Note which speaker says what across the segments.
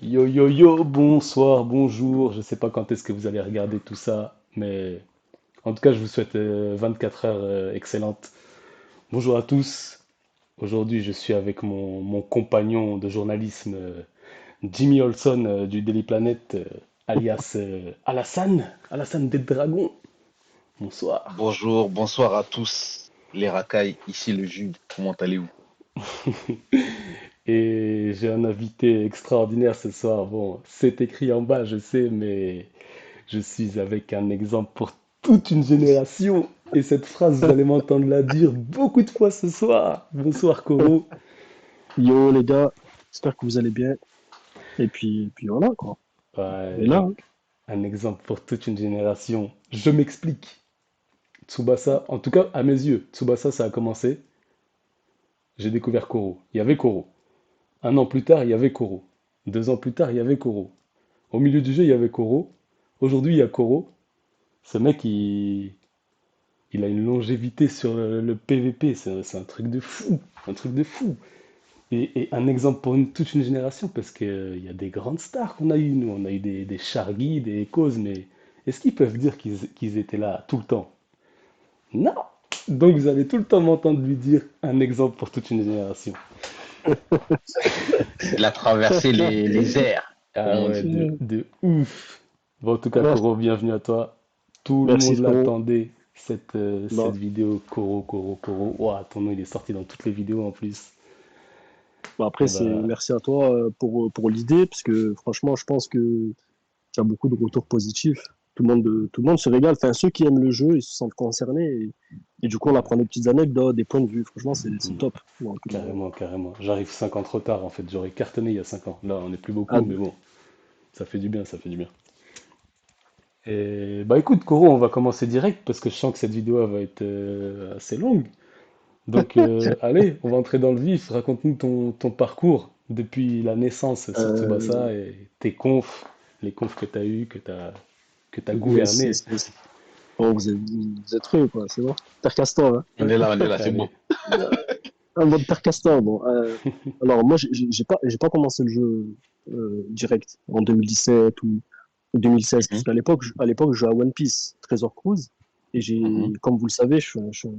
Speaker 1: Yo yo yo, bonsoir, bonjour. Je sais pas quand est-ce que vous allez regarder tout ça, mais en tout cas, je vous souhaite 24 heures excellentes. Bonjour à tous. Aujourd'hui, je suis avec mon compagnon de journalisme, Jimmy Olson du Daily Planet, alias Alassane, Alassane des Dragons. Bonsoir.
Speaker 2: Bonjour, bonsoir à tous les racailles, ici le Jude, comment allez-vous?
Speaker 1: Et j'ai un invité extraordinaire ce soir. Bon, c'est écrit en bas, je sais, mais je suis avec un exemple pour toute une génération. Et cette phrase, vous allez m'entendre la dire beaucoup de fois ce soir. Bonsoir, Koro.
Speaker 3: Yo les gars, j'espère que vous allez bien. Et puis voilà quoi.
Speaker 1: Ouais,
Speaker 3: Et là, hein.
Speaker 1: un exemple pour toute une génération. Je m'explique. Tsubasa, en tout cas à mes yeux, Tsubasa, ça a commencé. J'ai découvert Koro. Il y avait Koro. Un an plus tard, il y avait Koro. 2 ans plus tard, il y avait Koro. Au milieu du jeu, il y avait Koro. Aujourd'hui, il y a Koro. Ce mec, il a une longévité sur le PVP. C'est un truc de fou. Un truc de fou. Et un exemple pour toute une génération, parce qu'il y a des grandes stars qu'on a eues, nous. On a eu des Shargy, des Causes, mais est-ce qu'ils peuvent dire qu'ils étaient là tout le temps? Non! Donc vous allez tout le temps m'entendre lui dire un exemple pour toute une génération.
Speaker 2: Il a traversé les airs, comme
Speaker 1: Ah
Speaker 2: on
Speaker 1: ouais,
Speaker 2: dit.
Speaker 1: de ouf! Bon, en tout cas,
Speaker 3: Merci,
Speaker 1: Koro, bienvenue à toi. Tout le
Speaker 3: merci
Speaker 1: monde
Speaker 3: frérot.
Speaker 1: l'attendait, cette
Speaker 3: Non.
Speaker 1: vidéo. Koro, Koro, Koro. Ouah, ton nom, il est sorti dans toutes les vidéos en plus.
Speaker 3: Bah, après,
Speaker 1: Et
Speaker 3: c'est
Speaker 1: bah,
Speaker 3: merci à toi pour l'idée, parce que franchement, je pense que qu'il y a beaucoup de retours positifs. Tout le monde se régale. Enfin, ceux qui aiment le jeu, ils se sentent concernés. Et du coup, on apprend des petites anecdotes, des points de vue. Franchement, c'est
Speaker 1: hmm,
Speaker 3: top. Donc,
Speaker 1: carrément, carrément. J'arrive 5 ans trop tard, en fait. J'aurais cartonné il y a 5 ans. Là, on n'est plus beaucoup,
Speaker 3: ah,
Speaker 1: mais bon, ça fait du bien, ça fait du bien. Et bah écoute, Koro, on va commencer direct parce que je sens que cette vidéo elle va être assez longue. Donc, allez, on va entrer dans le vif. Raconte-nous ton parcours depuis la naissance sur
Speaker 3: euh,
Speaker 1: Tsubasa et tes confs, les confs que tu as eu, que tu as
Speaker 3: yes,
Speaker 1: gouverné.
Speaker 3: yes, yes. Bon, vous êtes prêts, quoi, c'est bon. Père Castor,
Speaker 2: On est là, c'est bon.
Speaker 1: Allez.
Speaker 3: hein. Un mode Père Castor, bon. Alors, moi, j'ai pas commencé le jeu direct en 2017 ou 2016, parce
Speaker 2: Mhm,
Speaker 3: qu'à l'époque, je jouais à One Piece, Trésor Cruise, et
Speaker 2: mhm.
Speaker 3: comme vous le savez, je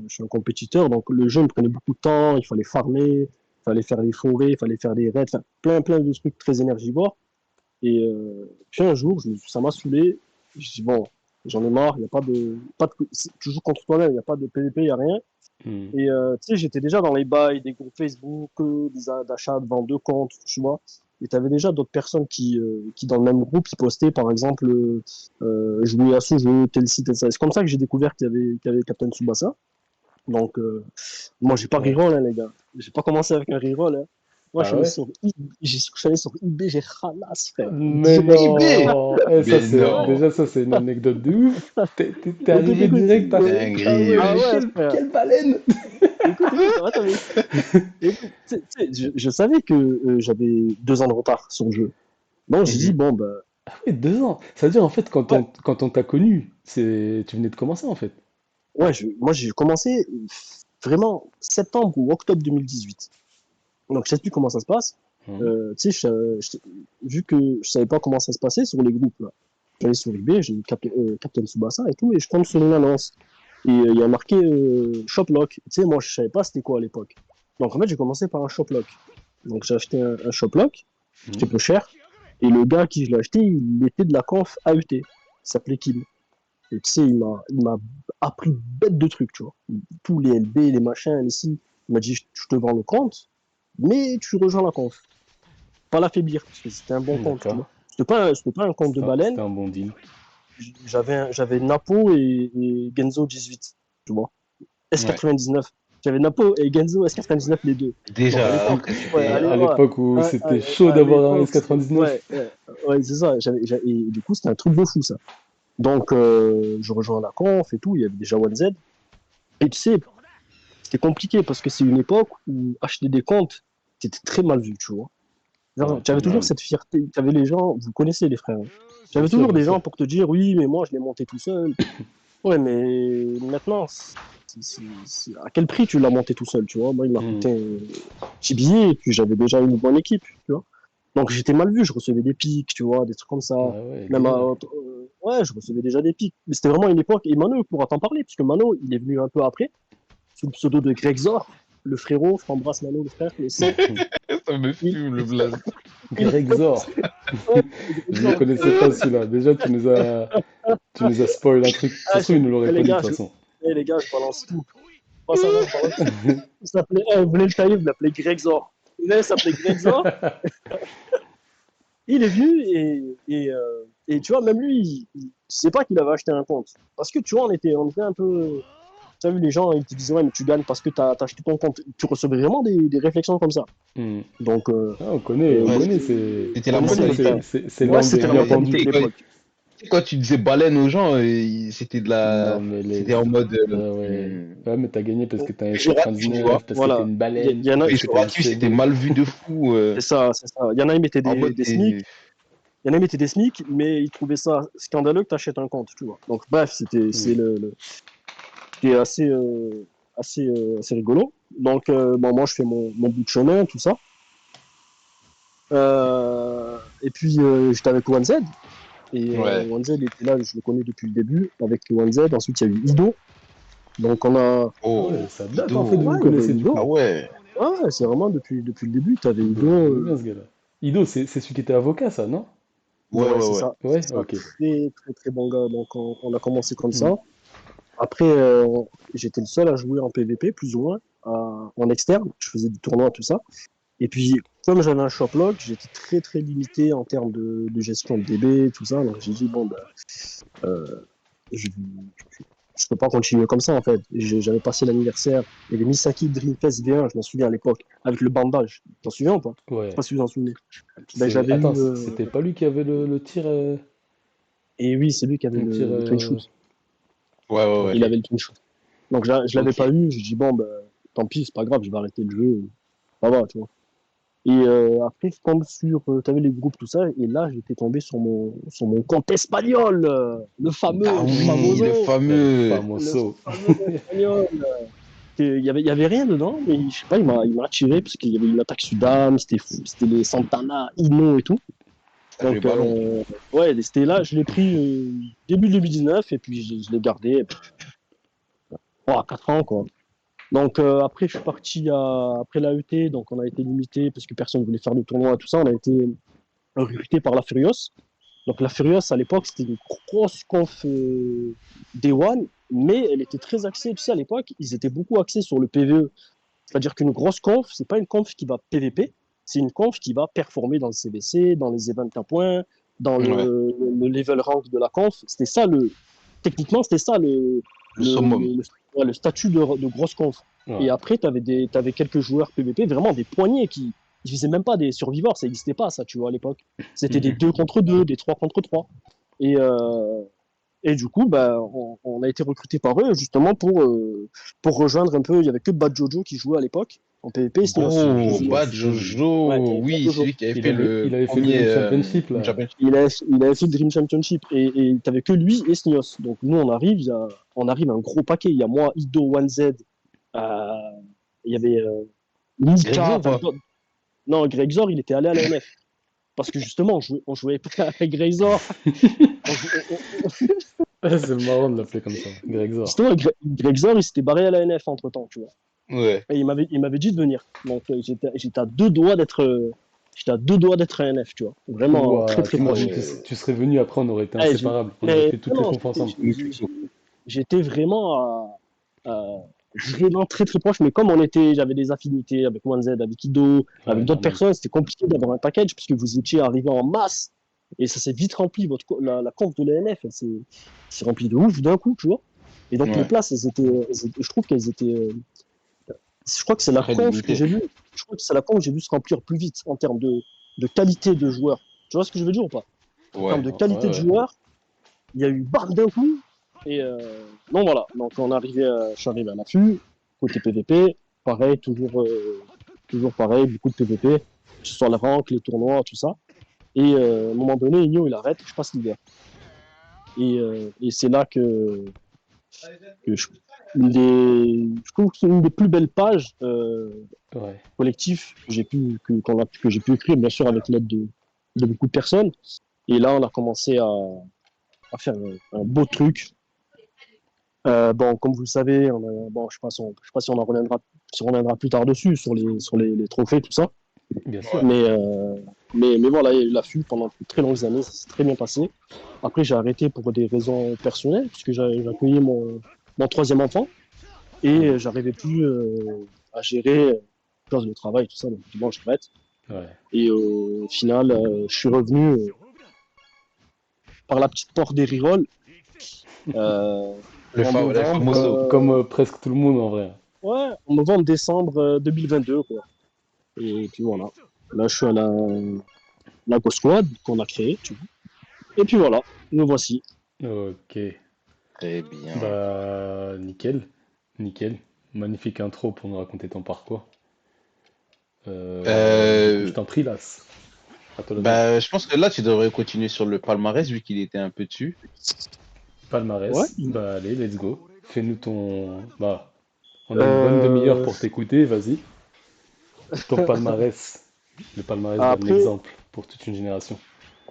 Speaker 3: suis un compétiteur, donc le jeu me prenait beaucoup de temps, il fallait farmer, il fallait faire des forêts, il fallait faire des raids, enfin, plein de trucs très énergivores. Et puis un jour, ça m'a saoulé, je dis, bon, j'en ai marre, il n'y a pas de, c'est toujours contre toi-même, il n'y a pas de PvP, il n'y a rien.
Speaker 1: Hmm.
Speaker 3: Et tu sais, j'étais déjà dans les bails des groupes Facebook, d'achats, de vente de comptes, tu vois. Et tu avais déjà d'autres personnes qui, dans le même groupe, qui postaient, par exemple, jouer à ce jeu, tel site, tel ça. C'est comme ça que j'ai découvert qu'il y avait Captain Tsubasa. Donc, moi, j'ai pas
Speaker 1: Ouais.
Speaker 3: reroll, hein, les gars. J'ai pas commencé avec un reroll, hein. Moi,
Speaker 1: Ah ouais?
Speaker 3: je suis allé sur eBay, j'ai ramassé, frère.
Speaker 1: Mais
Speaker 3: Direct.
Speaker 2: eBay!
Speaker 1: non! Eh, ça
Speaker 2: Mais
Speaker 1: c'est
Speaker 2: non!
Speaker 1: déjà ça c'est une anecdote de ouf. T'es
Speaker 3: Écoute,
Speaker 1: arrivé
Speaker 3: écoute.
Speaker 1: direct, t'as fait ah
Speaker 2: Dinguerie,
Speaker 1: ouais
Speaker 3: Ah
Speaker 1: mais
Speaker 3: ouais,
Speaker 2: wesh.
Speaker 3: frère.
Speaker 1: quelle baleine!
Speaker 3: Écoute, attends, mais écoute, je savais que j'avais 2 ans de retard sur le jeu. Donc j'ai dit,
Speaker 2: Mhm.
Speaker 3: bon, bah,
Speaker 1: Ouais, 2 ans. Ça veut dire en fait
Speaker 3: ouais,
Speaker 1: quand on t'a connu, tu venais de commencer en fait.
Speaker 3: ouais moi j'ai commencé vraiment septembre ou octobre 2018. Donc je sais plus comment ça se passe.
Speaker 1: Mhm.
Speaker 3: Tu sais, vu que je savais pas comment ça se passait sur les groupes, là, j'allais sur eBay, j'ai mis Captain Tsubasa et tout, et je tombe sur une annonce. Et il y a marqué Shoplock. Tu sais, moi je savais pas c'était quoi à l'époque. Donc en fait, j'ai commencé par un Shoplock. Donc j'ai acheté un Shoplock, c'était
Speaker 1: Mhm.
Speaker 3: peu cher. Et le gars à qui je l'ai acheté, il était de la conf AUT. Il s'appelait Kim. Et tu sais, il m'a appris bête de trucs, tu vois. Tous les LB, les machins, les ci. Il m'a dit, je te vends le compte, mais tu rejoins la conf. Pas l'affaiblir, parce que c'était un bon compte, tu
Speaker 1: D'accord.
Speaker 3: vois. C'était pas un compte de baleine.
Speaker 1: C'était un bon deal.
Speaker 3: J'avais Napo et Genzo 18, tu vois.
Speaker 2: Ouais.
Speaker 3: S99. J'avais Napo et Genzo S99, les deux. Donc à
Speaker 2: Déjà,
Speaker 3: l'époque,
Speaker 2: après,
Speaker 3: ouais,
Speaker 2: c'était.
Speaker 1: À
Speaker 3: ouais,
Speaker 1: l'époque où c'était chaud
Speaker 3: à
Speaker 1: d'avoir un
Speaker 3: l'époque,
Speaker 1: S99.
Speaker 3: ouais, c'est ça. Et du coup, c'était un truc de fou, ça. Donc, je rejoins la conf et tout. Il y avait déjà One Z. Et tu sais, c'était compliqué parce que c'est une époque où acheter des comptes, c'était très mal vu, tu vois. Genre,
Speaker 1: Ouais,
Speaker 3: tu avais toujours
Speaker 1: j'imagine.
Speaker 3: cette fierté. Tu avais les gens, vous connaissez les frères, hein. Tu
Speaker 1: Bien
Speaker 3: avais
Speaker 1: sûr,
Speaker 3: toujours
Speaker 1: bien
Speaker 3: des
Speaker 1: sûr.
Speaker 3: gens pour te dire, oui, mais moi, je l'ai monté tout seul. Ouais, mais maintenant, à quel prix tu l'as monté tout seul, tu vois? Moi, il m'a
Speaker 1: Hmm.
Speaker 3: coûté un petit billet et puis j'avais déjà une bonne équipe, tu vois? Donc j'étais mal vu, je recevais des pics, tu vois, des trucs comme ça.
Speaker 1: Ah ouais,
Speaker 3: Même
Speaker 1: galère.
Speaker 3: ouais, je recevais déjà des pics. Mais c'était vraiment une époque, et Mano pourra t'en parler, puisque Mano, il est venu un peu après, sous le pseudo de Grexor, le frérot, je t'embrasse Mano, le frère, le saint.
Speaker 2: Ça me
Speaker 3: Il,
Speaker 2: fume le blaze.
Speaker 3: il,
Speaker 1: Grexor.
Speaker 3: ouais,
Speaker 1: Je le
Speaker 3: Grexor, le
Speaker 1: connaissais
Speaker 3: frérot.
Speaker 1: pas celui-là. Déjà, tu nous as spoil un truc. Ça
Speaker 3: Ah,
Speaker 1: se trouve, il nous l'aurait
Speaker 3: les
Speaker 1: pas dit de
Speaker 3: gars,
Speaker 1: toute façon.
Speaker 3: les gars, je balance tout. Pas ça, va, je balance tout. Il s'appelait, vous voulez le tailler, vous l'appelez Grexor. Il s'appelait Grexor. Il est venu et tu vois, même lui, il sait pas qu'il avait acheté un compte. Parce que tu vois, on était un peu. Tu as vu, les gens, ils te disaient, ouais, mais tu gagnes parce que t'as acheté ton compte. Tu recevais vraiment des réflexions comme ça.
Speaker 1: Hmm.
Speaker 3: Donc,
Speaker 1: Ah, on
Speaker 2: Ouais,
Speaker 1: connaît,
Speaker 2: c'était
Speaker 3: on
Speaker 2: la
Speaker 3: connaît,
Speaker 2: mentalité.
Speaker 1: c'est
Speaker 3: ouais,
Speaker 1: l'un des
Speaker 3: c'était la
Speaker 1: plus
Speaker 2: Et,
Speaker 3: mentalité
Speaker 1: répandus.
Speaker 3: de l'époque.
Speaker 2: quand tu disais baleine aux gens, c'était
Speaker 1: Non, mais
Speaker 2: c'était en mode,
Speaker 1: ouais. Ouais, mais t'as gagné parce que t'as un
Speaker 2: péjoratif, tu vois.
Speaker 1: F99, parce que t'es
Speaker 3: Voilà.
Speaker 1: une baleine,
Speaker 3: Il y en a,
Speaker 1: parce que t'as un
Speaker 2: Péjoratif, c'était
Speaker 1: pseudo.
Speaker 2: mal vu de fou.
Speaker 3: c'est ça, c'est ça. Il y en a, ils mettaient
Speaker 2: En mode,
Speaker 3: des SMIC. Il y en a, ils mettaient des SMIC, mais ils trouvaient ça scandaleux que tu achètes un compte, tu vois. Donc, bref,
Speaker 1: Hmm.
Speaker 3: c'était assez rigolo. Donc, bon, moi, je fais mon bout de chemin, tout ça. Et puis, j'étais avec OneZ. Et
Speaker 2: ouais.
Speaker 3: OneZ était là, je le connais depuis le début, avec OneZ. Ensuite, il y a eu Ido. Donc, on a.
Speaker 1: Ah
Speaker 2: Oh,
Speaker 1: ouais, ça date en fait,
Speaker 2: Ido.
Speaker 1: vous
Speaker 3: Ouais,
Speaker 1: vous
Speaker 3: il y avait
Speaker 1: connaissez du
Speaker 3: Ido.
Speaker 1: coup.
Speaker 2: Ah ouais.
Speaker 3: Ouais, c'est vraiment depuis le début. Tu avais
Speaker 1: Ido,
Speaker 3: Ido.
Speaker 1: j'aimais bien ce gars-là. Ido, c'est celui qui était avocat, ça, non?
Speaker 2: Ouais,
Speaker 3: Ouais,
Speaker 2: ouais,
Speaker 3: c'est
Speaker 2: ouais.
Speaker 3: ça. C'est
Speaker 1: Ouais,
Speaker 3: ça.
Speaker 1: ok.
Speaker 3: Très, très, très bon gars. Donc, on a commencé comme
Speaker 1: Hmm.
Speaker 3: ça. Après, j'étais le seul à jouer en PVP, plus ou moins, en externe. Je faisais du tournoi, tout ça. Et puis, comme j'avais un shop log, j'étais très, très limité en termes de gestion de DB, tout ça. Donc, j'ai dit, bon, ben, euh, je ne peux pas continuer comme ça, en fait. J'avais passé l'anniversaire. Il y avait Misaki Dreamfest V1, je m'en souviens à l'époque, avec le bandage. T'en souviens ou pas? Je sais
Speaker 1: Ouais.
Speaker 3: pas si vous en souvenez. Ben, j'avais
Speaker 1: Attends,
Speaker 3: eu.
Speaker 1: c'était pas lui qui avait le tir.
Speaker 3: Et oui, c'est lui qui avait
Speaker 1: Le tir.
Speaker 3: le clean shoot.
Speaker 2: Ouais, ouais, ouais.
Speaker 3: Il
Speaker 1: Ok.
Speaker 3: avait le clean shoot. Donc, je l'avais
Speaker 2: Ok.
Speaker 3: pas eu. J'ai dit, bon, ben, tant pis, c'est pas grave, je vais arrêter le jeu. Ça va, tu vois. Et après, je tombe sur, tu avais les groupes, tout ça, et là, j'étais tombé sur mon compte espagnol,
Speaker 2: Ah
Speaker 3: le
Speaker 2: oui, le
Speaker 3: famoso,
Speaker 1: El
Speaker 2: fameux.
Speaker 3: le
Speaker 1: famoso.
Speaker 3: fameux espagnol. Il y avait rien dedans, mais je sais pas, il m'a attiré parce qu'il y avait une attaque Sudam, c'était fou, c'était les Santana, Ino et tout.
Speaker 2: Ah, le
Speaker 3: Donc,
Speaker 2: ballon.
Speaker 3: ouais, c'était là, je l'ai pris début 2019, et puis je l'ai gardé, et puis, 4 ans, quoi. Donc après, je suis parti après l'AET, donc on a été limité parce que personne ne voulait faire le tournoi, tout ça. On a été recruté par la Furious. Donc la Furious, à l'époque, c'était une grosse conf Day One, mais elle était très axée, tu sais, à l'époque, ils étaient beaucoup axés sur le PvE. C'est-à-dire qu'une grosse conf, c'est pas une conf qui va PvP, c'est une conf qui va performer dans le CBC, dans les events à points, dans
Speaker 2: Ouais.
Speaker 3: le level rank de la conf. Techniquement, c'était ça
Speaker 2: Le summum.
Speaker 3: ouais, le statut de grosse conf. Et
Speaker 1: Ouais.
Speaker 3: après, t'avais quelques joueurs PvP, vraiment des poignées qui ne faisaient même pas des survivors, ça n'existait pas, ça, tu vois, à l'époque. C'était des
Speaker 1: Mhm.
Speaker 3: 2 contre 2, des 3 contre 3. Et, et du coup, bah, on a été recruté par eux justement pour rejoindre un peu. Il y avait que Bad Jojo qui jouait à l'époque en PvP et Sneos.
Speaker 1: Jojo,
Speaker 2: Oh,
Speaker 1: je m'en
Speaker 2: Bad
Speaker 1: souviens.
Speaker 3: Ouais,
Speaker 2: Jojo.
Speaker 3: t'avais Bad
Speaker 2: Oui, c'est
Speaker 3: Jojo.
Speaker 2: lui qui avait
Speaker 1: Il
Speaker 2: fait
Speaker 1: avait,
Speaker 2: le
Speaker 1: il avait fait le
Speaker 2: premier
Speaker 1: Dream Championship
Speaker 2: Dream
Speaker 1: là.
Speaker 2: Championship.
Speaker 3: Il avait fait le Dream Championship et t'avais que lui et Sneos. Donc nous, on arrive un gros paquet. Il y a moi, Ido, One Z, euh, il y avait Nika,
Speaker 2: Grexo ou
Speaker 3: enfin,
Speaker 2: pas?
Speaker 3: non, Grexor, il était allé à la NF. Parce que justement, on jouait avec Grexor. On jou- on-
Speaker 1: C'est marrant de l'appeler comme ça, Grexor.
Speaker 3: Justement, Grexor, il s'était barré à la NF entre temps, tu vois.
Speaker 2: Ouais.
Speaker 3: Et il m'avait dit de venir. Donc j'étais à 2 doigts d'être. J'étais à 2 doigts d'être un NF, tu vois. Vraiment très
Speaker 1: Ouah,
Speaker 3: très
Speaker 2: Ah
Speaker 3: proche.
Speaker 1: t'imagines,
Speaker 2: ouais.
Speaker 1: tu serais venu après, on aurait été
Speaker 3: Eh,
Speaker 1: inséparables. On aurait
Speaker 3: mais
Speaker 1: fait toutes les
Speaker 3: non,
Speaker 1: confs ensemble.
Speaker 3: j'étais vraiment vraiment très très proche. Mais comme j'avais des affinités avec OneZ, avec Ido,
Speaker 1: Ouais,
Speaker 3: avec d'autres
Speaker 1: normal.
Speaker 3: personnes, c'était compliqué d'avoir un package puisque vous étiez arrivés en masse et ça s'est vite rempli. La conf de l'ANF, elle s'est remplie de ouf d'un coup, tu vois. Et donc les
Speaker 2: Ouais.
Speaker 3: places, je trouve qu'elles étaient. Je crois que c'est la
Speaker 2: Très
Speaker 3: conf que
Speaker 2: limité.
Speaker 3: j'ai vu. Je crois que c'est la conf que j'ai vu se remplir plus vite en termes de qualité de joueurs. Tu vois ce que je veux dire ou pas? En termes
Speaker 2: Ouais.
Speaker 3: de
Speaker 1: Ouais,
Speaker 3: qualité de
Speaker 1: ouais.
Speaker 3: joueurs, il y a eu barre d'un coup. Et non, voilà. Donc, je suis arrivé à l'affût, côté PVP. Pareil, toujours pareil, beaucoup de PVP, que ce soit la rank, les tournois, tout ça. Et à un moment donné, Igno, il arrête, je passe l'hiver. Et c'est là que que je trouve que c'est une des plus belles pages
Speaker 1: Ouais.
Speaker 3: collectif que j'ai pu écrire, bien sûr, avec l'aide de beaucoup de personnes. Et là, on a commencé à faire un beau truc. Bon, comme vous le savez, bon, je sais pas si on reviendra plus tard dessus, sur les trophées, tout ça.
Speaker 1: Bien
Speaker 2: Ouais.
Speaker 1: sûr.
Speaker 3: Mais voilà, il a fui pendant de très longues années, ça s'est très bien passé. Après, j'ai arrêté pour des raisons personnelles, puisque j'ai accueilli mon troisième enfant et j'arrivais plus à gérer cause de travail, tout ça. Donc, bon, j'arrête.
Speaker 1: Ouais.
Speaker 3: Et au final, je suis revenu par la petite porte des Rirols en
Speaker 2: Le
Speaker 3: novembre,
Speaker 2: famoso.
Speaker 1: Comme presque tout le monde en vrai.
Speaker 3: ouais, en novembre-décembre 2022, quoi. Et puis voilà. Là, je suis à la Go Squad qu'on a créée, tu vois. Et puis voilà, nous voici.
Speaker 1: Ok.
Speaker 2: Très bien.
Speaker 1: Bah, nickel. Nickel. Magnifique intro pour nous raconter ton parcours. Du coup, je
Speaker 2: Euh,
Speaker 1: t'en prie, Las. À toi l'honneur.
Speaker 2: Bah, je pense que là, tu devrais continuer sur le palmarès vu qu'il était un peu dessus.
Speaker 3: Ouais.
Speaker 1: Palmarès. Bah, allez, let's go. Fais-nous ton. Bah, on a une bonne demi-heure
Speaker 3: Euh,
Speaker 1: pour t'écouter, vas-y. Ton palmarès. Le palmarès d'un
Speaker 3: Après,
Speaker 1: exemple pour toute une génération.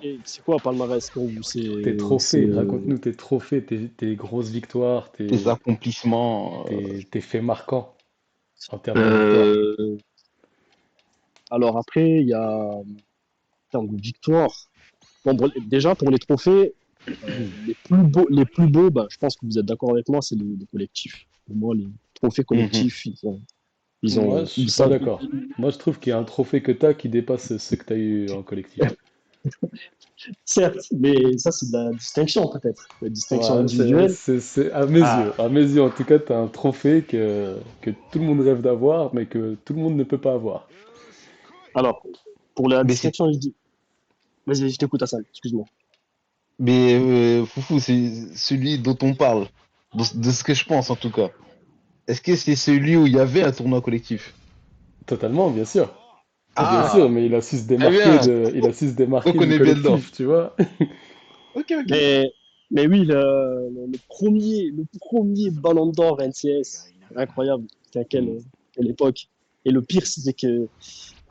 Speaker 3: et c'est quoi palmarès pour vous?
Speaker 1: Tes trophées, raconte-nous tes trophées, tes grosses victoires,
Speaker 2: Tes accomplissements.
Speaker 1: tes faits marquants en termes de victoire.
Speaker 3: euh, alors après, il y a en termes de victoire. Bon, déjà pour les trophées, les plus beaux, bah, je pense que vous êtes d'accord avec moi, c'est les collectifs. Pour moi, les trophées
Speaker 2: Mhm.
Speaker 3: collectifs,
Speaker 1: Moi, je suis
Speaker 3: ils
Speaker 1: pas
Speaker 3: savent.
Speaker 1: d'accord. Moi, je trouve qu'il y a un trophée que t'as qui dépasse ceux que t'as eu en collectif.
Speaker 3: Certes, mais ça c'est de la distinction peut-être, la distinction
Speaker 1: Ouais,
Speaker 3: individuelle.
Speaker 1: à mes
Speaker 3: Ah,
Speaker 1: yeux. À mes yeux, en tout cas, t'as un trophée que tout le monde rêve d'avoir, mais que tout le monde ne peut pas avoir.
Speaker 3: alors pour la
Speaker 2: Mais c'est,
Speaker 3: distinction individuelle, vas-y, je t'écoute Hassan, excuse-moi.
Speaker 2: mais Foufou, c'est celui dont on parle, de ce que je pense en tout cas. Est-ce que c'est celui où il y avait un tournoi collectif?
Speaker 1: Totalement, bien sûr. Bien sûr,
Speaker 2: Ah,
Speaker 1: mais il a su se
Speaker 2: très
Speaker 1: démarquer
Speaker 2: bien.
Speaker 1: de, il a su se
Speaker 2: On
Speaker 1: démarquer du
Speaker 2: connaît bien dedans.
Speaker 1: collectif, tu vois.
Speaker 2: Ok, ok.
Speaker 3: Mais, mais oui, le premier ballon d'or NCS, incroyable, c'était à
Speaker 1: Hmm.
Speaker 3: quelle époque. Et le pire, c'était que,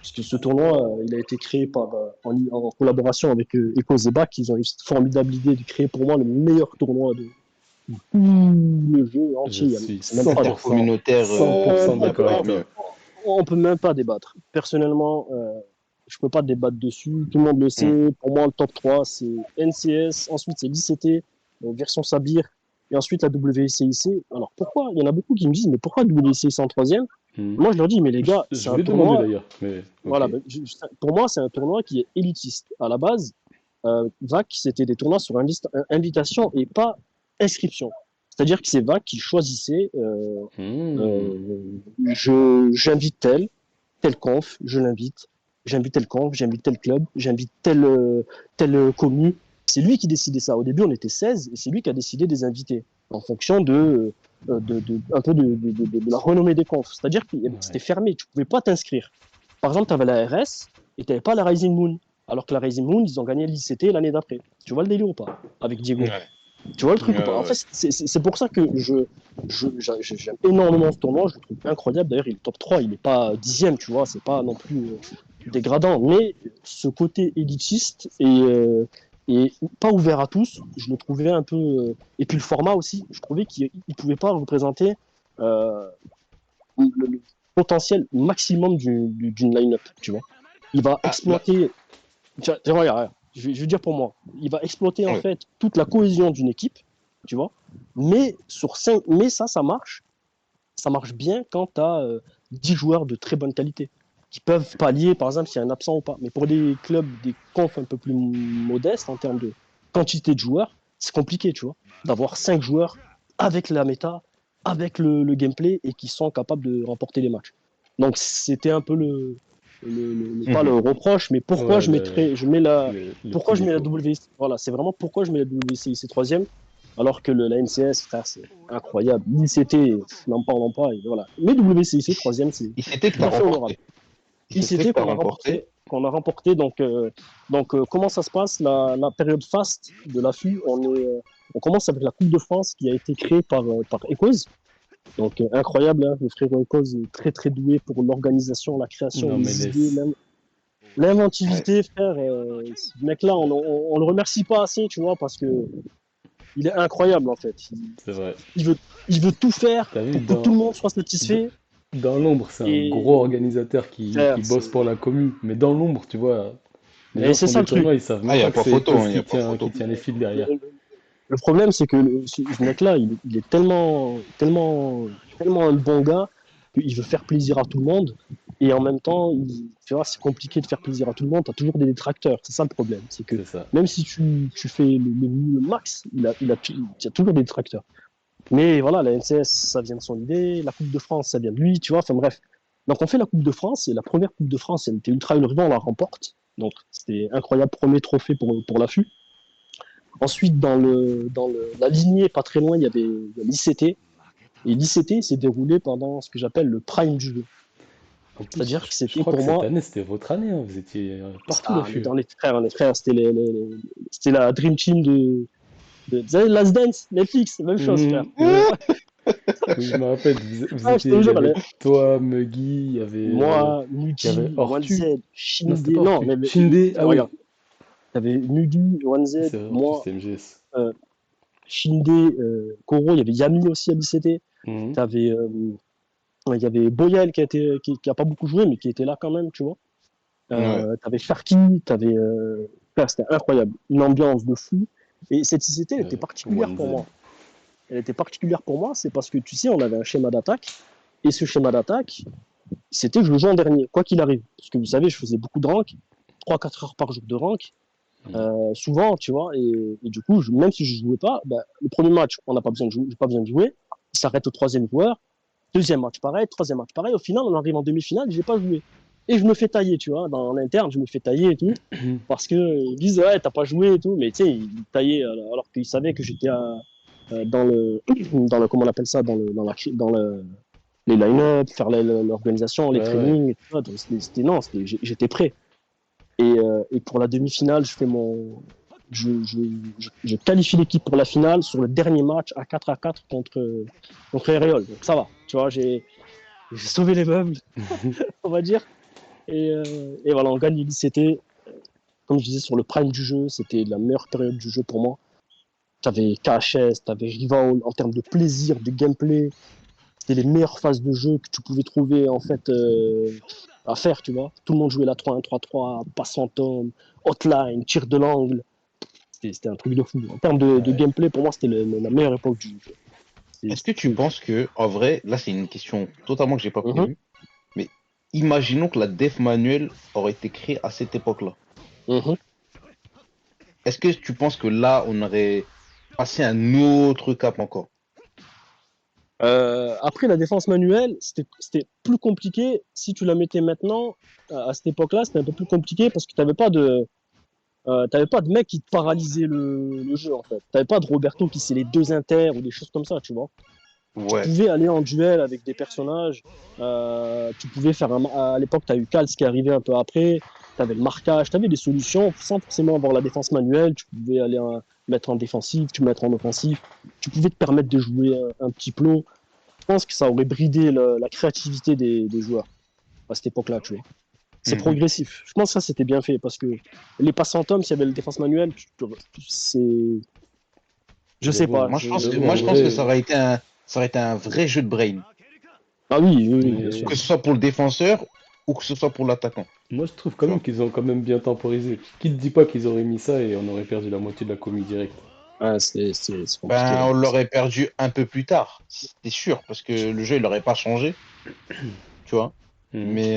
Speaker 3: parce que ce tournoi, il a été créé en collaboration avec EcoZeba, qui ont eu cette formidable idée de créer pour moi le meilleur tournoi de tout le jeu
Speaker 1: Je
Speaker 3: entier.
Speaker 1: suis
Speaker 3: C'est même pas,
Speaker 1: 100%,
Speaker 2: Intercommunautaire, il
Speaker 1: 100%
Speaker 2: n'y a
Speaker 1: d'accord
Speaker 2: pas
Speaker 1: avec toi.
Speaker 2: mieux.
Speaker 3: on peut même pas débattre. Personnellement, je peux pas débattre dessus. Tout le monde le
Speaker 2: Hmm.
Speaker 3: sait. Pour moi, le top 3, c'est NCS, ensuite c'est l'ICT, version Sabir, et ensuite la WCIC. Alors pourquoi? Il y en a beaucoup qui me disent, mais pourquoi WCIC en troisième?
Speaker 1: Hmm.
Speaker 3: Moi, je leur dis, mais les gars,
Speaker 1: Je
Speaker 3: c'est un
Speaker 1: voulais demander
Speaker 3: tournoi.
Speaker 1: d'ailleurs, mais ok.
Speaker 3: Voilà, ben, pour moi, c'est un tournoi qui est élitiste. À la base, VAC, c'était des tournois sur invitation et pas inscription. C'est-à-dire que c'est VAC qui choisissait
Speaker 1: Hmm.
Speaker 3: euh, j'invite tel conf, je l'invite. J'invite tel conf, j'invite tel club, j'invite telle commune. C'est lui qui décidait ça. Au début, on était 16 et c'est lui qui a décidé des invités en fonction un peu de la renommée des confs. C'est-à-dire que c'était
Speaker 1: Ouais.
Speaker 3: fermé, tu ne pouvais pas t'inscrire. Par exemple, tu avais la RS et tu n'avais pas la Rising Moon. Alors que la Rising Moon, ils ont gagné l'ICT l'année d'après. Tu vois le délire ou pas? Avec Diego.
Speaker 2: Ouais.
Speaker 3: Tu vois le truc ou pas? En
Speaker 2: Ouais.
Speaker 3: fait, c'est pour ça que j'aime énormément ce tournoi. Je le trouve incroyable. D'ailleurs, il est top 3. Il n'est pas dixième, tu vois. C'est pas non plus dégradant. Mais ce côté élitiste et pas ouvert à tous, je le trouvais un peu. Et puis le format aussi, je trouvais qu'il ne pouvait pas représenter euh, le potentiel maximum d'une line-up, tu vois. Il va
Speaker 2: Ah, bah,
Speaker 3: exploiter. Regarde, je vais dire pour moi, il va exploiter en
Speaker 2: ouais.
Speaker 3: fait toute la cohésion d'une équipe, tu vois. Mais ça marche bien quand tu as 10 joueurs de très bonne qualité qui peuvent pallier, par exemple, s'il y a un absent ou pas. Mais pour des clubs, des confs un peu plus modestes en termes de quantité de joueurs, c'est compliqué, tu vois, d'avoir 5 joueurs avec la méta, avec le gameplay et qui sont capables de remporter les matchs. Donc c'était un peu pas le
Speaker 2: Mhm.
Speaker 3: reproche, mais
Speaker 1: Ouais,
Speaker 3: pourquoi
Speaker 1: petit
Speaker 3: je mets la
Speaker 1: défaut.
Speaker 3: WC, voilà, c'est vraiment pourquoi je mets la WCIC troisième, alors que la NCS, frère, c'est incroyable. l'ICT, n'en parlons pas, et voilà. Mais WCIC troisième, c'est
Speaker 2: Il s'était que
Speaker 3: tout
Speaker 2: t'as
Speaker 3: à fait honorable.
Speaker 2: remporté. Il s'était
Speaker 3: ICT
Speaker 2: que t'as remporté.
Speaker 3: qu'on a remporté, donc comment ça se passe la période fast de l'affût, On commence avec la Coupe de France qui a été créée par Echoes. Donc incroyable, hein, le frère Echoes est très très doué pour l'organisation, la création,
Speaker 1: Non, mais
Speaker 3: les idées,
Speaker 1: laisse.
Speaker 2: Ouais.
Speaker 3: l'inventivité, frère. Ce mec-là, on le remercie pas assez, tu vois, parce que il est incroyable en fait.
Speaker 1: C'est vrai.
Speaker 3: Il veut, il veut tout faire
Speaker 1: T'as vu,
Speaker 3: pour que tout le monde soit satisfait.
Speaker 1: dans l'ombre, c'est un
Speaker 3: Et
Speaker 1: gros organisateur qui
Speaker 3: frère,
Speaker 1: bosse pour la commu. Mais dans l'ombre, tu vois, les gens
Speaker 3: et c'est
Speaker 1: font
Speaker 3: ça
Speaker 1: des
Speaker 3: le truc.
Speaker 1: tournois, ils savent
Speaker 2: Ah,
Speaker 1: même
Speaker 2: il n'y a
Speaker 1: pas que
Speaker 2: pas
Speaker 1: c'est
Speaker 2: photo,
Speaker 1: Ecos
Speaker 2: hein, y a pas
Speaker 1: qui
Speaker 2: photo.
Speaker 1: tient les fils
Speaker 3: Le,
Speaker 1: derrière.
Speaker 3: le problème, c'est que ce mec-là, il est tellement un bon gars qu'il veut faire plaisir à tout le monde. Et en même temps, tu vois, c'est compliqué de faire plaisir à tout le monde. Tu as toujours des détracteurs. C'est ça le problème. C'est que
Speaker 1: C'est ça.
Speaker 3: même si tu fais le max, il y a toujours des détracteurs. Mais voilà, la NCS, ça vient de son idée. La Coupe de France, ça vient de lui, tu vois. Enfin bref. Donc on fait la Coupe de France. Et la première Coupe de France, elle était ultra énervée. On la remporte. Donc c'était incroyable. Premier trophée pour l'affût. Ensuite, la lignée, pas très loin, il y avait l'ICT. Et l'ICT s'est déroulé pendant ce que j'appelle le prime du jeu.
Speaker 1: En plus,
Speaker 3: C'est-à-dire que
Speaker 1: je
Speaker 3: c'était
Speaker 1: crois que
Speaker 3: pour
Speaker 1: cette
Speaker 3: moi,
Speaker 1: année, c'était votre année, hein. Vous étiez partout
Speaker 3: ah,
Speaker 1: l'affût.
Speaker 3: dans les frères, c'était c'était la Dream Team vous savez, Last Dance, Netflix, même chose, frère.
Speaker 1: Mhm, ouais. Oui, je me rappelle, vous
Speaker 3: Ah, je te
Speaker 1: étiez, il y
Speaker 3: jure,
Speaker 1: avait toi, Muggy,
Speaker 3: moi,
Speaker 1: il y avait
Speaker 3: Nugi,
Speaker 1: Ortu.
Speaker 3: 1Z,
Speaker 1: Non, c'était
Speaker 3: Shinde,
Speaker 1: pas
Speaker 3: non,
Speaker 1: Ortu. Shinde, ah oui.
Speaker 3: regarde, t'avais Nugi,
Speaker 1: Ah,
Speaker 3: 1Z,
Speaker 1: c'est vrai, Ortu,
Speaker 3: moi,
Speaker 1: c'était MGS.
Speaker 3: euh, Shinde, Koro, il y avait Yami aussi à l'ICT.
Speaker 1: Mhm,
Speaker 3: T'avais il y avait Boyel qui a pas beaucoup joué, mais qui était là quand même, tu vois.
Speaker 2: Ouais,
Speaker 3: T'avais Sharky, frère, c'était incroyable. Une ambiance de fou. Et cette société, elle était particulière pour
Speaker 1: 1Z.
Speaker 3: moi. Elle était particulière pour moi, c'est parce que, tu sais, on avait un schéma d'attaque. Et ce schéma d'attaque, c'était que je le jouais en dernier, quoi qu'il arrive. Parce que vous savez, je faisais beaucoup de rank, 3-4 heures par jour de rank,
Speaker 1: Mhm.
Speaker 3: souvent, tu vois. Et du coup, même si je jouais pas, bah, le premier match, on n'a pas besoin de jouer, j'ai pas besoin de jouer. Il s'arrête au troisième joueur. Deuxième match pareil, troisième match pareil. Au final, on arrive en demi-finale, j'ai pas joué. Et je me fais tailler, tu vois, dans l'interne, je me fais tailler et tout. Parce que ils disent, ouais, t'as pas joué et tout. Mais tu sais, ils me taillaient alors qu'ils savaient que j'étais comment on appelle ça, les line-up, faire l'organisation, les
Speaker 1: Ouais, ouais.
Speaker 3: trainings, et tout ça. Donc, non, j'étais prêt. Et pour la demi-finale, je qualifie l'équipe pour la finale sur le dernier match à 4-4 contre Real. Donc ça va, tu vois, j'ai sauvé les meubles, on va dire. Et voilà, on gagne l'ICT. Comme je disais, sur le prime du jeu, c'était la meilleure période du jeu pour moi. T'avais KHS, t'avais Rival en termes de plaisir, de gameplay. C'était les meilleures phases de jeu que tu pouvais trouver en fait à faire, tu vois. Tout le monde jouait la 3-1-3-3, passe fantôme, hotline, tir de l'angle. C'était un truc de fou. En termes de
Speaker 1: Ouais.
Speaker 3: gameplay, pour moi, c'était la meilleure époque du jeu.
Speaker 2: est-ce que
Speaker 3: C'était
Speaker 2: tu
Speaker 3: fou.
Speaker 2: penses que, en vrai, là c'est une question totalement que j'ai pas
Speaker 3: Mhm,
Speaker 2: prévue, mais imaginons que la def manuelle aurait été créée à cette époque-là.
Speaker 3: mhm.
Speaker 2: Est-ce que tu penses que là on aurait passé un autre cap encore?
Speaker 3: Après, la défense manuelle, c'était plus compliqué. Si tu la mettais maintenant, à cette époque-là, c'était un peu plus compliqué parce que t'avais pas de mec qui te paralysait le jeu, en fait. T'avais pas de Roberto qui c'est les deux inters ou des choses comme ça, tu vois. Tu
Speaker 2: Ouais.
Speaker 3: pouvais aller en duel avec des personnages. Tu pouvais faire à l'époque, tu as eu Kals qui est arrivé un peu après. Tu avais le marquage, tu avais des solutions sans forcément avoir la défense manuelle. Tu pouvais aller mettre en défensif, tu mettre en offensif. Tu pouvais te permettre de jouer un petit plot. Je pense que ça aurait bridé la créativité des joueurs à cette époque-là, tu vois. C'est
Speaker 2: Mhm.
Speaker 3: progressif. Je pense que ça, c'était bien fait parce que les passants tomes, s'il y avait la défense manuelle, c'est. Je sais
Speaker 1: J'avoue,
Speaker 3: pas.
Speaker 2: Moi je pense que,
Speaker 1: j'avoue,
Speaker 2: moi
Speaker 1: en
Speaker 2: je pense que
Speaker 1: vrai,
Speaker 2: ça aurait été un vrai jeu de brain.
Speaker 3: Ah oui, oui, oui, bien sûr.
Speaker 1: mais
Speaker 2: Que ce soit pour le défenseur ou que ce soit pour l'attaquant.
Speaker 1: moi je trouve quand
Speaker 2: Tu
Speaker 1: même
Speaker 2: vois.
Speaker 1: qu'ils ont quand même bien temporisé. Qui te dit pas qu'ils auraient mis ça et on aurait perdu la moitié de la commu direct.
Speaker 3: Ah, c'est compliqué
Speaker 2: Ben,
Speaker 3: là.
Speaker 2: on l'aurait perdu un peu plus tard, c'est sûr, parce que le jeu il n'aurait pas changé, tu vois.
Speaker 1: Mhm.
Speaker 2: Mais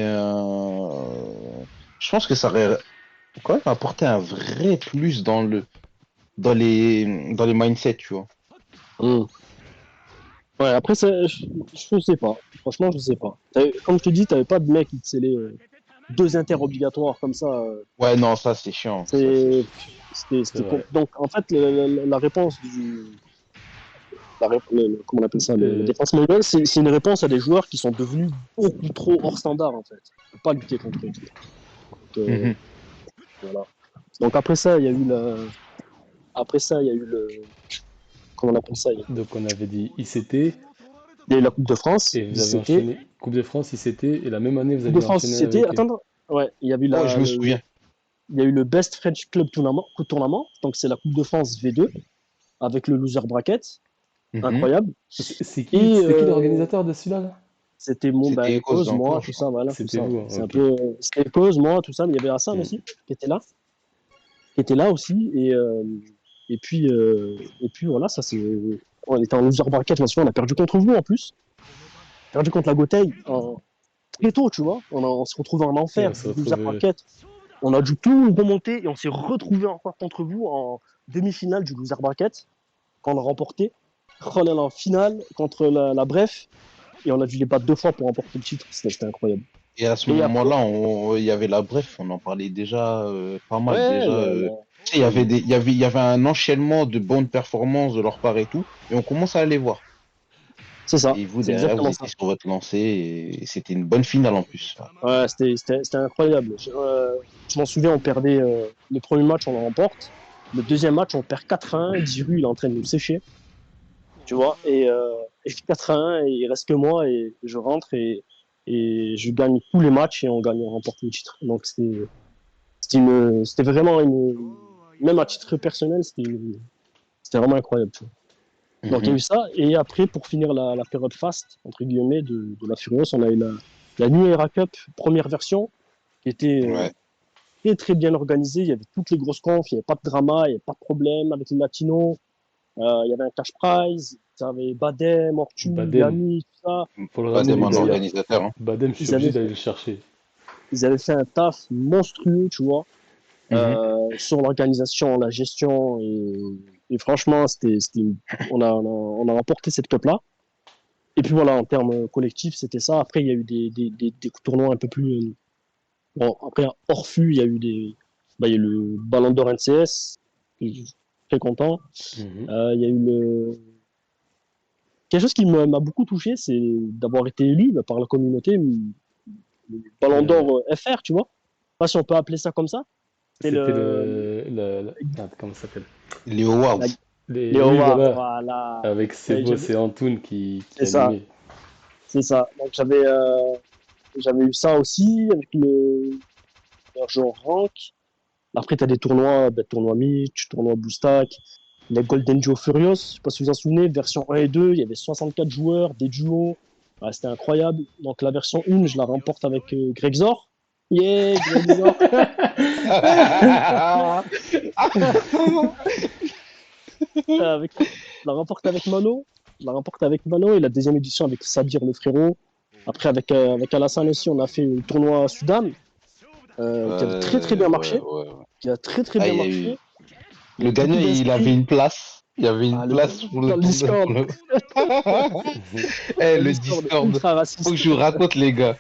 Speaker 2: je pense que ça aurait quand même apporté un vrai plus dans les mindsets, tu vois.
Speaker 3: Hmm. Ouais, après, je sais pas. Franchement, je sais pas. Comme je te dis, t'avais pas de mec qui te scellait deux inters obligatoires comme ça.
Speaker 2: Ouais, non, ça c'est chiant. Ça, c'est...
Speaker 3: C'est,
Speaker 1: C'est vrai.
Speaker 3: Donc, en fait, la réponse comment on appelle ça, la
Speaker 1: Euh,
Speaker 3: défense manuelle, c'est une réponse à des joueurs qui sont devenus beaucoup trop hors standard, en fait. On peut pas lutter contre eux. Donc,
Speaker 2: Mhm.
Speaker 3: voilà. Donc, après ça, il y a eu après ça, il y a eu comment on appelle ça? Il
Speaker 1: Donc on avait dit ICT
Speaker 3: y a eu la Coupe de France,
Speaker 1: et vous avez
Speaker 3: ICT.
Speaker 1: enchaîné Coupe de France, ICT et la même année vous
Speaker 3: Coupe de
Speaker 1: aviez
Speaker 3: France,
Speaker 1: enchaîné
Speaker 3: ICT.
Speaker 1: avec.
Speaker 3: Attends, ouais, il y a eu
Speaker 2: Oh, je me souviens.
Speaker 3: il y a eu le Best French Club Tournament, donc c'est la Coupe de France V2 avec le loser bracket,
Speaker 2: Mhm.
Speaker 3: incroyable.
Speaker 1: C'est qui,
Speaker 3: Et
Speaker 1: c'était qui l'organisateur de celui-là là?
Speaker 3: c'était mon
Speaker 2: C'était Ecos
Speaker 3: cause, moi,
Speaker 2: encore,
Speaker 3: tout
Speaker 2: je
Speaker 3: ça,
Speaker 2: crois.
Speaker 3: voilà, tout
Speaker 1: C'était
Speaker 3: ça.
Speaker 1: vous, hein,
Speaker 3: C'est un
Speaker 1: ok.
Speaker 3: peu, c'était cause, moi, tout ça, mais il y avait Hassan
Speaker 1: Hmm.
Speaker 3: aussi qui était là aussi, et puis voilà, ça c'est, on était en loser bracket, je me souviens, on a perdu contre vous en plus, perdu contre la Goteille très tôt, tu vois, on s'est retrouvé en
Speaker 1: Et
Speaker 3: enfer
Speaker 1: on se
Speaker 3: du loser
Speaker 1: retrouve.
Speaker 3: bracket, on a dû tout remonter et on s'est retrouvé encore contre vous en demi-finale du loser bracket qu'on a remporté. On est en finale contre la Bref et on a dû les battre 2 fois pour remporter le titre. C'était incroyable.
Speaker 2: Et à ce
Speaker 3: Et après,
Speaker 2: moment-là, il y avait la bref, on en parlait déjà pas mal
Speaker 3: ouais,
Speaker 2: déjà. Tu sais, il y avait un enchaînement de bonnes performances de leur part et tout, et on commence à les voir.
Speaker 3: c'est ça,
Speaker 2: Et vous
Speaker 3: c'est
Speaker 2: derrière, vous
Speaker 3: exactement ça.
Speaker 2: étiez sur votre lancée, et c'était une bonne finale en plus.
Speaker 3: Ouais, c'était incroyable. Je m'en souviens, on perdait le premier match, on le remporte. Le deuxième match, on perd 4-1. Giroud, il est en train de nous sécher, tu vois. Et 4-1, et il reste que moi et je rentre et je gagne tous les matchs et on remporte le titre. Donc c'était vraiment même à titre personnel, c'était vraiment incroyable, tu vois. Donc il y a
Speaker 2: Mhm.
Speaker 3: eu ça, et après, pour finir la période fast, entre guillemets, de la Furious, on a eu la New Era Cup, première version, qui était
Speaker 2: Ouais.
Speaker 3: très très bien organisée. Il y avait toutes les grosses confs, il n'y avait pas de drama, il n'y avait pas de problème avec les latinos. Il y avait un cash prize, il y avait Badem, Ortu,
Speaker 1: Badem,
Speaker 3: Yami, tout ça.
Speaker 1: faut le
Speaker 2: Badem
Speaker 1: ramener
Speaker 2: en
Speaker 1: d'ailleurs.
Speaker 2: organisateur. Hein.
Speaker 1: Badem, je suis
Speaker 3: Ils
Speaker 1: obligé
Speaker 3: avaient,
Speaker 1: d'aller le chercher.
Speaker 3: ils avaient fait un taf monstrueux, tu vois,
Speaker 2: Mhm.
Speaker 3: sur l'organisation, la gestion, et franchement, on a remporté cette cup-là. Et puis voilà, en termes collectifs, c'était ça. Après, il y a eu des tournois un peu plus. Bon, après, hors fût, il y a eu il y a eu le Ballon d'Or NCS, je suis très content.
Speaker 1: Mhm.
Speaker 3: Il y a eu quelque chose qui m'a beaucoup touché, c'est d'avoir été élu par la communauté, le Ballon
Speaker 1: Euh,
Speaker 3: d'Or FR, tu vois. Je sais pas si on peut appeler ça comme ça. C'était
Speaker 1: C'était
Speaker 3: le.
Speaker 1: merde, comment ça s'appelle?
Speaker 2: Les
Speaker 3: la-
Speaker 2: Awards.
Speaker 3: les
Speaker 1: Oui,
Speaker 3: Awards,
Speaker 1: voilà,
Speaker 3: voilà.
Speaker 1: avec
Speaker 3: Et
Speaker 1: Sebos et Antoun qui
Speaker 3: c'est ça,
Speaker 1: animaient.
Speaker 3: c'est ça. Donc j'avais eu ça aussi, avec le genre rank. Après, tu as des tournois, tournoi Mitch, tournoi Boostak, les Golden Duo Furious, je sais pas si vous vous en souvenez, version 1 et 2, il y avait 64 joueurs, des duos, ouais, c'était incroyable. Donc la version 1, je la remporte avec Greg Zor. Yeah, Greg Zor. Je la remporte avec Mano. Je la remporte avec Mano, et la deuxième édition avec Sabir le frérot. Après, avec Alassane aussi, on a fait le tournoi Sudam, qui avait très très bien
Speaker 2: Ouais,
Speaker 3: marché,
Speaker 2: ouais, ouais.
Speaker 3: qui a très très
Speaker 2: Ah,
Speaker 3: bien
Speaker 2: il y a eu...
Speaker 3: marché. Il y a
Speaker 2: Le
Speaker 3: eu beaucoup
Speaker 2: gagnant, il avait
Speaker 3: d'inscrits.
Speaker 2: une place. Il y avait une
Speaker 3: Ah,
Speaker 2: place pour le
Speaker 3: dans le
Speaker 2: tour de...
Speaker 3: Discord,
Speaker 2: Eh,
Speaker 3: dans le
Speaker 2: le
Speaker 3: Discord
Speaker 2: Discord.
Speaker 3: ultra
Speaker 2: Faut que
Speaker 3: raciste.
Speaker 2: je vous raconte, les gars.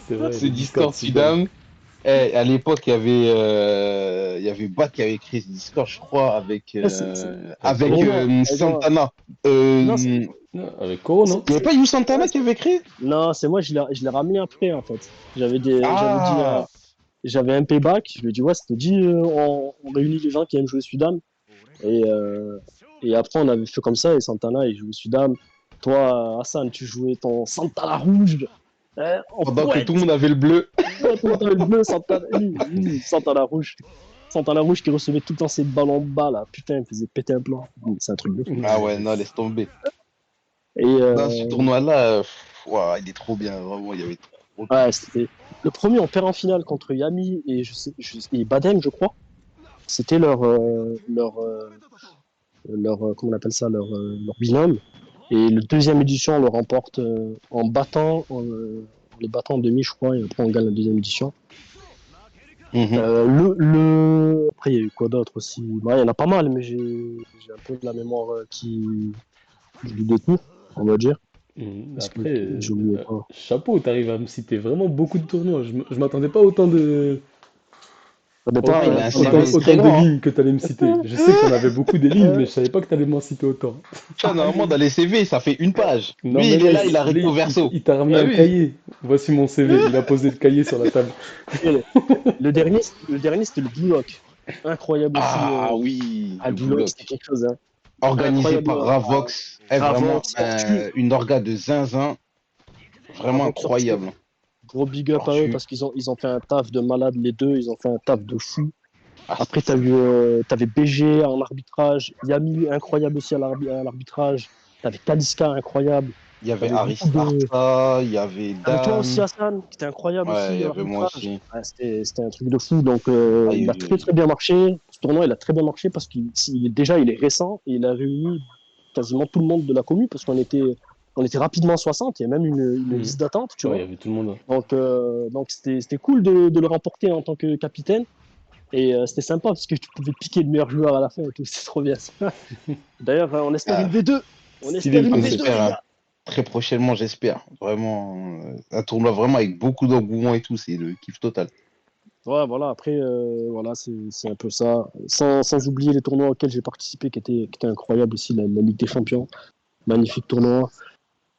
Speaker 1: C'est vrai,
Speaker 2: Ce
Speaker 1: le Discord
Speaker 2: Discord
Speaker 1: Sudam.
Speaker 2: Sudam. Eh, à l'époque, il y avait Bat qui avait créé ce Discord, je crois,
Speaker 1: Avec
Speaker 3: Avec
Speaker 1: Koro?
Speaker 3: moi, avec moi.
Speaker 2: Santana.
Speaker 3: Non,
Speaker 2: Il
Speaker 1: Non, avec Koro, non?
Speaker 2: n'y avait pas You
Speaker 3: ouais,
Speaker 2: Santana qui avait créé?
Speaker 3: non, c'est moi, je l'ai ramené après, en fait. J'avais dit,
Speaker 2: Ah!
Speaker 3: j'avais un payback, je lui ai dit, ouais, c'était dit, on réunit les gens qui aiment jouer Sudam. Et après, on avait fait comme ça, et Santana, il jouait Sudam. Toi, Hassan, tu jouais ton Santana rouge, en
Speaker 2: Pendant que tout le
Speaker 3: pointe.
Speaker 2: monde avait le bleu.
Speaker 3: Ouais, tout le monde avait le bleu, lui, Santana rouge. Santana rouge qui recevait tout le temps ses ballons bas, là. Putain, il faisait péter un plan. C'est un truc de fou.
Speaker 2: Ah ouais, non,
Speaker 1: Nice.
Speaker 2: laisse tomber.
Speaker 3: Et
Speaker 2: Non, ce tournoi-là, ouah, il est trop bien, vraiment, il y avait trop de
Speaker 3: ouais,
Speaker 2: trucs.
Speaker 3: c'était le premier, on perd en finale contre Yami et et Badem, je crois. C'était comment on appelle ça, leur binôme. Et le deuxième édition, on le remporte en les battant en demi, je crois, et après on gagne la deuxième édition.
Speaker 2: Mhm.
Speaker 3: Après, il y a eu quoi d'autre aussi? Ouais, il y en a pas mal, mais j'ai un peu de la mémoire qui du détour, on va dire. Parce que
Speaker 1: Après,
Speaker 3: j'ai oublié pas.
Speaker 1: chapeau, t'arrives à me citer vraiment beaucoup de tournois. Je m'attendais pas autant de,
Speaker 3: Ça dépend,
Speaker 2: Ah, il a un
Speaker 3: on a
Speaker 2: CV
Speaker 1: autant
Speaker 2: très
Speaker 1: de
Speaker 2: grand. Hein.
Speaker 1: lignes que t'allais me citer. Je sais que t'en avais beaucoup des lignes, mais je savais pas que t'allais m'en citer autant.
Speaker 2: Tu vois, normalement, dans les CV, ça fait une page.
Speaker 1: Non,
Speaker 2: Lui,
Speaker 1: mais
Speaker 2: il est
Speaker 1: là,
Speaker 2: là, il a recto verso.
Speaker 1: il t'a ramené
Speaker 2: Ah
Speaker 1: un
Speaker 2: oui.
Speaker 1: cahier. Voici mon CV. Il a posé le cahier sur la table.
Speaker 3: le, le dernier, c'était le Blue Lock. Incroyable aussi.
Speaker 2: Ah oui,
Speaker 3: Le
Speaker 2: le
Speaker 3: Blue Lock,
Speaker 2: boulot.
Speaker 3: c'était quelque chose. Hein.
Speaker 2: Organisé par
Speaker 3: Incroyable.
Speaker 2: Ravox. Vraiment,
Speaker 3: Ravox, Tortue.
Speaker 2: une orga de zinzin. Vraiment
Speaker 3: Ravox, Tortue.
Speaker 2: incroyable.
Speaker 3: Gros big up à eux
Speaker 2: Tortue.
Speaker 3: parce qu'ils ont fait un taf de malade, les deux. Ils ont fait un taf de fou.
Speaker 2: Ah,
Speaker 3: Après, t'avais BG en arbitrage. Yami, incroyable aussi à l'arbitrage. T'avais Kaliska, incroyable.
Speaker 2: il y avait
Speaker 3: T'avais beaucoup
Speaker 2: Aris
Speaker 3: de.
Speaker 2: Arta, il y avait
Speaker 3: Avec toi aussi,
Speaker 2: Dan.
Speaker 3: Hassan, qui était incroyable
Speaker 2: Ouais, il
Speaker 3: aussi
Speaker 2: y
Speaker 3: à
Speaker 2: avait moi
Speaker 3: l'arbitrage.
Speaker 2: aussi.
Speaker 3: Ouais, c'était un truc de fou. Donc,
Speaker 2: Ah,
Speaker 3: il a très très bien marché. Ce tournoi, il a très bien marché parce déjà, il est récent et il a réuni quasiment tout le monde de la commu parce qu'on était rapidement 60. Il y a même une
Speaker 1: Hmm.
Speaker 3: liste d'attente, tu
Speaker 1: Ouais, il y
Speaker 3: vois.
Speaker 1: avait tout le monde.
Speaker 3: Donc c'était cool de le remporter en tant que capitaine. Et c'était sympa parce que tu pouvais piquer le meilleur joueur à la fin et tout. C'est trop bien ça. D'ailleurs, on espère
Speaker 2: Ah,
Speaker 3: une V2. On
Speaker 1: Stylé
Speaker 3: espère
Speaker 1: le
Speaker 3: une
Speaker 2: on
Speaker 1: concept.
Speaker 3: V2,
Speaker 2: espère,
Speaker 3: les
Speaker 2: hein.
Speaker 3: gars.
Speaker 2: Très prochainement, j'espère. Vraiment, un tournoi vraiment avec beaucoup d'engouement et tout. C'est le kiff total.
Speaker 3: Ouais, voilà, après, voilà, c'est un peu ça. Sans oublier les tournois auxquels j'ai participé qui étaient incroyables aussi, la Ligue des Champions. Magnifique tournoi.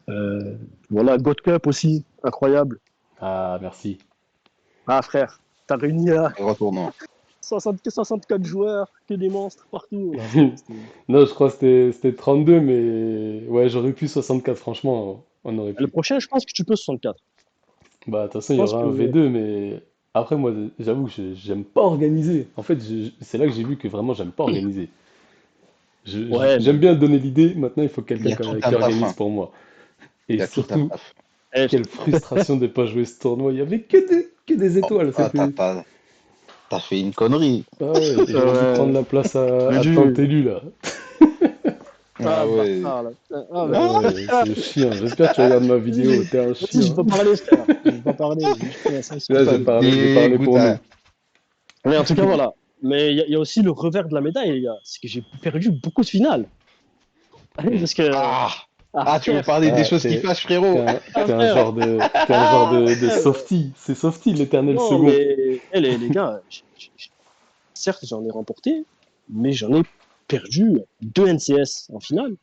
Speaker 3: Euh, voilà, God Cup aussi, incroyable.
Speaker 1: Ah, merci.
Speaker 3: Ah, frère, t'as réuni
Speaker 2: Et retournant.
Speaker 3: 64 joueurs, que des monstres partout. Là, c'était.
Speaker 1: Non, je crois que c'était 32, mais ouais, j'aurais pu 64, franchement, on aurait
Speaker 3: Le
Speaker 1: pu.
Speaker 3: prochain, je pense que tu peux 64.
Speaker 1: Bah, de toute façon,
Speaker 3: Je
Speaker 1: il y
Speaker 3: pense
Speaker 1: aura un
Speaker 3: que.
Speaker 1: V2, mais après, moi, j'avoue que j'aime pas organiser. En fait, c'est là que j'ai vu que vraiment, j'aime pas organiser.
Speaker 3: Ouais,
Speaker 1: J'aime
Speaker 3: mais.
Speaker 1: bien donner l'idée, maintenant, il faut
Speaker 2: Il y
Speaker 1: quelqu'un
Speaker 2: a tout
Speaker 1: qui
Speaker 2: un taf,
Speaker 1: organise
Speaker 2: hein.
Speaker 1: pour moi. Et
Speaker 2: Il y a tout un
Speaker 1: surtout,
Speaker 2: taf.
Speaker 3: Eh,
Speaker 1: quelle frustration de pas jouer ce tournoi. Il y avait que des
Speaker 2: Oh,
Speaker 1: étoiles,
Speaker 2: ah,
Speaker 1: c'était.
Speaker 2: t'as fait une connerie.
Speaker 1: Ah ouais, j'aurais dû prendre la place
Speaker 3: j'ai
Speaker 1: à tant
Speaker 3: dû.
Speaker 1: élu, là.
Speaker 3: Ah,
Speaker 2: Ah
Speaker 3: le
Speaker 2: ouais.
Speaker 3: bâtard, là. Ah,
Speaker 1: Ah
Speaker 3: mais.
Speaker 1: ouais, c'est chiant. J'espère que tu regardes ma vidéo,
Speaker 3: Vas-y,
Speaker 1: t'es un
Speaker 3: vas-y, je
Speaker 1: chien.
Speaker 3: peux parler, frère. Je peux parler. Je peux sans
Speaker 1: Là,
Speaker 2: Ça
Speaker 3: souci.
Speaker 1: j'ai parlé
Speaker 2: dégoûte,
Speaker 1: pour nous.
Speaker 2: hein.
Speaker 3: Mais en tout cas, voilà. Mais il y a aussi le revers de la médaille, les gars. C'est que j'ai perdu beaucoup de finales. Parce que.
Speaker 2: Ah,
Speaker 3: Ah,
Speaker 2: ah, tu veux
Speaker 3: frère.
Speaker 2: parler des
Speaker 1: Ah,
Speaker 2: choses qui fâchent, frérot?
Speaker 3: Ah,
Speaker 1: t'es un
Speaker 3: frère.
Speaker 1: genre t'es un genre
Speaker 3: Ah,
Speaker 1: de
Speaker 3: frère.
Speaker 1: softie. C'est softie, l'éternel
Speaker 3: Non,
Speaker 1: second.
Speaker 3: mais. Les gars, certes, j'en ai remporté, mais j'en ai perdu 2 NCS en finale.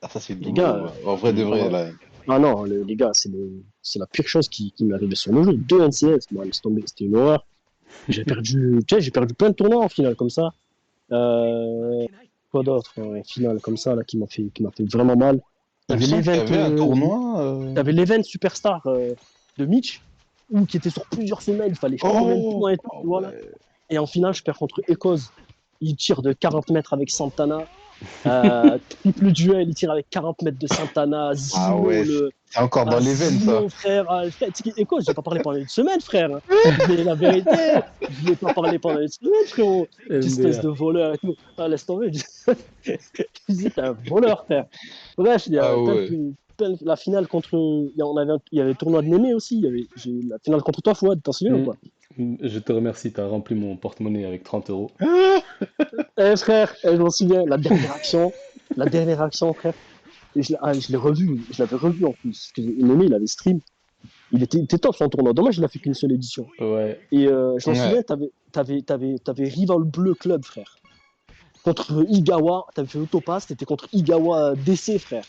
Speaker 2: Ah, ça, c'est
Speaker 3: Les gars,
Speaker 2: douloureux. En vrai de vrai,
Speaker 3: ah,
Speaker 2: là.
Speaker 3: ah non, les gars, c'est la pire chose qui m'est arrivée sur le jeu. 2 NCS, moi, laisse tomber, c'était une horreur. J'ai perdu plein de tournois en finale comme ça. Euh, Quoi d'autre en finale comme ça là qui m'a fait vraiment mal.
Speaker 2: Il me
Speaker 3: T'avais
Speaker 2: semble qu'il y
Speaker 3: l'event,
Speaker 2: avait un tournoi.
Speaker 3: t'avais l'event superstar de Mitch ou qui était sur plusieurs semaines. Il fallait je sais pas combien de
Speaker 2: Oh,
Speaker 3: points et tout,
Speaker 2: ah
Speaker 3: voilà.
Speaker 2: ouais.
Speaker 3: Et en finale, je perds contre Echoes. Il tire de 40 mètres avec Santana. Triple duel, il tire avec 40 mètres de Santana.
Speaker 2: Ah
Speaker 3: Zino,
Speaker 2: ouais, c'est encore dans l'event, ça.
Speaker 3: Zino, frère. Frère, tu sais, Echoes, j'ai pas parlé pendant une semaine, frère. Mais la vérité, je lui ai pas parlé pendant une semaine, frérot. Espèce
Speaker 1: MDR.
Speaker 3: de voleur et tout. Ah, laisse tomber. Je disais, t'es un voleur, frère. Bref, il y
Speaker 2: Ah
Speaker 3: a
Speaker 2: ouais.
Speaker 3: la finale contre. Il y avait le tournoi de Némé aussi. J'ai la finale contre toi, Fouad, t'en souviens ou
Speaker 1: Hmm.
Speaker 3: pas?
Speaker 1: Je te remercie, t'as rempli mon porte-monnaie avec 30 euros.
Speaker 3: Eh, frère, je m'en souviens, la dernière action, frère. Et je l'ai revu, je l'avais revu en plus. Parce que Némé, il avait stream. Il était top son tournoi. Dommage, il a fait qu'une seule édition.
Speaker 1: Ouais.
Speaker 3: Et je m'en
Speaker 2: Ouais.
Speaker 3: souviens, t'avais Rival Bleu Club, frère. Contre Igawa, t'avais fait l'autopass, t'étais contre Igawa DC, frère.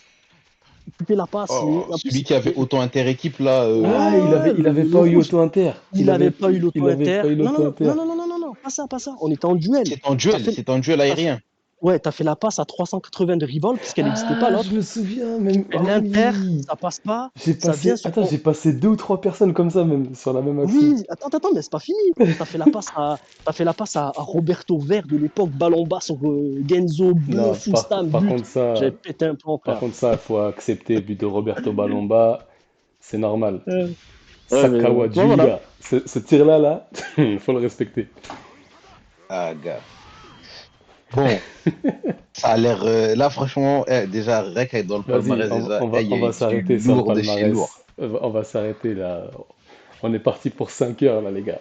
Speaker 3: Il coupait la passe.
Speaker 2: Oh,
Speaker 3: En
Speaker 2: celui
Speaker 3: plus,
Speaker 2: qui avait auto inter-équipe, là.
Speaker 1: Ah,
Speaker 3: ouais,
Speaker 1: il avait
Speaker 3: le
Speaker 1: pas eu
Speaker 3: rouge.
Speaker 1: auto-inter.
Speaker 3: Il avait pas eu
Speaker 1: Il avait
Speaker 3: l'auto-inter.
Speaker 1: pas eu
Speaker 3: Non, non,
Speaker 1: l'auto-inter.
Speaker 3: non, non, non, non, non, non, pas ça, pas ça. On était en duel. T'as fait,
Speaker 2: C'est un duel
Speaker 3: t'as fait-
Speaker 2: aérien.
Speaker 3: ouais, t'as fait la passe à 380 de Rival, puisqu'elle n'existait pas
Speaker 1: Ah, je
Speaker 3: l'autre.
Speaker 1: me souviens
Speaker 3: Tu
Speaker 1: même.
Speaker 3: fais
Speaker 1: Oh
Speaker 3: l'inter,
Speaker 1: oui.
Speaker 3: ça passe pas, ça vient sur
Speaker 1: Attends,
Speaker 3: ton.
Speaker 1: j'ai passé deux ou trois personnes comme ça même sur la même action.
Speaker 3: Oui, attends, mais c'est pas fini. T'as fait la passe à Roberto Vert de l'époque, ballon bas sur Genzo, bleu,
Speaker 1: Non,
Speaker 3: full stam, but. J'avais pété un plomb,
Speaker 1: par
Speaker 3: frère.
Speaker 1: contre ça, faut accepter but de Roberto Balomba, c'est normal.
Speaker 3: Ouais, mais
Speaker 1: Sakawa
Speaker 3: bon, voilà.
Speaker 1: Junga, ce tir-là, là, faut le respecter.
Speaker 2: Ah, gars. Bon, ça a l'air. Là, franchement, déjà, rien qu'à être dans le
Speaker 1: Vas-y,
Speaker 2: palmarès, déjà, il y
Speaker 1: on
Speaker 2: a
Speaker 1: va
Speaker 2: eu du
Speaker 1: s'arrêter sur le
Speaker 2: lourd de chez lourd.
Speaker 1: palmarès. On va s'arrêter là. On est parti pour 5 heures là, les gars.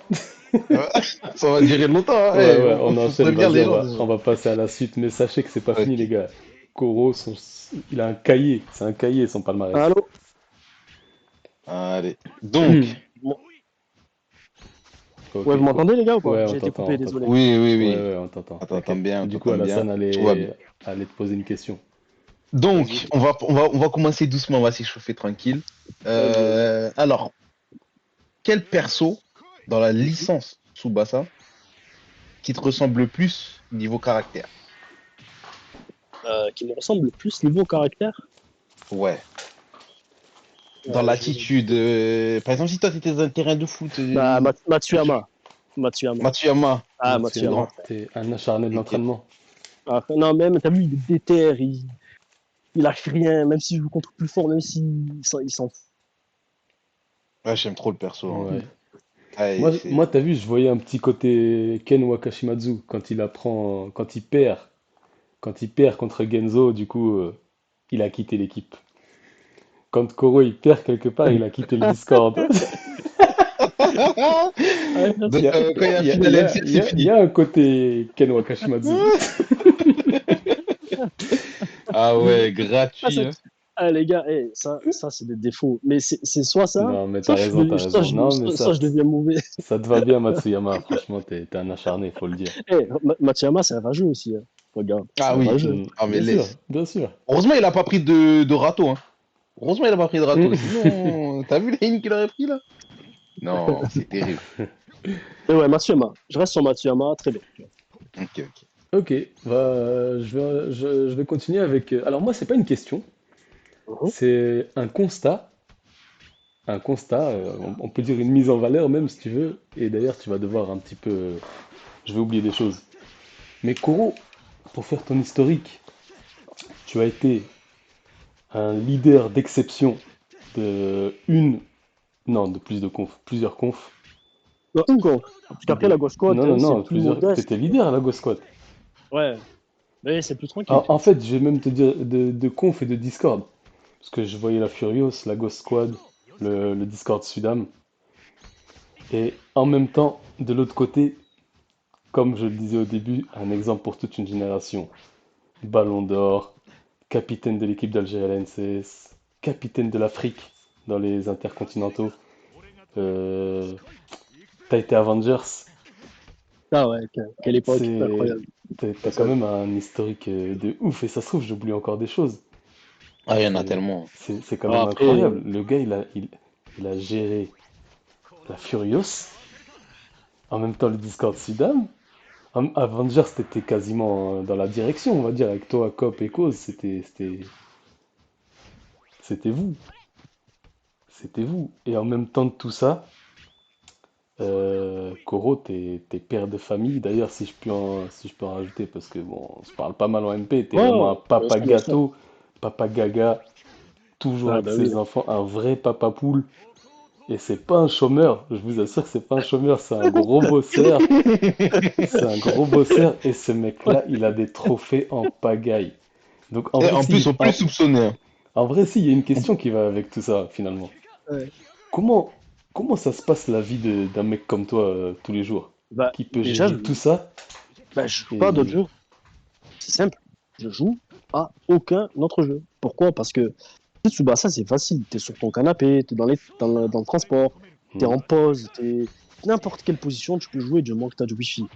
Speaker 2: Ouais, ça va durer longtemps, hein.
Speaker 1: Ouais,
Speaker 2: Eh,
Speaker 1: ouais, on
Speaker 2: faut
Speaker 1: enchaîne,
Speaker 2: prévenir
Speaker 1: vas-y,
Speaker 2: les gens déjà.
Speaker 1: on va passer à la suite. Mais sachez que c'est pas fini, les
Speaker 2: Ok.
Speaker 1: gars. Koro, il a un cahier, c'est un cahier son palmarès.
Speaker 3: Allô?
Speaker 2: Allez. Donc,
Speaker 3: Bon.
Speaker 1: Ok,
Speaker 3: Ouais, vous m'entendez, les gars, ou pas?
Speaker 1: ouais,
Speaker 3: J'ai été coupé,
Speaker 1: on t'entend.
Speaker 3: désolé.
Speaker 2: oui, oui,
Speaker 1: Ouais,
Speaker 2: oui.
Speaker 1: ouais, on t'entend,
Speaker 2: T'entends
Speaker 1: t'inquiète.
Speaker 2: bien,
Speaker 1: Du coup,
Speaker 2: t'entends bien.
Speaker 1: Alassane
Speaker 2: Tout va bien.
Speaker 1: allait te poser une question.
Speaker 2: Donc,
Speaker 3: Vas-y,
Speaker 2: on va commencer doucement, on va s'échauffer tranquille.
Speaker 3: vas-y.
Speaker 2: Alors, quel perso dans la licence Tsubasa qui te ressemble le plus niveau caractère?
Speaker 3: qui me ressemble le plus niveau caractère.
Speaker 2: Ouais. Dans
Speaker 3: Je vais-
Speaker 2: l'attitude. Par exemple, si toi, t'étais dans un terrain de foot,
Speaker 3: Bah, Matsuyama. Matsuyama.
Speaker 2: Matsuyama.
Speaker 3: Ah, Matsuyama,
Speaker 1: Matsuyama,
Speaker 3: frère.
Speaker 1: t'es un acharné de
Speaker 2: Ok.
Speaker 1: l'entraînement.
Speaker 3: Ah, non, même, t'as vu, il est déter, il lâche rien, même s'il joue contre plus fort, même il s'en fout.
Speaker 2: Ouais, j'aime trop le perso, hein.
Speaker 1: Ouais.
Speaker 2: Ouais,
Speaker 1: Moi, t'as vu, je voyais un petit côté Ken Wakashimazu quand il apprend, quand il perd contre Genzo, du coup, il a quitté l'équipe. Quand Koro il perd quelque part, il a quitté le Discord.
Speaker 3: Ouais,
Speaker 1: Il
Speaker 2: Donc,
Speaker 1: y a,
Speaker 2: quand il y a
Speaker 1: il y a- il
Speaker 2: finale
Speaker 1: y a-
Speaker 2: LCL,
Speaker 1: il y
Speaker 2: c'est
Speaker 1: a- il y
Speaker 2: fini.
Speaker 1: a un côté Ken Wakashimazu.
Speaker 2: Ah ouais,
Speaker 3: Ah,
Speaker 2: gratuit, hein.
Speaker 3: les gars, ça c'est des défauts. Mais c'est soit ça,
Speaker 1: Non, mais t'as raison, t'as
Speaker 3: soit
Speaker 1: raison. Non, mais
Speaker 3: soit je deviens mauvais.
Speaker 1: ça te va bien, Matsuyama. Franchement, t'es un acharné, faut le dire.
Speaker 3: Matsuyama, c'est un rageux aussi. Hein. Regarde, c'est
Speaker 2: Ah
Speaker 3: un
Speaker 2: oui.
Speaker 3: rageux.
Speaker 2: Ah, mais
Speaker 1: Bien sûr,
Speaker 2: laisse.
Speaker 1: bien sûr.
Speaker 2: Heureusement, il a pas pris de râteau, hein. Heureusement, il a pas pris de râteau. Sinon, t'as vu la ligne qu'il aurait pris là? Non, c'est terrible.
Speaker 3: Mais ouais, Matsuyama. Je reste sur Matsuyama, très bien.
Speaker 2: Ok, ok.
Speaker 1: Ok, je vais continuer avec. Alors, moi, c'est pas une question,
Speaker 3: Mhm.
Speaker 1: c'est un constat. Un constat, on peut dire une mise en valeur même si tu veux. Et d'ailleurs, tu vas devoir un petit peu. Je vais oublier des choses. Mais Koro, pour faire ton historique, tu as été un leader d'exception de une, non, de plus de confs, plusieurs confs.
Speaker 3: Non, une contre. Parce qu'après, la gauche squad,
Speaker 1: Non,
Speaker 3: t'as
Speaker 1: non,
Speaker 3: vu, c'est
Speaker 1: non,
Speaker 3: plus
Speaker 1: plusieurs.
Speaker 3: modeste.
Speaker 1: T'étais leader à la Ghost Squad.
Speaker 3: Ouais, mais c'est plus tranquille.
Speaker 1: En fait, je vais même te dire de conf et de Discord. Parce que je voyais la Furious, la Ghost Squad, le Discord Sudam. Et en même temps, de l'autre côté, comme je le disais au début, un exemple pour toute une génération. Ballon d'or, capitaine de l'équipe d'Algérie à la NCS, capitaine de l'Afrique dans les intercontinentaux. Euh, T'as été Avengers.
Speaker 3: Ah ouais, quelle époque,
Speaker 1: C'est,
Speaker 3: incroyable.
Speaker 1: t'as
Speaker 3: Ça,
Speaker 1: quand
Speaker 3: ça-
Speaker 1: même un historique de ouf. Et ça se trouve, j'oublie encore des choses.
Speaker 2: Ah, il y en a
Speaker 1: C'est,
Speaker 2: tellement.
Speaker 1: c'est quand
Speaker 3: Alors
Speaker 1: même
Speaker 3: après,
Speaker 1: incroyable. Le gars, il a géré la Furious, en même temps le Discord Sudam. Avengers, t'étais quasiment dans la direction, on va dire, avec toi, Cop et Cause, c'était vous. C'était vous. Et en même temps de tout ça, Koro, t'es père de famille. D'ailleurs, si je peux en rajouter, parce que bon, on se parle pas mal en MP, t'es
Speaker 3: ouais,
Speaker 1: vraiment un
Speaker 3: ouais, bien
Speaker 1: papa
Speaker 3: sûr, bien sûr.
Speaker 1: gâteau, papa gaga, toujours
Speaker 3: Ah
Speaker 1: avec
Speaker 3: bah oui.
Speaker 1: ses enfants, un vrai papa poule. Et c'est pas un chômeur, je vous assure que c'est pas un chômeur, c'est un gros bosseur. C'est un gros bosseur et ce mec-là, il a des trophées en pagaille. Donc
Speaker 2: Et en plus, on peut les soupçonner, hein.
Speaker 1: en vrai, si, il y a une question qui va avec tout ça finalement.
Speaker 3: Ouais.
Speaker 1: Comment, comment ça se passe la vie d'un mec comme toi tous les jours,
Speaker 3: Bah,
Speaker 1: qui peut
Speaker 3: déjà,
Speaker 1: gérer tout ça
Speaker 3: je joue pas à d'autres
Speaker 1: et
Speaker 3: jeux. C'est simple. Je joue à aucun autre jeu. Pourquoi? Parce que tu sais, Tsubasa, c'est facile. Tu es sur ton canapé, tu es dans le transport, tu es
Speaker 1: Hmm,
Speaker 3: en pause, tu es n'importe quelle position, tu peux jouer du moment que tu as du wifi.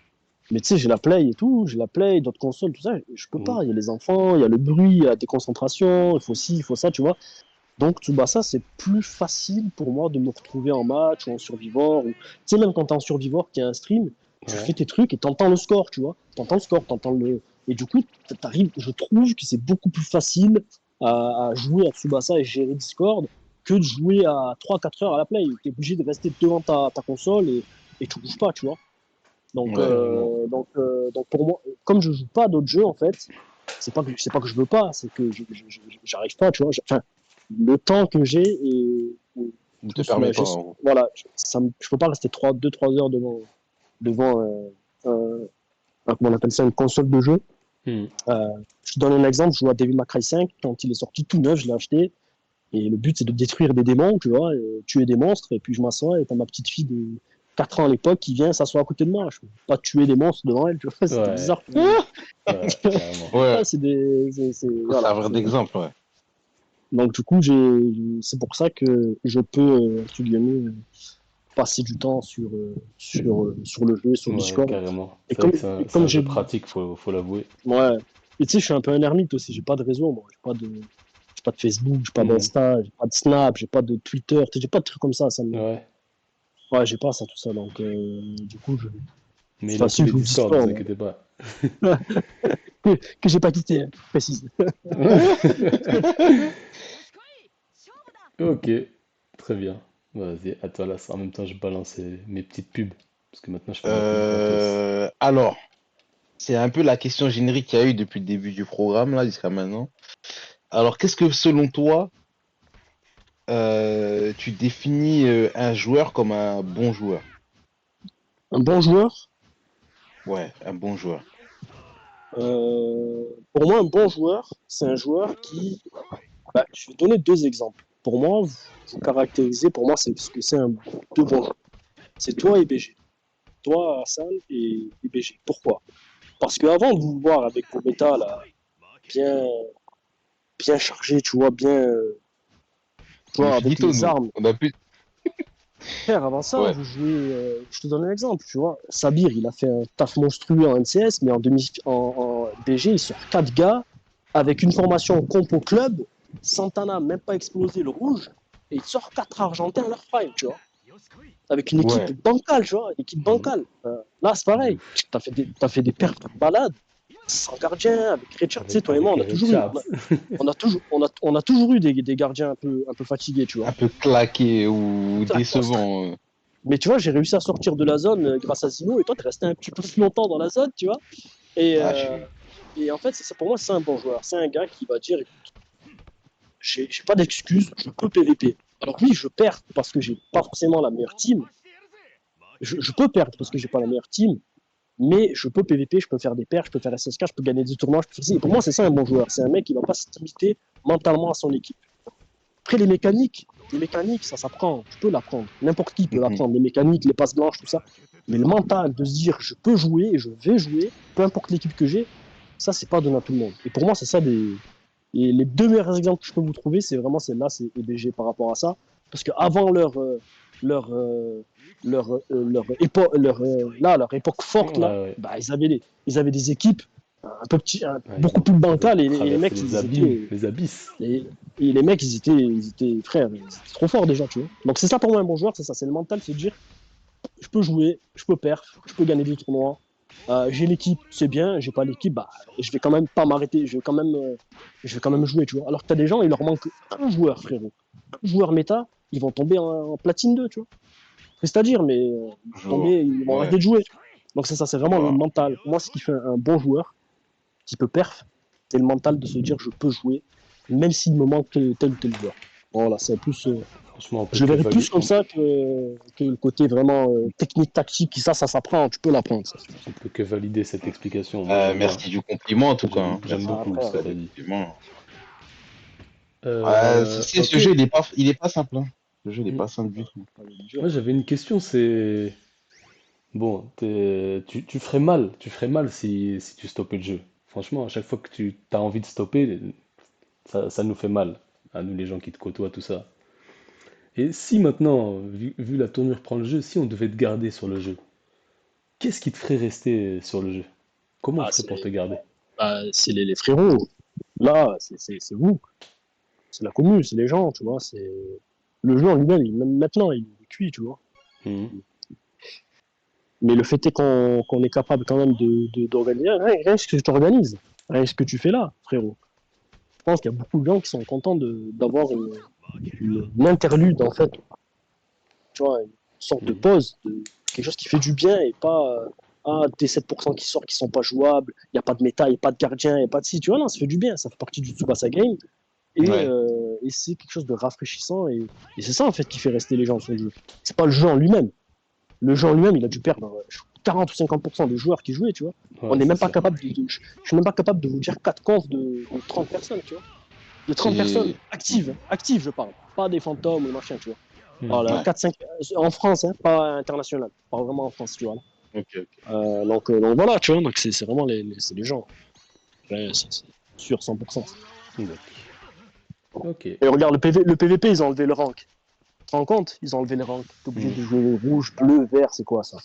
Speaker 3: Mais tu sais, j'ai la Play et tout, j'ai la Play, d'autres consoles, tout ça, je peux
Speaker 1: hmm,
Speaker 3: pas. Il y a les enfants, il y a le bruit, il y a la déconcentration, il faut ci, il faut ça, tu vois. Donc, Tsubasa, c'est plus facile pour moi de me retrouver en match ou en survivor. Ou... Tu sais, même quand t'es en survivor, qu'il y a un stream, tu
Speaker 1: ouais,
Speaker 3: fais tes trucs et t'entends le score, tu vois. T'entends le score, t'entends le. Et du coup, t'arrives, je trouve que c'est beaucoup plus facile à jouer à Tsubasa et gérer Discord que de jouer à 3 4 heures à la play. T'es obligé de rester devant ta console et tu bouges pas, tu vois.
Speaker 2: Ouais.
Speaker 1: carrément.
Speaker 3: Donc pour moi, comme je joue pas à d'autres jeux, en fait, c'est pas que je veux pas, c'est que j'arrive pas, tu vois. Enfin, le temps que j'ai et
Speaker 2: Ne te
Speaker 3: plus ma
Speaker 2: permet pas,
Speaker 3: gestion,
Speaker 2: en gros.
Speaker 3: voilà, je peux pas rester 3 heures devant comment on appelle ça, une console de jeu.
Speaker 1: Hmm,
Speaker 3: Euh, je te donne un exemple, je joue à Devil May Cry 5, quand il est sorti tout neuf, je l'ai acheté, et le but c'est de détruire des démons, tu vois, et tuer des monstres, et puis je m'assois, et t'as ma petite fille de 4 ans à l'époque qui vient s'asseoir à côté de moi. Je peux pas tuer des monstres devant elle, tu vois, c'était
Speaker 1: ouais,
Speaker 3: bizarre pour moi.
Speaker 1: ouais, carrément.
Speaker 2: Ouais,
Speaker 3: Ah,
Speaker 2: c'est
Speaker 3: voilà.
Speaker 2: un vrai exemple, ouais.
Speaker 3: Donc du coup, c'est pour ça que je peux, entre guillemets, passer du temps sur le jeu, sur
Speaker 1: Ouais,
Speaker 3: Discord.
Speaker 1: carrément.
Speaker 3: Et
Speaker 1: C'est vrai
Speaker 3: comme,
Speaker 1: que
Speaker 3: et
Speaker 1: c'est
Speaker 3: comme
Speaker 1: un jeu
Speaker 3: j'ai,
Speaker 1: pratique, faut l'avouer.
Speaker 3: ouais, et tu sais, je suis un peu un ermite aussi, j'ai pas de réseau, moi, j'ai pas de Facebook, j'ai pas
Speaker 1: Hmm,
Speaker 3: d'Insta, j'ai pas de Snap, j'ai pas de Twitter, tu sais, j'ai pas de trucs comme ça
Speaker 1: ouais,
Speaker 3: ouais, j'ai pas ça, tout ça, donc du coup,
Speaker 1: mais
Speaker 3: c'est
Speaker 1: il a tous
Speaker 3: facile,
Speaker 1: les
Speaker 3: je joue
Speaker 1: Discord, vous
Speaker 3: Discord.
Speaker 1: inquiétez pas.
Speaker 3: que j'ai pas quitté, hein, je précise.
Speaker 1: Ok, très bien. Vas-y, à toi là. En même temps, je balance mes petites pubs. Parce que maintenant, je fais ma pub gratos.
Speaker 2: Alors, c'est un peu la question générique qu'il y a eu depuis le début du programme, là, jusqu'à maintenant. Alors, qu'est-ce que, selon toi, tu définis un joueur comme un bon joueur?
Speaker 3: Un bon joueur,
Speaker 2: Ouais, un bon joueur.
Speaker 3: pour moi, un bon joueur, c'est un joueur qui. Bah, je vais donner deux exemples. Pour moi, vous caractérisez, pour moi, c'est ce que c'est deux bons joueurs. C'est toi et BG. Toi, Hassan et BG. Pourquoi? Parce qu'avant de vous voir avec vos méta là, bien, bien chargés, tu vois, bien, tu
Speaker 2: On est
Speaker 3: vois, avec
Speaker 2: finito,
Speaker 3: les
Speaker 2: nous.
Speaker 3: armes.
Speaker 2: On a plus.
Speaker 3: Frère, avant ça,
Speaker 2: Ouais.
Speaker 3: vous jouez. Je te donne un exemple, tu vois. Sabir, il a fait un taf monstrueux en NCS, mais en BG, il sort 4 gars avec une formation compo club. Santana, même pas explosé le rouge, et il sort 4 Argentins à leur prime, tu vois. Avec une équipe
Speaker 2: Ouais.
Speaker 3: bancale, tu vois. Une équipe bancale. Là, c'est
Speaker 1: De
Speaker 3: pareil.
Speaker 1: ouf.
Speaker 3: T'as fait des perfs de malade. Sans gardien, avec Richard, tu sais, toi et moi,
Speaker 1: Avec
Speaker 3: on
Speaker 1: les
Speaker 3: a toujours eu,
Speaker 1: Richards.
Speaker 3: on a toujours eu des gardiens un peu fatigués, tu vois.
Speaker 2: Un peu claqué ou décevant.
Speaker 3: Mais tu vois, j'ai réussi à sortir de la zone grâce à Zino et toi, tu es resté un petit peu plus longtemps dans la zone, tu vois. Et,
Speaker 2: Ah,
Speaker 3: euh, et en fait, c'est ça, pour moi, c'est un bon joueur. C'est un gars qui va dire écoute, j'ai pas d'excuses, je peux PVP. Alors oui, je perds parce que j'ai pas forcément la meilleure team. Je peux perdre parce que j'ai pas la meilleure team, mais je peux PVP, je peux faire des paires, je peux faire SSK, je peux gagner des tournois. Je peux faire ça. Et pour moi, c'est ça un bon joueur. C'est un mec qui va pas se limiter mentalement à son équipe. Après, les mécaniques, ça s'apprend. Tu peux l'apprendre. N'importe qui peut
Speaker 2: mhm.
Speaker 3: l'apprendre. Les mécaniques, les passes blanches, tout ça. Mais le mental de se dire, je peux jouer et je vais jouer, peu importe l'équipe que j'ai, ça, c'est pas donné à tout le monde. Et pour moi, c'est ça et les deux meilleurs exemples que je peux vous trouver, c'est vraiment celle-là, c'est EBG par rapport à ça. Parce qu'avant leur, leur époque
Speaker 1: Ouais,
Speaker 3: forte, là,
Speaker 1: ouais.
Speaker 3: bah, ils avaient des équipes
Speaker 1: Ouais,
Speaker 3: beaucoup plus
Speaker 1: ils ont
Speaker 3: bancales et les
Speaker 1: traversé
Speaker 3: mecs,
Speaker 1: les
Speaker 3: ils
Speaker 1: abîmes,
Speaker 3: étaient
Speaker 1: les abysses.
Speaker 3: et, et les mecs, ils étaient frères, ils étaient trop forts déjà, tu vois. Donc c'est ça pour moi un bon joueur, c'est ça, c'est le mental, c'est de dire, je peux jouer, je peux perf, je peux gagner des tournois. J'ai l'équipe, c'est bien. J'ai pas l'équipe, bah, je vais quand même pas m'arrêter. Je vais quand même jouer, tu vois. Alors que t'as des gens, il leur manque un joueur, frérot. Un joueur méta, ils vont tomber en platine 2, tu vois. Triste à dire, mais
Speaker 2: Toujours.
Speaker 3: ils vont
Speaker 2: Ouais.
Speaker 3: arrêter de jouer. Donc c'est ça, c'est vraiment le
Speaker 2: Voilà.
Speaker 3: mental. Pour moi, ce qui fait un bon joueur, qui peut perf, c'est le mental de se dire, je peux jouer, même s'il me manque tel ou tel joueur. Voilà, c'est plus.
Speaker 1: Franchement,
Speaker 3: Je le verrais plus comme ça que le côté vraiment technique, tactique. Ça s'apprend, tu peux l'apprendre. Ça.
Speaker 1: on peut que valider cette explication. Moi, j'aime bien.
Speaker 2: Merci du compliment, en tout cas. Hein.
Speaker 1: J'aime
Speaker 2: Merci
Speaker 3: Ah,
Speaker 1: beaucoup
Speaker 2: pour
Speaker 1: ce que
Speaker 3: frère,
Speaker 1: tu as dit.
Speaker 2: ce compliment.
Speaker 1: Ok.
Speaker 2: Ce jeu, il est pas simple. Hein. Ce jeu, il est
Speaker 1: Mm.
Speaker 2: pas simple du tout.
Speaker 1: Moi, j'avais une question, c'est... Bon, tu ferais mal si tu stoppais le jeu. Franchement, à chaque fois que tu as envie de stopper, ça nous fait mal, à nous les gens qui te côtoient, tout ça. Et si maintenant, vu la tournure prend le jeu, si on devait te garder sur le jeu, qu'est-ce qui te ferait rester sur le jeu? Comment on
Speaker 3: Ah,
Speaker 1: ferait pour te garder?
Speaker 3: c'est les frérots. Là, c'est vous. C'est la commune, c'est les gens, tu vois. C'est le jeu en lui-même, même maintenant, il est cuit, tu vois.
Speaker 1: Mhm.
Speaker 3: Mais le fait est qu'on est capable quand même d'organiser. Rien ce que tu organises, rien ce que tu fais là, frérot. Je pense qu'il y a beaucoup de gens qui sont contents d'avoir une interlude, en fait, tu vois, une sorte de
Speaker 1: Mhm.
Speaker 3: pause, quelque chose qui fait du bien et pas des 7% qui sortent qui sont pas jouables, il n'y a pas de méta, il n'y a pas de gardien, il n'y a pas de si, tu vois, non, ça fait du bien, ça fait partie du Tsubasa Game
Speaker 2: Ouais.
Speaker 3: et c'est quelque chose de rafraîchissant et c'est ça en fait qui fait rester les gens sur le jeu. C'est pas le jeu en lui-même. Le jeu en lui-même, il a dû perdre 40 ou 50% des joueurs qui jouaient, tu vois. On
Speaker 1: Ouais,
Speaker 3: n'est
Speaker 1: c'est
Speaker 3: même pas
Speaker 1: sûr.
Speaker 3: capable je suis même pas capable de vous dire 4 confs de 30 personnes, tu vois. De 30 personnes
Speaker 2: Et...
Speaker 3: actives, actives je parle, pas des fantômes ou machin, tu vois.
Speaker 1: Mhm.
Speaker 3: Voilà,
Speaker 2: Ouais.
Speaker 3: 4-5 en France, hein, pas international. Pas vraiment en France, tu vois.
Speaker 2: Ok, ok.
Speaker 3: Donc voilà, tu vois, donc c'est vraiment c'est les gens. Ouais, c'est sûr 100%.
Speaker 1: D'accord. Ok.
Speaker 3: Et regarde, le PVP, ils ont enlevé le rank. Tu te rends compte? Ils ont enlevé les ranks. T'es obligé
Speaker 1: Mhm.
Speaker 3: de jouer rouge, bleu, vert, c'est quoi ça?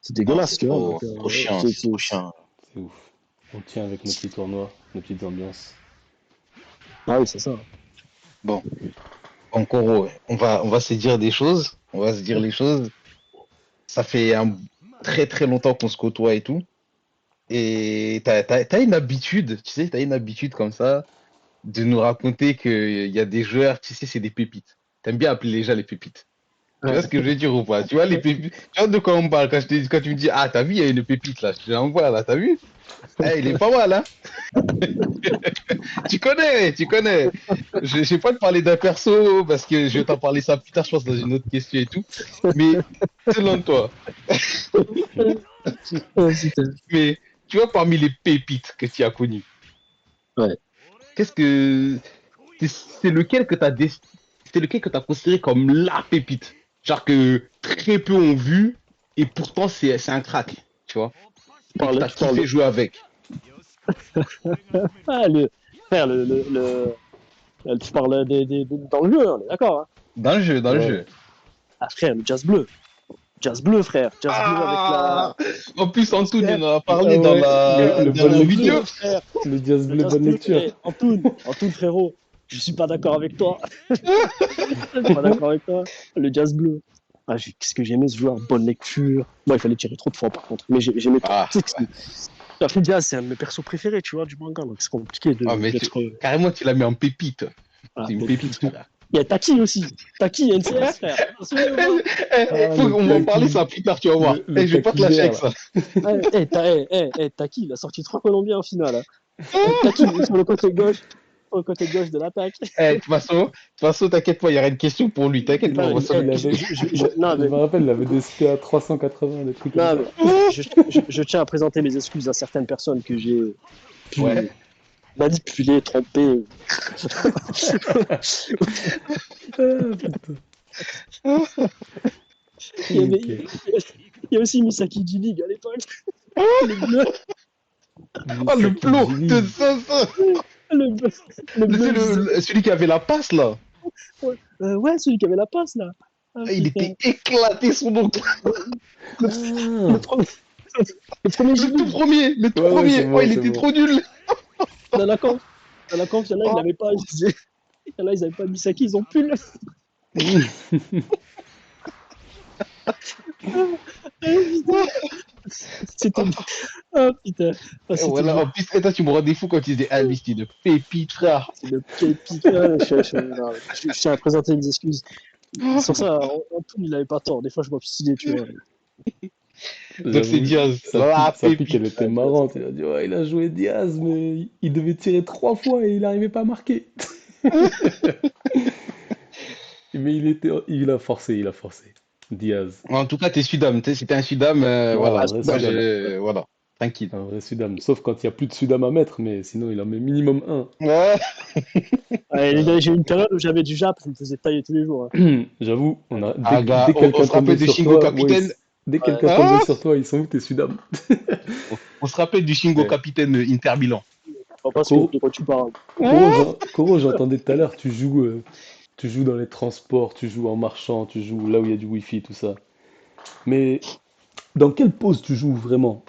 Speaker 3: C'est
Speaker 2: Non,
Speaker 3: dégueulasse, tu vois. Donc,
Speaker 2: trop chiant, c'est trop chiant.
Speaker 1: C'est ouf. On tient avec nos petits tournois, nos petites ambiances.
Speaker 3: Ah oui, c'est ça.
Speaker 2: Bon, encore, on va se dire des choses. On va se dire les choses. Ça fait un très très longtemps qu'on se côtoie et tout. Et t'as une habitude, tu sais, t'as une habitude comme ça de nous raconter qu'il y a des joueurs, tu sais, c'est des pépites. T'aimes bien appeler les gens les pépites. Tu
Speaker 3: Ouais.
Speaker 2: vois ce que je veux dire ou pas? Tu vois les pépites, tu vois de quoi on parle quand tu me dis, ah, t'as vu, il y a une pépite là, je te l'envoie là, t'as vu? Eh, il est pas mal, hein? Tu connais, tu connais. Je vais pas te parler d'un perso parce que je vais t'en parler ça plus tard, je pense, dans une autre question et tout. Mais selon toi,
Speaker 3: Ouais, putain.
Speaker 2: mais tu vois, parmi les pépites que tu as connues,
Speaker 3: Ouais.
Speaker 2: qu'est-ce que c'est lequel que c'est lequel que t'as considéré comme la pépite? Genre que très peu ont vu et pourtant c'est un crack, tu vois, et que t'as
Speaker 3: Tu parles
Speaker 2: kiffé jouer avec.
Speaker 3: ah, frère, tu parles dans le jeu, on est d'accord, hein.
Speaker 2: Dans le jeu, dans le
Speaker 1: Ouais.
Speaker 2: jeu.
Speaker 3: Ah, frère, le Jazz Bleu. Jazz Bleu, frère. Jazz Bleu avec
Speaker 2: Ah! En plus, Antoine, il
Speaker 3: frère,
Speaker 2: en a
Speaker 1: Ah
Speaker 2: parlé dans
Speaker 1: ouais,
Speaker 2: la
Speaker 3: frère,
Speaker 1: le
Speaker 3: le
Speaker 1: bonne
Speaker 3: Jazz
Speaker 2: dernière vidéo.
Speaker 3: Bleu,
Speaker 1: lecture.
Speaker 3: frère.
Speaker 1: Le jazz
Speaker 3: Le
Speaker 1: bleu,
Speaker 3: Jazz
Speaker 1: bonne
Speaker 3: Bleu.
Speaker 1: lecture.
Speaker 3: Antoun, frérot. Je suis pas d'accord avec toi. Je suis pas d'accord avec toi. Le Jazz Bleu. Ah, qu'est-ce que j'aimais ce joueur. Bonne lecture. Moi, il fallait tirer trop de fois, par contre. Mais j'aimais trop.
Speaker 2: Ah,
Speaker 3: Tu sais que
Speaker 2: ouais.
Speaker 3: Après, Jazz, c'est un de mes persos préférés, tu vois, du manga. Donc, c'est compliqué
Speaker 2: Ah, mais
Speaker 3: d'être.
Speaker 2: carrément, tu l'as mis en pépite.
Speaker 3: Ah,
Speaker 2: C'est une
Speaker 3: pépite,
Speaker 2: pépite,
Speaker 3: frère.
Speaker 2: frère.
Speaker 3: Il y a Taki aussi. Taki, NCS, frère. Attention, ou pas.
Speaker 1: Ah,
Speaker 2: Faut
Speaker 1: le
Speaker 2: qu'on va en parler
Speaker 1: taki.
Speaker 2: ça plus tard, tu vas voir.
Speaker 1: Le
Speaker 2: Je vais pas te
Speaker 1: taki
Speaker 2: lâcher
Speaker 1: vert,
Speaker 2: avec
Speaker 1: là.
Speaker 2: ça.
Speaker 3: Taki, il a sorti 3 Colombiens en finale, hein. Taki, sur le côté gauche. Sur le côté gauche de l'attaque.
Speaker 2: De toute façon, t'inquiète pas, il y aura une question pour lui. T'inquiète pas, on va s'en
Speaker 1: Il
Speaker 2: occuper.
Speaker 1: avait.
Speaker 3: Non,
Speaker 1: Je
Speaker 3: mais
Speaker 1: me rappelle, il avait des SPA 380, des trucs comme
Speaker 3: Non,
Speaker 1: ça.
Speaker 3: mais je tiens à présenter mes excuses à certaines personnes que j'ai
Speaker 2: Ouais.
Speaker 3: pu manipuler, tromper.
Speaker 1: Ah, putain.
Speaker 3: Il y avait,
Speaker 1: Ok.
Speaker 3: il y a aussi Misaki G-League à l'époque. Le bleu,
Speaker 2: Oh, le
Speaker 1: Misaki
Speaker 2: plot de
Speaker 1: G-League.
Speaker 2: ça.
Speaker 3: le bleu, le bleu,
Speaker 2: C'est
Speaker 3: il disait,
Speaker 2: celui qui avait la passe, là.
Speaker 3: ouais, ouais, celui qui avait la passe là. Ah
Speaker 2: Il
Speaker 3: putain.
Speaker 2: était éclaté, son oncle.
Speaker 3: Le, le
Speaker 1: Ah.
Speaker 3: premier, le premier
Speaker 2: Le tout
Speaker 3: G-League,
Speaker 2: premier, le tout
Speaker 1: Ouais, ouais, c'est
Speaker 2: premier. Oh,
Speaker 1: bon,
Speaker 2: il
Speaker 1: c'est
Speaker 2: était
Speaker 1: bon.
Speaker 2: trop nul.
Speaker 3: dans la conf, dans la conf, il y en a, ils
Speaker 2: Oh,
Speaker 3: l'avaient pas. Il y en a, ils n'avaient pas Misaki, ils ont pu le. C'était. Ah putain. Ah,
Speaker 2: et
Speaker 3: c'était
Speaker 2: voilà,
Speaker 3: bien.
Speaker 2: en plus, et toi, tu me rendais fou quand tu disais, ah, lui, c'était une pépite, frère.
Speaker 3: C'est le pépite. Non, je tiens à présenter mes excuses. Sur ça, en tout, il avait pas tort. Des fois, je m'obstinais, tu vois.
Speaker 2: Donc, c'est
Speaker 1: J'avoue,
Speaker 2: Diaz, la
Speaker 1: sa pique, elle
Speaker 2: pépite.
Speaker 1: était marrante. Il a dit, ouais, il a joué Diaz, mais il devait tirer 3 fois et il n'arrivait pas à marquer. Mais il a forcé, il a forcé. Diaz.
Speaker 2: En tout cas, t'es Sudam. C'était un Sudam,
Speaker 1: Ouais, un
Speaker 2: voilà.
Speaker 1: vrai
Speaker 2: Moi,
Speaker 1: Sudam.
Speaker 2: voilà. Tranquille.
Speaker 1: Un vrai Sudam. Sauf quand il n'y a plus de Sudam à mettre, mais sinon il en met minimum un.
Speaker 2: Ouais.
Speaker 3: Ouais, j'ai eu une période où j'avais du Jap, je me faisais tailler tous les jours, hein.
Speaker 1: J'avoue,
Speaker 2: Ah, gars,
Speaker 1: dès que
Speaker 2: on
Speaker 1: quelqu'un
Speaker 2: se
Speaker 1: tombait
Speaker 2: rappelle de
Speaker 1: sur
Speaker 2: Shingo
Speaker 1: toi, ouais,
Speaker 2: Capitaine.
Speaker 1: dès que
Speaker 3: Ouais.
Speaker 1: quelqu'un tombait
Speaker 2: Hein?
Speaker 1: sur toi, ils sont où tes Sudam?
Speaker 2: On se rappelle du Shingo
Speaker 1: Ouais.
Speaker 2: Capitaine Inter Milan.
Speaker 3: Je vois pas
Speaker 1: Koro,
Speaker 3: de quoi tu parles.
Speaker 1: Koro, j'entendais tout à l'heure, tu joues dans les transports, tu joues en marchant, tu joues là où il y a du wifi, tout ça. Mais dans quelle pose tu joues vraiment?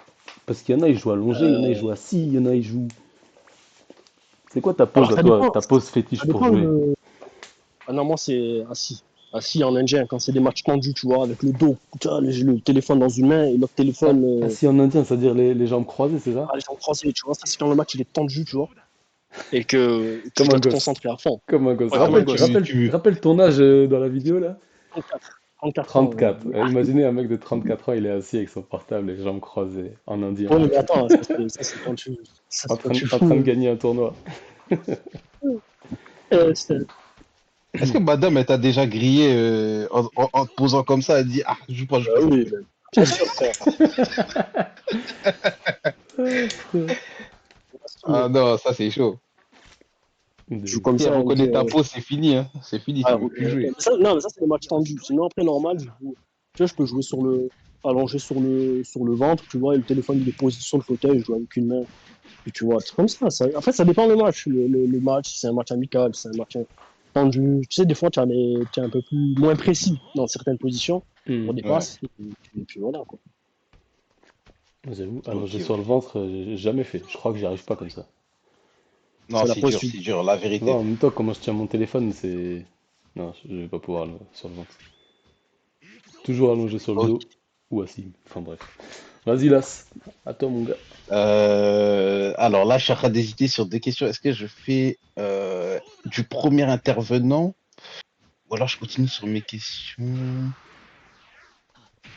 Speaker 1: Parce qu'il y en a, ils jouent allongé, il y en a, ils
Speaker 3: Euh,
Speaker 1: jouent assis, il y en a, ils jouent. C'est quoi ta pose
Speaker 3: alors,
Speaker 1: à toi, ta pose fétiche
Speaker 3: ça
Speaker 1: pour
Speaker 3: dépend
Speaker 1: jouer?
Speaker 3: Ah non, moi, c'est assis. Assis en indien, quand c'est des matchs tendus, tu vois, avec le dos, tu vois, le téléphone dans une main et l'autre
Speaker 1: Ah,
Speaker 3: téléphone,
Speaker 1: assis en indien, c'est-à-dire les jambes croisées, c'est ça?
Speaker 3: les jambes croisées, tu vois. Ça, c'est quand le match il est tendu, tu vois, et que tu
Speaker 1: Comme
Speaker 3: dois
Speaker 1: un
Speaker 3: te
Speaker 1: gosse.
Speaker 3: concentrer à fond.
Speaker 1: Comme un gosse.
Speaker 3: Ouais, comme un
Speaker 2: Après,
Speaker 3: gosse.
Speaker 1: Rappelle ton âge dans la vidéo là.
Speaker 3: 34 ans.
Speaker 1: 34. Imaginez un mec de 34 ans, il est assis avec son portable, les jambes croisées, en indien,
Speaker 3: Ouais, mais attends, ça, c'est
Speaker 1: en train de
Speaker 3: quand tu
Speaker 1: gagner un tournoi.
Speaker 3: fous. C'est-
Speaker 2: est-ce que madame, elle t'a déjà grillé en te posant comme ça? Elle dit, ah, je joue pas, je joue pas.
Speaker 3: oui, bien sûr, frère.
Speaker 1: Ah, putain.
Speaker 2: Ah non, ça, c'est chaud.
Speaker 3: Je joue comme
Speaker 2: Si elle
Speaker 3: ça, elle me dit,
Speaker 2: reconnaît ta pose, c'est fini, hein. C'est fini, ça
Speaker 3: ah,
Speaker 2: veut plus jouer.
Speaker 3: non, mais ça, c'est des matchs tendus. Sinon, après, normal, tu vois, je peux jouer allongé sur le ventre, tu vois, et le téléphone, il est posé sur le fauteuil, je joue avec une main. Et tu vois, c'est comme ça. En fait, ça dépend le match. Le match, si c'est un match amical, si c'est un match tendu. Tu sais, des fois, tu es un peu moins précis dans certaines positions
Speaker 1: Hmm.
Speaker 3: pour des
Speaker 2: Ouais.
Speaker 3: passes. Et puis voilà, quoi.
Speaker 1: J'avoue,
Speaker 2: Ok,
Speaker 1: allonger sur
Speaker 2: ok.
Speaker 1: le ventre, j'ai jamais fait. Je crois que j'y arrive pas comme ça.
Speaker 2: Non,
Speaker 3: C'est la pause
Speaker 2: c'est dur, la
Speaker 1: Tu vois,
Speaker 2: vérité.
Speaker 1: en même temps, comment je tiens mon téléphone, c'est. Non, je vais pas pouvoir sur le ventre. Toujours allongé sur le
Speaker 2: Ok.
Speaker 1: dos ou assis. Enfin bref. Vas-y, Las. À toi, mon gars.
Speaker 2: Alors là, je suis en train d'hésiter sur deux questions. Est-ce que je fais du premier intervenant ou alors je continue sur mes questions?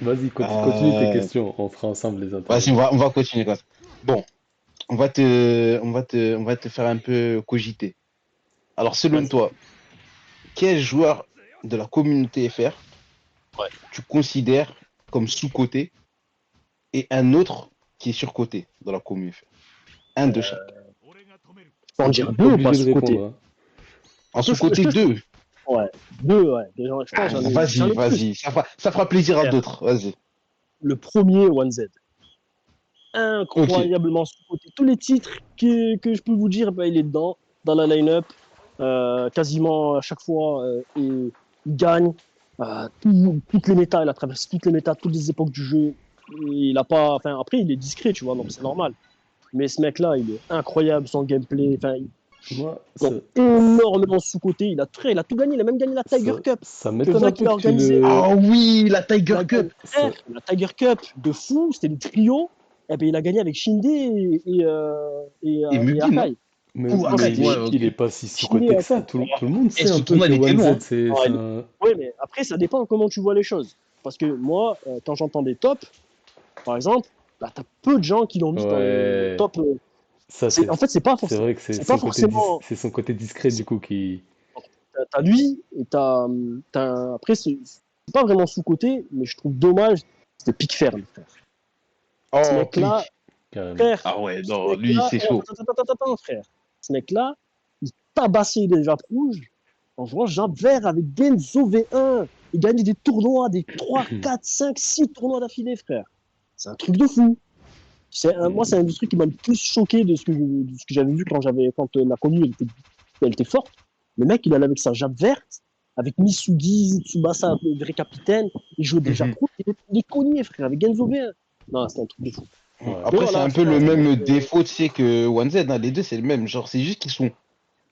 Speaker 1: Vas-y, continue tes
Speaker 2: Euh,
Speaker 1: questions. On fera ensemble les
Speaker 2: Vas-y,
Speaker 1: intervenants.
Speaker 2: on va continuer comme ça. Bon, on va te faire un peu cogiter. Alors, selon
Speaker 3: Vas-y.
Speaker 2: toi, quel joueur de la communauté FR
Speaker 3: Ouais.
Speaker 2: tu considères comme sous-coté et un autre qui est surcoté dans la commu FR? Un de chaque.
Speaker 3: Je peux en dire deux ou pas
Speaker 1: Obligé de
Speaker 3: sous-côté?
Speaker 1: répondre, hein.
Speaker 2: En
Speaker 3: Est-ce que
Speaker 2: sous-coté,
Speaker 3: je peux...
Speaker 2: deux.
Speaker 3: Ouais, deux, ouais. Déjà, je pense que j'en
Speaker 2: Vas-y,
Speaker 3: ai plus.
Speaker 2: vas-y. Ça fera plaisir à
Speaker 3: Frère.
Speaker 2: d'autres. Vas-y.
Speaker 3: Le premier, One Z.
Speaker 2: Ok.
Speaker 3: Incroyablement sous-côté. Tous les titres que je peux vous dire, bah, il est dedans, dans la line-up. Quasiment à chaque fois, il gagne. Toutes les méta, il a traversé toutes les méta, toutes les époques du jeu. Il a pas, enfin, après, il est discret, tu vois, donc c'est normal. Mais ce mec-là, il est incroyable, son gameplay. Enfin,
Speaker 1: Moi,
Speaker 3: donc, énormément sous-côté. Il a tout gagné. Il a même gagné la Tiger Cup.
Speaker 1: ça
Speaker 3: Que
Speaker 1: m'étonne un
Speaker 3: Vac,
Speaker 1: peu
Speaker 3: il a
Speaker 1: que tu
Speaker 3: organisé.
Speaker 1: le.
Speaker 2: Ah oui, la
Speaker 3: Il
Speaker 2: Tiger
Speaker 3: a
Speaker 2: Cup.
Speaker 3: gagné
Speaker 1: ça-
Speaker 3: la Tiger Cup de fou. C'était le trio. Et ben, il a gagné avec Shinde
Speaker 2: Et
Speaker 3: et
Speaker 2: Mubi, non?
Speaker 3: Akai.
Speaker 1: Mais,
Speaker 2: Ou
Speaker 1: mais
Speaker 2: arrête, ouais,
Speaker 1: il
Speaker 2: ok.
Speaker 1: est pas si
Speaker 3: Shinde
Speaker 1: sous-coté
Speaker 3: et
Speaker 1: que ça.
Speaker 3: Akai.
Speaker 1: Tout le monde
Speaker 2: Et
Speaker 1: sait un
Speaker 2: ce
Speaker 1: peu
Speaker 2: tournoi,
Speaker 1: que
Speaker 2: il était
Speaker 1: One
Speaker 2: loin.
Speaker 1: Z, c'est un.
Speaker 3: Oui, mais après, ça dépend comment tu vois les choses. Parce que moi, quand j'entends des tops, par exemple, bah, tu as peu de gens qui l'ont mis dans les
Speaker 1: Ouais.
Speaker 3: tops.
Speaker 1: Ça,
Speaker 3: En fait,
Speaker 1: c'est vrai que
Speaker 3: c'est pas forcément.
Speaker 1: c'est son côté discret du coup qui.
Speaker 3: T'as lui et après, c'est pas vraiment sous-côté, mais je trouve dommage, c'était Pic Fern, frère. Ce
Speaker 2: Oh,
Speaker 3: mec-là,
Speaker 2: clic.
Speaker 1: Carrément.
Speaker 3: frère,
Speaker 2: Ah ouais,
Speaker 3: ce
Speaker 2: non, lui,
Speaker 3: mec-là,
Speaker 2: c'est chaud.
Speaker 3: attends, frère. Ce mec-là, il tabassait des Japes rouges en jouant Jape vert avec Genzo V1. Il gagnait des tournois, des 3, 4, 5, 6 tournois d'affilée, frère. C'est un truc de fou. Moi, c'est un des trucs qui m'a le plus choqué de ce que j'avais vu quand la commune elle était forte. Le mec, il allait avec sa jappe verte, avec Misugi, Tsubasa, le vrai capitaine. Il jouait déjà
Speaker 2: Mhm.
Speaker 3: pro. Il est connu, frère, avec Genzo V1. Non, c'était un truc de fou.
Speaker 1: Ouais.
Speaker 3: Mais
Speaker 2: Après, c'est
Speaker 3: voilà,
Speaker 2: un
Speaker 3: je
Speaker 2: peu le
Speaker 3: pense
Speaker 2: même
Speaker 3: que.
Speaker 2: défaut, tu sais, que One Z, hein. Les deux, c'est le même. Genre, c'est juste qu'ils sont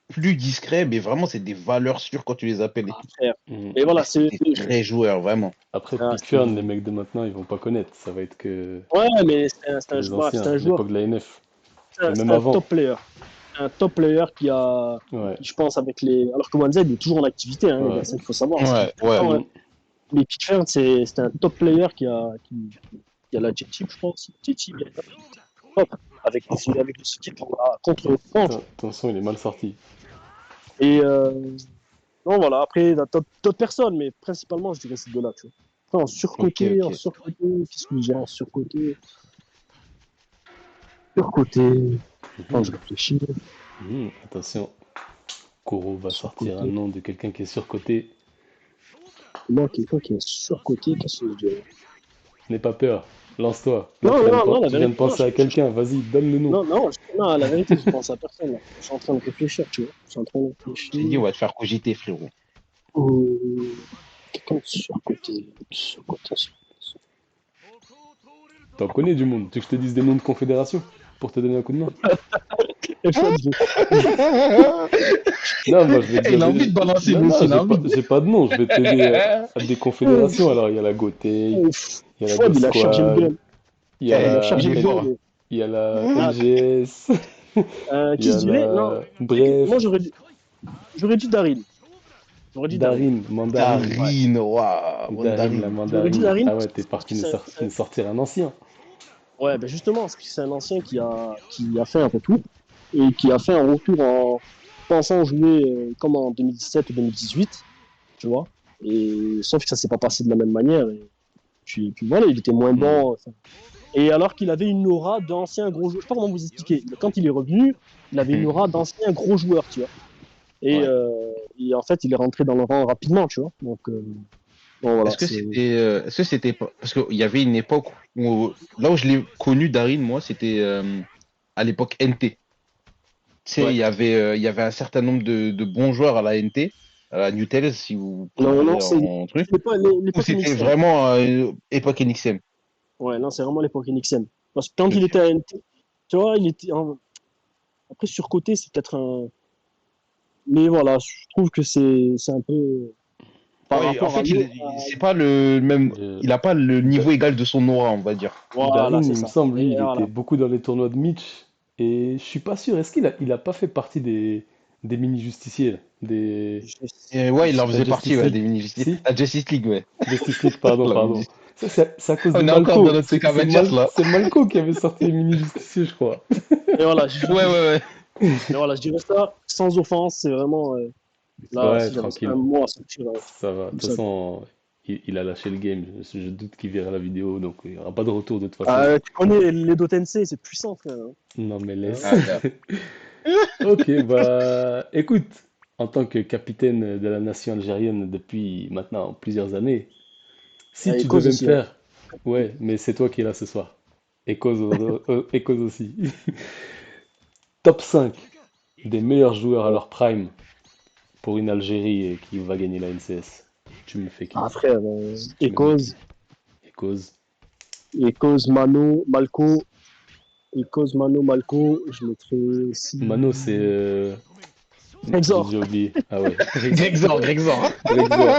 Speaker 2: plus discrets, mais vraiment, c'est des valeurs sûres quand tu les appelles et
Speaker 3: Ah,
Speaker 2: tout.
Speaker 3: frère.
Speaker 1: Mm.
Speaker 3: Mais voilà,
Speaker 2: C'est des vrais joueurs, vraiment.
Speaker 1: Après,
Speaker 3: ah,
Speaker 1: Pickfern, les mecs de maintenant, ils vont pas connaître. Ça va être
Speaker 3: ouais, mais
Speaker 1: que les
Speaker 3: c'est
Speaker 1: anciens,
Speaker 3: un joueur,
Speaker 1: l'époque de la NF. Et
Speaker 3: c'est
Speaker 1: même
Speaker 3: un
Speaker 1: avant.
Speaker 3: top player. Un top player
Speaker 1: Ouais.
Speaker 3: qui, je pense, avec les. Alors que One Z, il est toujours en activité, hein, les gars,
Speaker 1: Ouais.
Speaker 3: c'est ça qu'il faut savoir. Ça fait
Speaker 2: Ouais,
Speaker 3: tout le
Speaker 2: ouais.
Speaker 3: temps, hein.
Speaker 1: Mm.
Speaker 3: Mais Pickford, c'est un top player qui a la J-Team, je pense. J-Team, il a top avec ce équipe contre France.
Speaker 1: Attention, il est mal sorti.
Speaker 3: Et non, voilà, après, il y a d'autres personnes, mais principalement, je dirais ces deux-là, tu vois. Après,
Speaker 2: Ok,
Speaker 3: en
Speaker 2: ok.
Speaker 3: surcoté, qu'est-ce que je dirais en surcoté? Surcoté, quand je
Speaker 1: Mhm.
Speaker 3: réfléchis,
Speaker 1: Mhm. Attention, Koro va sortir un
Speaker 3: surcoté.
Speaker 1: nom de quelqu'un qui est surcoté.
Speaker 3: Moi, quelqu'un qui est surcoté, qu'est-ce que je dirais?
Speaker 1: N'aie pas peur, lance-toi. Là,
Speaker 3: Non, non, non, la
Speaker 1: tu viens de
Speaker 3: vérité, non,
Speaker 1: penser à quelqu'un. Vas-y, donne le nom.
Speaker 3: non, non, non, la vérité, je pense à personne, là. Je suis en train de réfléchir, tu vois. Je suis en train de
Speaker 2: Je t'ai dit, on
Speaker 3: réfléchir.
Speaker 2: va te faire cogiter, frérot.
Speaker 3: Quelqu'un de surcoté, surcoté, surcoté.
Speaker 1: T'en connais du monde. Tu veux que je te dise des noms de confédération pour te donner un coup de main?
Speaker 3: Et Fred,
Speaker 1: Non, moi je vais te dire
Speaker 2: Il a envie
Speaker 1: des.
Speaker 2: de balancer
Speaker 1: Non,
Speaker 2: lui aussi,
Speaker 1: non,
Speaker 2: il a envie de...
Speaker 1: j'ai pas de nom. Je vais t'aider à des confédérations. Alors, il y a la Gotei, il y a la
Speaker 3: Fred, il a chargé le
Speaker 1: G-Squad,
Speaker 3: gun.
Speaker 1: il y a
Speaker 3: Eh, il a
Speaker 2: Il
Speaker 3: chargé
Speaker 1: la,
Speaker 2: est
Speaker 3: le gun,
Speaker 2: fort.
Speaker 3: mais.
Speaker 1: il y a la
Speaker 3: Ah,
Speaker 1: LGS, il y
Speaker 3: qui je
Speaker 1: a
Speaker 3: dirais? Non,
Speaker 1: la. Bref,
Speaker 3: moi, j'aurais dit Daryl. J'aurais dit Daryl.
Speaker 1: Darin, Mandarine.
Speaker 3: Ouais.
Speaker 2: Darine, waouh,
Speaker 1: Darin, la
Speaker 2: Mandarine.
Speaker 3: J'aurais dit
Speaker 1: mandarine.
Speaker 3: Daryl
Speaker 1: Ah ouais, t'es
Speaker 3: parce
Speaker 1: parti
Speaker 3: que
Speaker 1: nous sortir un ancien.
Speaker 3: ouais, ben justement, parce que c'est un ancien qui a fait un retour et qui a fait un retour en pensant jouer comme en 2017 ou 2018, tu vois. Et sauf que ça s'est pas passé de la même manière. Et puis voilà, il était moins
Speaker 1: Hmm.
Speaker 3: bon. Enfin. Et alors qu'il avait une aura d'ancien gros joueur. Je sais pas comment vous expliquer. Quand il est revenu, il avait une aura d'ancien gros joueur, tu vois. Et,
Speaker 2: Ouais.
Speaker 3: euh, et en fait, il est rentré dans le rang rapidement, tu vois. Donc, bon, voilà.
Speaker 2: Est-ce que c'était pas... Parce qu'il y avait une époque où, là où je l'ai connu, Darine, moi, c'était à l'époque NT. Tu sais,
Speaker 3: Ouais.
Speaker 2: il y avait un certain nombre de bons joueurs à la NT, à la Newtels, si vous
Speaker 3: Non, non,
Speaker 2: préférez en truc, ou
Speaker 3: l'époque
Speaker 2: c'était
Speaker 3: NXM.
Speaker 2: vraiment époque NXM.
Speaker 3: Ouais, non, c'est vraiment l'époque NXM. Parce que quand il
Speaker 2: Ok.
Speaker 3: était à NT, tu vois, il était. Après, surcoté, c'est peut-être un. Mais voilà, je trouve que c'est un peu. par
Speaker 2: Ouais, en
Speaker 3: rapport à
Speaker 2: fait,
Speaker 3: l'autre.
Speaker 2: c'est pas le même.
Speaker 1: Euh,
Speaker 2: Il a pas le niveau égal de son aura, on va dire.
Speaker 3: Voilà,
Speaker 1: Darin,
Speaker 3: c'est
Speaker 1: il me
Speaker 3: ça.
Speaker 1: semble, lui,
Speaker 3: Et
Speaker 1: il était
Speaker 3: voilà.
Speaker 1: beaucoup dans les tournois de Mitch. Et je suis pas sûr. Est-ce il a pas fait partie des mini-justiciers, là, des
Speaker 3: Je-
Speaker 2: Et ouais, il en
Speaker 1: la
Speaker 2: faisait partie,
Speaker 1: Justice
Speaker 2: ouais,
Speaker 1: League?
Speaker 2: des mini-justices.
Speaker 1: Si?
Speaker 2: La Justice League, ouais.
Speaker 1: Justice League, pardon,
Speaker 2: La
Speaker 1: pardon.
Speaker 2: mini-
Speaker 1: Ça, c'est à cause de
Speaker 2: On est encore dans
Speaker 1: Malco.
Speaker 2: notre truc Avengers, là.
Speaker 1: C'est Malco qui avait sorti les mini-justiciers, je crois.
Speaker 3: Et voilà,
Speaker 2: Ouais, ouais,
Speaker 3: et voilà, je dirais ça sans offense. C'est vraiment. Là,
Speaker 1: Ouais,
Speaker 3: si j'avais un
Speaker 1: tranquille.
Speaker 3: mot à sortir,
Speaker 1: Ça va. De toute
Speaker 3: comme ça.
Speaker 1: façon, il a lâché le game. Je doute qu'il verra la vidéo, donc il n'y aura pas de retour de toute façon.
Speaker 3: Tu connais l'Edo Tensei, c'est puissant, frère.
Speaker 1: Non, mais
Speaker 3: Hein.
Speaker 1: laisse.
Speaker 2: ouais. Ah,
Speaker 1: Ok, bah écoute, en tant que capitaine de la nation algérienne depuis maintenant plusieurs années, si
Speaker 3: Et
Speaker 1: tu
Speaker 3: cause
Speaker 1: devais me
Speaker 3: aussi. Hein.
Speaker 1: faire, ouais, mais c'est toi qui es là ce soir, et cause, et cause aussi, top 5 des meilleurs joueurs à leur prime pour une Algérie qui va gagner la NCS, tu me fais qui?
Speaker 3: Ah, frère,
Speaker 1: Tu
Speaker 3: et
Speaker 1: me mets qui?
Speaker 3: cause,
Speaker 1: Et cause,
Speaker 3: Mano, Malco, et cause Mano, Malco, je mettrais aussi.
Speaker 1: Mano, c'est, j'ai
Speaker 3: Exor.
Speaker 1: déjà oublié, ah ouais,
Speaker 2: Grexor, Grexor.
Speaker 1: Grexor,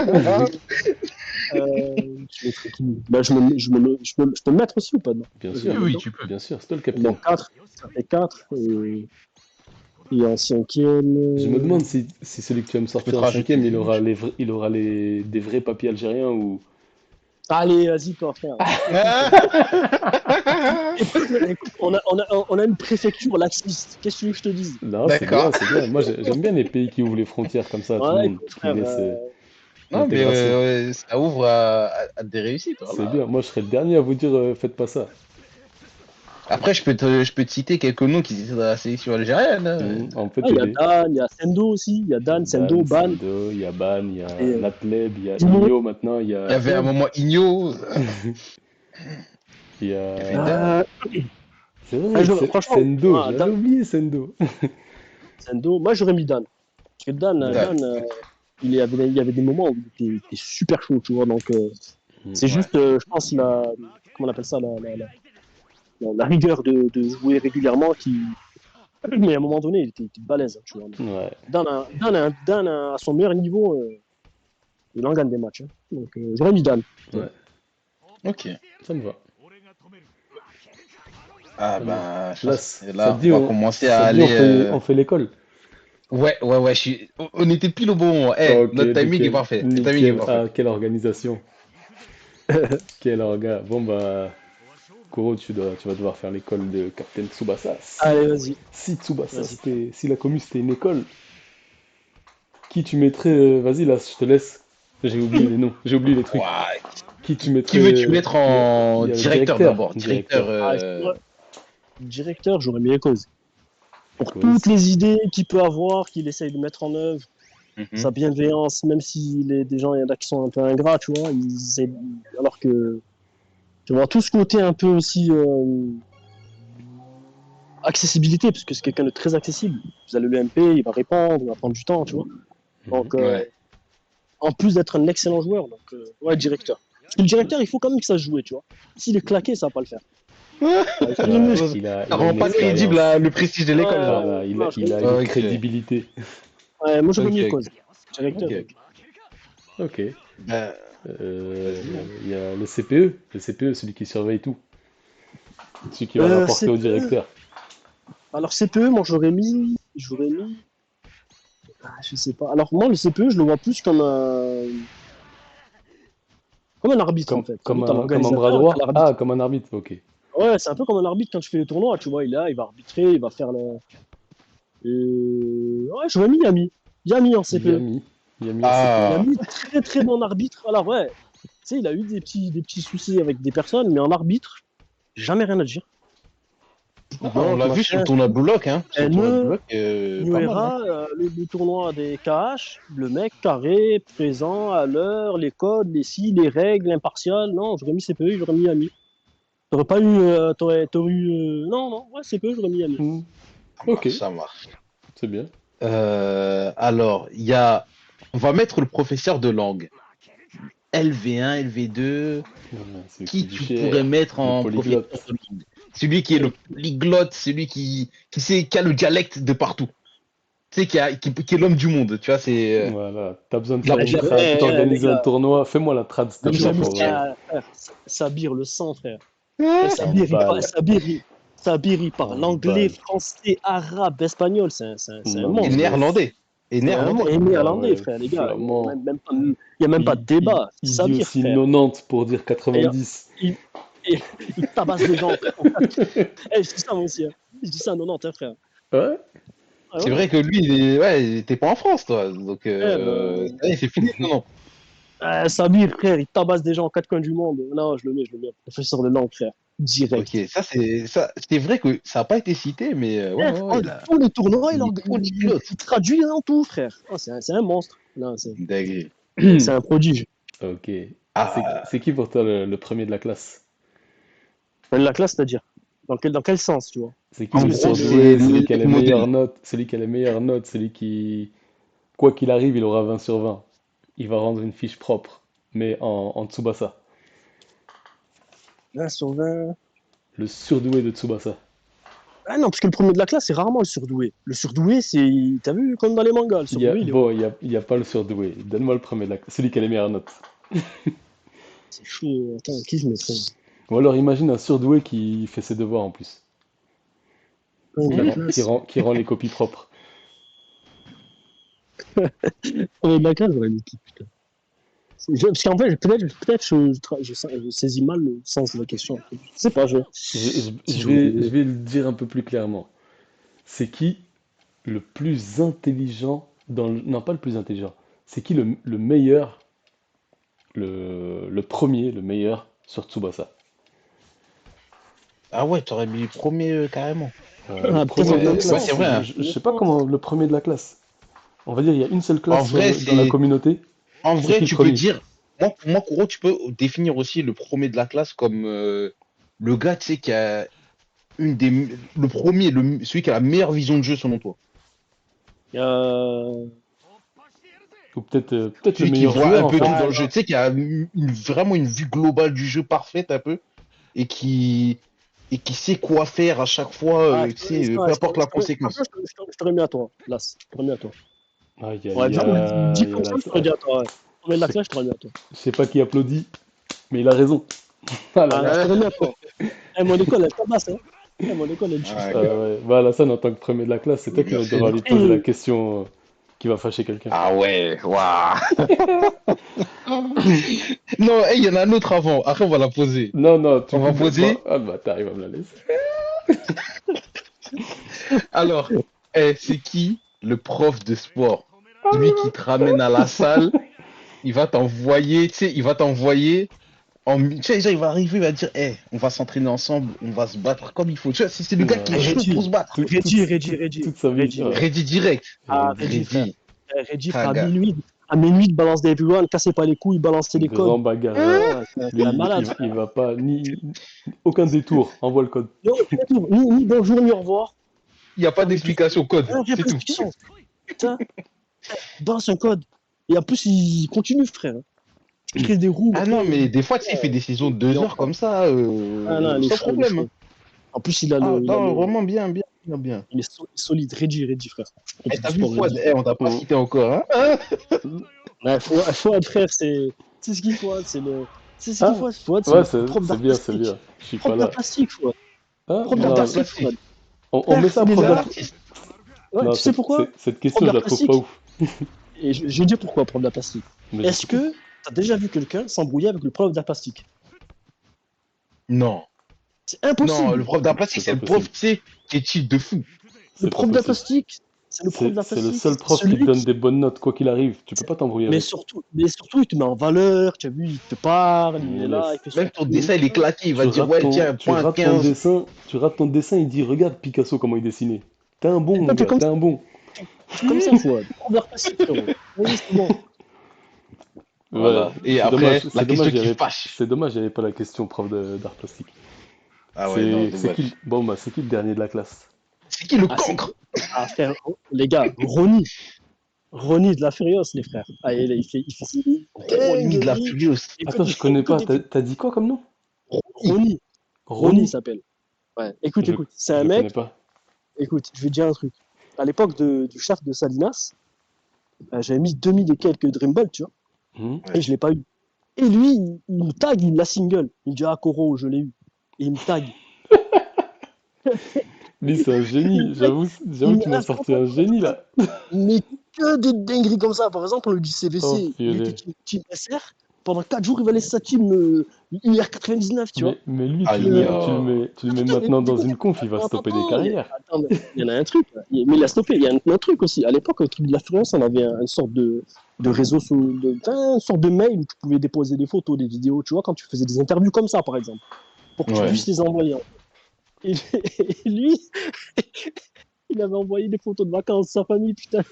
Speaker 3: Je mettrais qui? Bah, je peux le mettre aussi ou pas? Non.
Speaker 1: bien
Speaker 3: Je le
Speaker 1: sûr,
Speaker 3: mets
Speaker 2: Oui,
Speaker 3: dedans.
Speaker 2: tu peux.
Speaker 1: bien sûr, c'est toi le capitaine.
Speaker 3: Donc 4, ça fait 4. Et en cinquième.
Speaker 1: Je me demande si celui que tu vas me
Speaker 2: Je peux
Speaker 1: sortir
Speaker 2: te
Speaker 1: en cinquième,
Speaker 2: rajouter.
Speaker 1: il aura des vrais papiers algériens ou...
Speaker 3: Allez, vas-y, toi, frère. Écoute, on a une préfecture laxiste. Qu'est-ce que tu veux que je te dise?
Speaker 1: Non, c'est bien,
Speaker 2: D'accord.
Speaker 1: c'est bien. Moi, j'aime bien les pays qui ouvrent les frontières comme ça, tout le
Speaker 3: Voilà,
Speaker 1: monde
Speaker 3: écoute,
Speaker 1: qui
Speaker 3: frère.
Speaker 1: laisse
Speaker 2: Non, mais
Speaker 1: l'intégration.
Speaker 2: ça ouvre à des réussites,
Speaker 1: C'est
Speaker 2: voilà.
Speaker 1: bien. Moi, je serais le dernier à vous dire, faites pas ça.
Speaker 2: Après, je peux te citer quelques noms qui étaient dans la sélection algérienne, hein.
Speaker 1: On peut
Speaker 3: Ah, il y a
Speaker 1: t'aider.
Speaker 3: Dan, il y a Sendo aussi. Il y a
Speaker 1: Il y a
Speaker 3: Dan, Sendo,
Speaker 1: Dan,
Speaker 3: Ban.
Speaker 1: Sendo, il y a Ban, il y
Speaker 3: Et
Speaker 1: a Natleb, il y a
Speaker 3: Dino.
Speaker 1: Igno maintenant,
Speaker 2: Il y avait un moment Igno,
Speaker 1: il y
Speaker 2: il y avait
Speaker 1: a...
Speaker 2: Dan.
Speaker 3: Euh,
Speaker 1: C'est vrai,
Speaker 3: franchement,
Speaker 1: Sendo,
Speaker 3: ah,
Speaker 1: j'avais oublié Sendo.
Speaker 3: Sendo, moi j'aurais mis Dan. Parce que Dan,
Speaker 1: Dan.
Speaker 2: Dan.
Speaker 3: il y avait des moments où il était super chaud, tu vois. Donc, c'est
Speaker 2: Ouais.
Speaker 3: juste, je pense, comment on appelle ça, la rigueur de jouer régulièrement qui. Mais à un moment donné, il était balèze, hein, tu vois.
Speaker 1: Ouais,
Speaker 3: Dan, à son meilleur niveau, il en gagne des matchs. Hein. Donc, j'aurais mis Dan.
Speaker 1: ouais,
Speaker 2: Ok.
Speaker 1: ça me va.
Speaker 2: Ah
Speaker 1: Ça me va.
Speaker 2: ben,
Speaker 1: Là,
Speaker 2: et
Speaker 1: ça
Speaker 2: là,
Speaker 1: te
Speaker 2: on
Speaker 1: dit,
Speaker 2: va commencer à
Speaker 1: ça te dit,
Speaker 2: aller.
Speaker 1: on fait l'école.
Speaker 2: Ouais, ouais, ouais. On était pile au bon moment. Eh,
Speaker 1: Ok,
Speaker 2: notre timing est
Speaker 1: nickel,
Speaker 2: parfait. Le timing est
Speaker 1: nickel.
Speaker 2: parfait.
Speaker 1: Ah, quelle organisation. Quel orga. Bon, bah, Koro, tu vas devoir faire l'école de Captain Tsubasa.
Speaker 3: Allez, vas-y.
Speaker 1: Si Tsubasa,
Speaker 3: Vas-y.
Speaker 1: si la commu c'était une école, qui tu mettrais, vas-y, là, je te laisse. J'ai oublié les noms, j'ai oublié les trucs.
Speaker 2: Ouah,
Speaker 1: Qui tu
Speaker 2: qui
Speaker 1: mettrais,
Speaker 2: veux-tu mettre
Speaker 1: il
Speaker 2: en
Speaker 1: y a le
Speaker 2: directeur
Speaker 1: directeur.
Speaker 2: d'abord? Directeur.
Speaker 1: Directeur.
Speaker 3: Ah, directeur, j'aurais mis Echoes. Pour toutes
Speaker 1: Cause.
Speaker 3: les idées qu'il peut avoir, qu'il essaye de mettre en œuvre,
Speaker 2: Mhm.
Speaker 3: sa bienveillance, même si des gens, il y en a qui sont un peu ingrats, tu vois, alors que tu vois tout ce côté un peu aussi accessibilité, parce que c'est quelqu'un de très accessible. Vous allez l'UMP, il va répondre, il va prendre du temps, tu vois.
Speaker 1: Mhm.
Speaker 3: Donc,
Speaker 2: Ouais.
Speaker 3: en plus d'être un excellent joueur, donc, ouais, directeur. Parce que le directeur, il faut quand même que ça se joue, tu vois. S'il est claqué, ça va pas le faire. Ouais, il faut le
Speaker 1: Ouais,
Speaker 3: muscle.
Speaker 2: Ça
Speaker 1: il a
Speaker 2: rend
Speaker 1: une
Speaker 2: pas crédible
Speaker 1: expérience.
Speaker 2: le prestige de l'école, genre.
Speaker 1: Voilà,
Speaker 3: Non, je
Speaker 1: il a
Speaker 3: rigole.
Speaker 1: une
Speaker 2: Ok.
Speaker 1: crédibilité.
Speaker 3: Ouais, moi, j'aurais mis
Speaker 2: Ok.
Speaker 3: cause. Directeur.
Speaker 2: Ok.
Speaker 1: Ok.
Speaker 2: Ben, vas-y, hein.
Speaker 1: Il y a le CPE, celui qui surveille tout. Celui qui va rapporter au
Speaker 3: CPE.
Speaker 1: directeur.
Speaker 3: Alors, CPE, moi, j'aurais mis. Ah, je sais pas. Alors, moi, le CPE, je le vois plus comme un arbitre, en fait. T'as vu, t'as
Speaker 1: Comme un bras
Speaker 3: l'organisateur et t'as
Speaker 1: droit?
Speaker 3: l'arbitre.
Speaker 1: Ah, comme un arbitre, ok.
Speaker 3: Ouais, c'est un peu comme un arbitre quand tu fais les tournois, tu vois. Il est là, il va arbitrer, il va faire le. Ouais, j'aurais mis Yami. Yami en CPE.
Speaker 1: Yami. Yami en CPE.
Speaker 2: Ah,
Speaker 3: Yami, très très bon arbitre. Alors, ouais, tu sais, il a eu des petits soucis avec des personnes, mais en arbitre, jamais rien à dire.
Speaker 2: on
Speaker 3: Donc,
Speaker 2: l'a vu sur le
Speaker 3: machin.
Speaker 2: tournoi Blue Lock, hein. Sur le tournoi Blue
Speaker 3: NE,
Speaker 2: Lock, pas mal, hein.
Speaker 3: Nuera, le tournoi des KH, le mec carré, présent, à l'heure, les codes, les si, les règles, impartial. Non, j'aurais mis CPE, j'aurais mis Yami. T'aurais pas eu. T'aurais eu. Non, non, ouais, CPE, j'aurais mis Yami.
Speaker 1: Hmm.
Speaker 2: Ça
Speaker 1: Ok,
Speaker 2: marche, ça marche.
Speaker 1: c'est bien.
Speaker 2: Alors, il y a. On va mettre le professeur de langue. LV1, LV2.
Speaker 1: Voilà, celui qui
Speaker 2: Qui
Speaker 1: dit
Speaker 2: tu pourrais
Speaker 1: cher,
Speaker 2: mettre
Speaker 1: le
Speaker 2: en professeur
Speaker 1: polyglotte.
Speaker 2: de langue? Celui qui est le polyglotte, celui qui sait, qui a le dialecte de partout. Tu sais, qui est l'homme du monde, tu vois, c'est.
Speaker 1: Voilà, t'as besoin de
Speaker 2: La
Speaker 1: faire une
Speaker 2: pire-
Speaker 1: trad,
Speaker 3: les
Speaker 1: d'organiser un
Speaker 3: gars,
Speaker 1: tournoi, fais-moi la trad, s'il te
Speaker 2: Comme
Speaker 3: j'ai
Speaker 1: plaît,
Speaker 2: ça,
Speaker 3: mis
Speaker 2: faut.
Speaker 1: pour...
Speaker 3: frère, Sabir le sang, frère.
Speaker 1: S'en balle,
Speaker 3: Sabir, il
Speaker 1: s'en
Speaker 3: parle anglais,
Speaker 1: balle.
Speaker 3: français, arabe, espagnol. C'est un
Speaker 1: Non,
Speaker 2: Et
Speaker 1: mais
Speaker 3: monstre.
Speaker 2: néerlandais. Et
Speaker 3: C'est un
Speaker 2: néerlandais.
Speaker 3: monstre. Et
Speaker 1: ah
Speaker 3: néerlandais,
Speaker 1: ouais,
Speaker 3: frère, les gars. Il n'y a
Speaker 1: flamand.
Speaker 3: même pas de débat.
Speaker 1: Il dit
Speaker 3: Sabir,
Speaker 1: aussi
Speaker 3: frère.
Speaker 1: 90 pour dire
Speaker 3: Et,
Speaker 1: 90.
Speaker 3: il, et- il tabasse des gens, frère. Eh, je dis ça, moi aussi. Hein. Je dis ça à 90, hein, frère.
Speaker 1: Ouais?
Speaker 3: Ah,
Speaker 2: C'est
Speaker 3: ouais.
Speaker 2: vrai que lui, il était pas en France, toi. Donc, ouais, c'est fini, non?
Speaker 3: Sabir, frère, il tabasse des gens en quatre coins du monde. Non, je le mets. Professeur de langue, frère. Direct.
Speaker 2: Ok, c'est vrai que ça n'a pas été cité, mais ouais,
Speaker 3: Frère,
Speaker 2: ouais, ouais,
Speaker 3: oh, tous les tournois,
Speaker 2: il est polyglotte.
Speaker 3: il traduit en tout, frère. Oh, c'est un monstre. Non,
Speaker 2: Dingue.
Speaker 3: c'est un prodige.
Speaker 1: Ok.
Speaker 2: Ah,
Speaker 1: C'est qui pour toi le premier de la classe?
Speaker 3: La classe, c'est-à-dire dans quel sens, tu vois?
Speaker 1: C'est qui
Speaker 3: Parce
Speaker 2: en
Speaker 1: le
Speaker 3: que c'est
Speaker 2: gros,
Speaker 3: le.
Speaker 2: c'est
Speaker 1: surdoué, celui qui a
Speaker 2: l'élève
Speaker 1: les meilleures
Speaker 2: modèle.
Speaker 1: notes, celui qui a les meilleures notes, celui qui, quoi qu'il arrive, il aura 20 sur 20. Il va rendre une fiche propre, mais en Tsubasa.
Speaker 3: 20 sur 20.
Speaker 1: Le surdoué de Tsubasa.
Speaker 3: Ah non, parce que le premier de la classe, c'est rarement le surdoué. Le surdoué, c'est. T'as vu, comme dans les mangas, le surdoué, il est.
Speaker 1: Bon, il y a pas le surdoué. Donne-moi le premier de la classe, celui qui a les meilleures notes.
Speaker 3: C'est chaud. Attends, qui je mettrais?
Speaker 1: Ou alors imagine un surdoué qui fait ses devoirs en plus,
Speaker 3: Premier de la classe.
Speaker 1: qui rend les copies propres.
Speaker 3: Premier de la classe, j'aurais mis qui, putain. Parce qu'en fait, peut-être je saisis mal le sens de la question. Je sais pas, si
Speaker 1: Je vais le dire un peu plus clairement. C'est qui le plus intelligent non, pas le plus intelligent. C'est qui le meilleur, le premier, le meilleur sur Tsubasa?
Speaker 2: Ah ouais, t'aurais mis premier carrément.
Speaker 1: Le
Speaker 3: Ah, peut-être en
Speaker 1: premier,
Speaker 3: plein
Speaker 2: Ouais,
Speaker 3: sens.
Speaker 2: c'est vrai, hein.
Speaker 1: je sais pas comment le premier de la classe. On va dire il y a une seule
Speaker 2: En
Speaker 1: classe
Speaker 2: vrai,
Speaker 1: dans la communauté.
Speaker 2: en
Speaker 1: C'est
Speaker 2: vrai,
Speaker 1: qui le
Speaker 2: tu peux
Speaker 1: premier?
Speaker 2: dire, pour moi, Kuro, tu peux définir aussi le premier de la classe comme le gars, tu sais, qui a le premier, celui qui a la meilleure vision de jeu selon toi.
Speaker 3: Euh,
Speaker 1: Ou peut-être le
Speaker 2: Celui qui
Speaker 1: meilleur
Speaker 2: voit
Speaker 1: joueur
Speaker 2: un
Speaker 1: en
Speaker 2: peu tout
Speaker 1: fait.
Speaker 2: dans le
Speaker 3: non.
Speaker 2: jeu, tu sais, qui a vraiment une vue globale du jeu parfaite un peu et qui sait quoi faire à chaque fois, tu sais, peu importe la
Speaker 3: Franchement,
Speaker 2: conséquence.
Speaker 3: je t'aurais mis à toi, là. Je t'aurais mis à toi.
Speaker 1: Aïe
Speaker 3: Ouais,
Speaker 1: aïe
Speaker 3: dit
Speaker 1: aïe,
Speaker 3: comme ça,
Speaker 1: là,
Speaker 3: je t'aurais dit à toi. Ouais.
Speaker 1: je
Speaker 3: Premier de la
Speaker 1: sais,
Speaker 3: classe, je t'aurais mis à toi.
Speaker 1: je sais pas qui applaudit, mais il a raison. Ah là
Speaker 3: Ah, là, je
Speaker 1: là.
Speaker 2: Ouais.
Speaker 3: t'aurais mis à toi. Eh, mon école, elle tabasse, hein. Eh, mon école, elle tue,
Speaker 2: Ah,
Speaker 3: frère.
Speaker 2: grave.
Speaker 1: Ouais. Bah Alassane, en tant que premier de la classe, c'est toi qui vas
Speaker 2: Merci.
Speaker 1: devoir lui poser la
Speaker 3: Et,
Speaker 1: question qui va fâcher quelqu'un.
Speaker 2: Ah ouais, waouh. Non, hey, il y en a un autre avant. Après, on va la poser.
Speaker 1: Non, non, tu
Speaker 2: On va
Speaker 1: coupes. Bah,
Speaker 2: poser.
Speaker 1: ah bah t'arrives à me la laisser.
Speaker 2: Alors, c'est qui le prof de sport? Celui qui te ramène à la salle, il va t'envoyer, tu sais, il va t'envoyer tu sais, genre, il va arriver, il va dire, on va s'entraîner ensemble, on va se battre comme il faut. Tu vois, c'est le gars qui est
Speaker 1: Ouais.
Speaker 2: chaud pour se battre.
Speaker 1: Tout- toute, toute sa vie. Ouais.
Speaker 2: Ready direct.
Speaker 3: Ah, Reggie, frère.
Speaker 2: Ready.
Speaker 3: Reggie, frère,
Speaker 2: Kaga.
Speaker 3: à minuit, il balance des everyone, cassez pas les couilles, il balançait les codes.
Speaker 1: Grand bagarreur.
Speaker 3: Ah, c'est un
Speaker 1: Lui,
Speaker 3: malade, frère.
Speaker 1: il va pas aucun détour. Envoie le code.
Speaker 3: Non, ni bonjour, ni au revoir.
Speaker 2: Il n'y a pas
Speaker 3: Avec tout.
Speaker 2: d'explication code.
Speaker 3: Rien
Speaker 2: C'est tout.
Speaker 3: prescription. Putain, il balance un code. Et en plus, il continue, frère. Il crée des rooms.
Speaker 2: Ah
Speaker 3: Après,
Speaker 2: non, mais des fois, tu sais, il fait des saisons de
Speaker 3: il est
Speaker 2: 2
Speaker 3: en
Speaker 2: heures
Speaker 3: forme.
Speaker 2: comme ça,
Speaker 3: Ah non, il est
Speaker 2: sans
Speaker 3: chaud, il est
Speaker 2: problème, hein.
Speaker 3: chaud. En plus,
Speaker 2: Ah non, vraiment bien, bien, bien, bien.
Speaker 3: il est solide. Reggie, frère. Prof de
Speaker 2: T'as vu
Speaker 3: sport,
Speaker 2: Fouad?
Speaker 3: Reggie.
Speaker 2: On t'a pas
Speaker 1: Mm.
Speaker 2: cité encore, hein?
Speaker 3: Ouais, Fouad, frère, c'est ce qu'il faut. C'est ce qu'il
Speaker 1: Ah,
Speaker 3: faut. Fouad, c'est
Speaker 1: ouais,
Speaker 3: le prof
Speaker 1: c'est
Speaker 3: d'art
Speaker 1: bien, c'est
Speaker 3: plastique.
Speaker 1: bien. Je suis
Speaker 3: Prof
Speaker 1: pas
Speaker 3: d'art
Speaker 1: là.
Speaker 3: plastique, Fouad.
Speaker 1: Ah,
Speaker 3: Prof d'art
Speaker 2: Prof d'art
Speaker 1: non,
Speaker 3: plastique,
Speaker 2: plastique.
Speaker 3: Fouad.
Speaker 1: on met
Speaker 3: Frère,
Speaker 1: ça
Speaker 3: il est
Speaker 1: prof
Speaker 2: C'est un
Speaker 3: là.
Speaker 1: d'art.
Speaker 2: artiste.
Speaker 3: Ouais,
Speaker 1: Non,
Speaker 3: tu sais pourquoi?
Speaker 1: cette
Speaker 3: Prof
Speaker 1: question, je
Speaker 3: d'art
Speaker 1: la trouve pas
Speaker 3: plastique.
Speaker 1: ouf.
Speaker 3: Et je vais dire pourquoi, prof d'art plastique.
Speaker 1: Mais
Speaker 3: Est-ce
Speaker 1: j'écoute.
Speaker 3: que tu as déjà vu quelqu'un s'embrouiller avec le prof d'art plastique?
Speaker 2: Non.
Speaker 3: C'est
Speaker 2: Non, le
Speaker 3: impossible.
Speaker 2: prof d'art plastique,
Speaker 1: C'est
Speaker 2: c'est
Speaker 1: pas
Speaker 2: le prof,
Speaker 1: possible.
Speaker 2: tu sais, qui est cheat de fou.
Speaker 3: Le
Speaker 1: C'est pas
Speaker 3: prof d'art
Speaker 1: possible.
Speaker 3: plastique, c'est le prof d'art
Speaker 1: C'est le
Speaker 3: plastique.
Speaker 1: seul
Speaker 3: C'est
Speaker 1: prof qui te
Speaker 3: celui
Speaker 1: donne
Speaker 3: qui.
Speaker 1: des bonnes notes, quoi qu'il arrive. Tu peux pas t'embrouiller avec.
Speaker 3: Mais surtout, il te met en valeur. Tu as vu, il te parle, il est
Speaker 1: Mais
Speaker 3: là, il
Speaker 1: laisse.
Speaker 3: fait son
Speaker 2: Même ton
Speaker 3: truc.
Speaker 2: dessin, il est claqué. Il va te dire, ouais, tiens,
Speaker 1: Tu
Speaker 2: point
Speaker 1: rates ton
Speaker 2: 15.
Speaker 1: dessin, il dit, regarde Picasso comment il dessinait. T'es un bon,
Speaker 3: Et
Speaker 1: mon
Speaker 3: toi,
Speaker 1: gars, t'es un bon.
Speaker 3: t'es comme ça, Fouad. Prof d'art plastique, frérot. Oui, c'est bon.
Speaker 1: Ouais,
Speaker 2: Voilà. Et après, la question qui fâche.
Speaker 1: c'est dommage, il n'y avait pas la question d'art plastique.
Speaker 2: Ah ouais, non, dommage.
Speaker 1: Bon, bah, c'est qui le dernier de la classe?
Speaker 2: C'est qui le
Speaker 3: Ah, c'est.
Speaker 2: cancre?
Speaker 3: Ah, frère, les gars, Ronnie. Ronnie de la Furios, les frères. Ah, il fait
Speaker 2: Ronnie de la
Speaker 3: dinguerie.
Speaker 2: Furious.
Speaker 1: Attends,
Speaker 3: Il
Speaker 1: je
Speaker 3: fait
Speaker 1: connais
Speaker 3: que
Speaker 1: pas.
Speaker 3: des
Speaker 1: T'as dit quoi comme nom?
Speaker 3: Ronnie. Ronnie, il
Speaker 1: Ronnie?
Speaker 3: s'appelle. Ouais. Écoute,
Speaker 1: Je,
Speaker 3: c'est
Speaker 1: je
Speaker 3: un
Speaker 1: le connais
Speaker 3: mec.
Speaker 1: pas.
Speaker 3: Écoute, je vais te dire un truc. à l'époque du chef de Salinas, j'avais mis 2000 et quelques Dream Ball, tu vois,
Speaker 1: Hmm.
Speaker 3: et je l'ai pas eu. Et lui, il me tag, il me la single. Il me dit, ah, Koro, je l'ai eu. Et il me tag.
Speaker 1: Lui, c'est un génie.
Speaker 3: Il
Speaker 1: J'avoue
Speaker 3: me
Speaker 1: qu'il m'a
Speaker 3: reste
Speaker 1: sorti un génie, là.
Speaker 3: mais que des dingueries comme ça. Par exemple, du
Speaker 1: Oh,
Speaker 3: CVC, il était
Speaker 1: purée.
Speaker 3: team SR. Pendant 4 jours, il va laisser sa team IR99, tu vois.
Speaker 1: Mais lui,
Speaker 2: Aïe,
Speaker 1: tu le mets
Speaker 3: Mais
Speaker 1: maintenant
Speaker 3: du
Speaker 1: dans
Speaker 3: coup,
Speaker 1: une conf, il va
Speaker 3: attends,
Speaker 1: stopper des
Speaker 3: attends,
Speaker 1: carrières.
Speaker 3: attends, mais il y en a un truc. Là. Mais il a stoppé. Il y a un autre truc aussi. À l'époque, au truc de l'affluence, on avait une sorte de réseau, une sorte de mail où tu pouvais déposer des photos, des vidéos, tu vois, quand tu faisais des interviews comme ça, par exemple, pour que tu
Speaker 2: ouais.
Speaker 3: puisses les envoyer. Et, et lui, il avait envoyé des photos de vacances de sa famille, putain.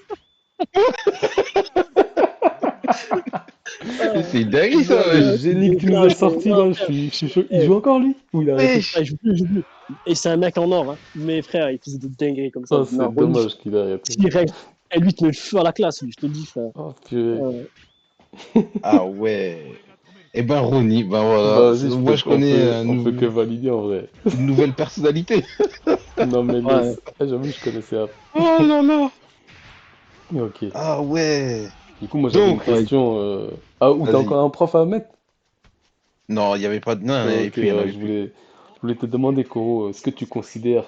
Speaker 2: C'est une dinguerie,
Speaker 1: Oh,
Speaker 2: ça,
Speaker 1: le
Speaker 2: wesh.
Speaker 1: génie que tu nous as sorti, là, je suis chaud. Il joue encore, lui? Ou il a arrêté?
Speaker 3: Ah,
Speaker 2: Wesh.
Speaker 3: je joue plus. Et c'est un mec en or, hein. Mais frère, il faisait des dingueries comme ça.
Speaker 1: Oh,
Speaker 3: Non,
Speaker 1: c'est
Speaker 3: Ronnie,
Speaker 1: dommage qu'il a arrêté.
Speaker 3: direct. Et lui, il te met le feu à la classe, lui, je te le dis, frère.
Speaker 1: Oh, purée.
Speaker 3: Euh,
Speaker 2: Ah ouais. Eh ben, Ronnie, ben voilà.
Speaker 1: Bah, vas-y,
Speaker 2: Moi, je connais
Speaker 1: on peut que valider, en vrai.
Speaker 2: une nouvelle personnalité.
Speaker 1: Non, mais
Speaker 3: ouais.
Speaker 1: laisse. Ah, j'avoue, je connaissais.
Speaker 2: Oh là là.
Speaker 1: Ok.
Speaker 2: Ah ouais.
Speaker 1: Du coup, moi, j'avais une
Speaker 2: Donc,
Speaker 3: Ouais.
Speaker 1: question. Ah, ou t'as
Speaker 2: vas-y.
Speaker 1: encore un prof à mettre?
Speaker 2: Non, il n'y avait pas de. Non, et
Speaker 1: Ok,
Speaker 2: puis il n'y en
Speaker 1: ouais,
Speaker 2: avait plus.
Speaker 1: je voulais te demander, Koro, est-ce que tu considères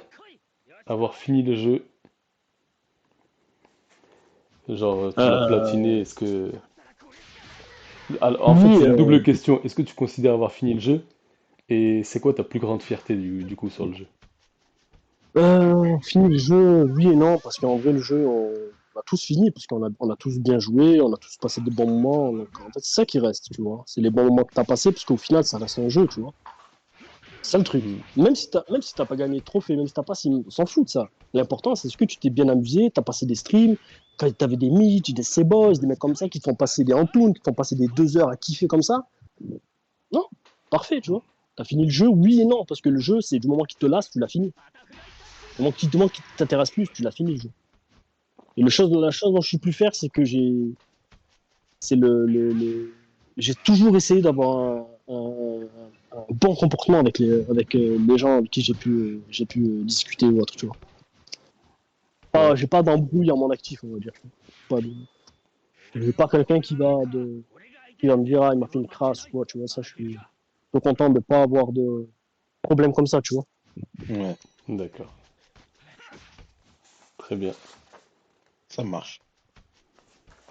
Speaker 1: avoir fini le jeu? Genre, tu l'as
Speaker 3: Euh,
Speaker 1: platiné, est-ce que... Alors, en fait,
Speaker 3: oui,
Speaker 1: c'est une double question. Est-ce que tu considères avoir fini le jeu? Et c'est quoi ta plus grande fierté du coup sur le jeu?
Speaker 3: fini le jeu, oui et non, parce qu'en vrai, le jeu, on a tous fini, parce on a tous bien joué, on a tous passé de bons moments. Donc, en fait, c'est ça qui reste, tu vois. C'est les bons moments que tu as passés, parce qu'au final, ça reste un jeu, tu vois. C'est ça le truc.
Speaker 1: Hmm.
Speaker 3: Même si t'as pas gagné de trophée, même si t'as pas, on s'en fout de ça. L'important, c'est ce que tu t'es bien amusé, t'as passé des streams, quand t'avais des Mitch, des Sebos, des mecs comme ça qui te font passer des Antunes, qui te font passer des 2 heures à kiffer comme ça. Non, parfait, tu vois. T'as fini le jeu, oui et non, parce que le jeu, c'est du moment qu'il te lasse, tu l'as fini. Du moment qu'il t'intéresse plus, tu l'as fini le jeu. Et la chose dont je suis plus fier, c'est que c'est j'ai toujours essayé d'avoir un bon comportement avec les gens avec qui j'ai pu discuter ou autre, tu vois.
Speaker 1: Ouais,
Speaker 3: J'ai pas d'embrouille en mon actif, on va dire. Pas de, j'ai pas quelqu'un qui va me dire, ah, il m'a fait une crasse ou quoi, tu vois. Ça, je suis trop content de pas avoir de problème comme ça, tu vois.
Speaker 2: Ouais,
Speaker 1: d'accord. Très bien.
Speaker 2: ça marche.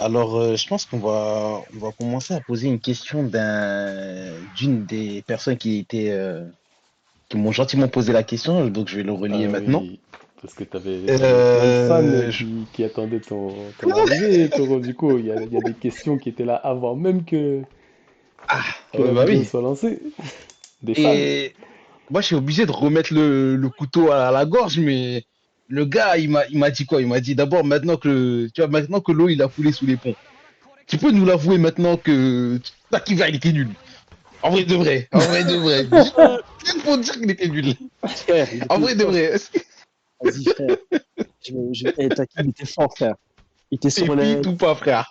Speaker 2: Alors, je pense qu'on va commencer à poser une question d'une des personnes qui m'ont gentiment posé la question, donc je vais le relier
Speaker 1: Ah
Speaker 2: maintenant.
Speaker 1: oui, parce que t'avais plein de fans
Speaker 2: Euh, je-
Speaker 1: qui attendaient ton arrivée, Koro. Du coup, il y a des questions qui étaient là avant même
Speaker 2: Ah,
Speaker 1: que la
Speaker 2: bah
Speaker 1: vidéo
Speaker 2: oui.
Speaker 1: soit lancée. Des fans.
Speaker 2: Et moi, je suis obligé de remettre le couteau à la gorge, mais le gars, il m'a dit quoi? Il m'a dit d'abord, maintenant que l'eau, il a coulé sous les ponts. Tu peux nous l'avouer maintenant que Takiva, il était nul. En vrai de vrai, en vrai de vrai. Juste pour dire qu'il était nul.
Speaker 3: Frère, il
Speaker 2: En
Speaker 3: était
Speaker 2: vrai de
Speaker 3: fort.
Speaker 2: vrai.
Speaker 3: Vas-y, frère. Taki, il était fort, frère. Il était sur l'aile.
Speaker 2: Pépite ou pas, frère?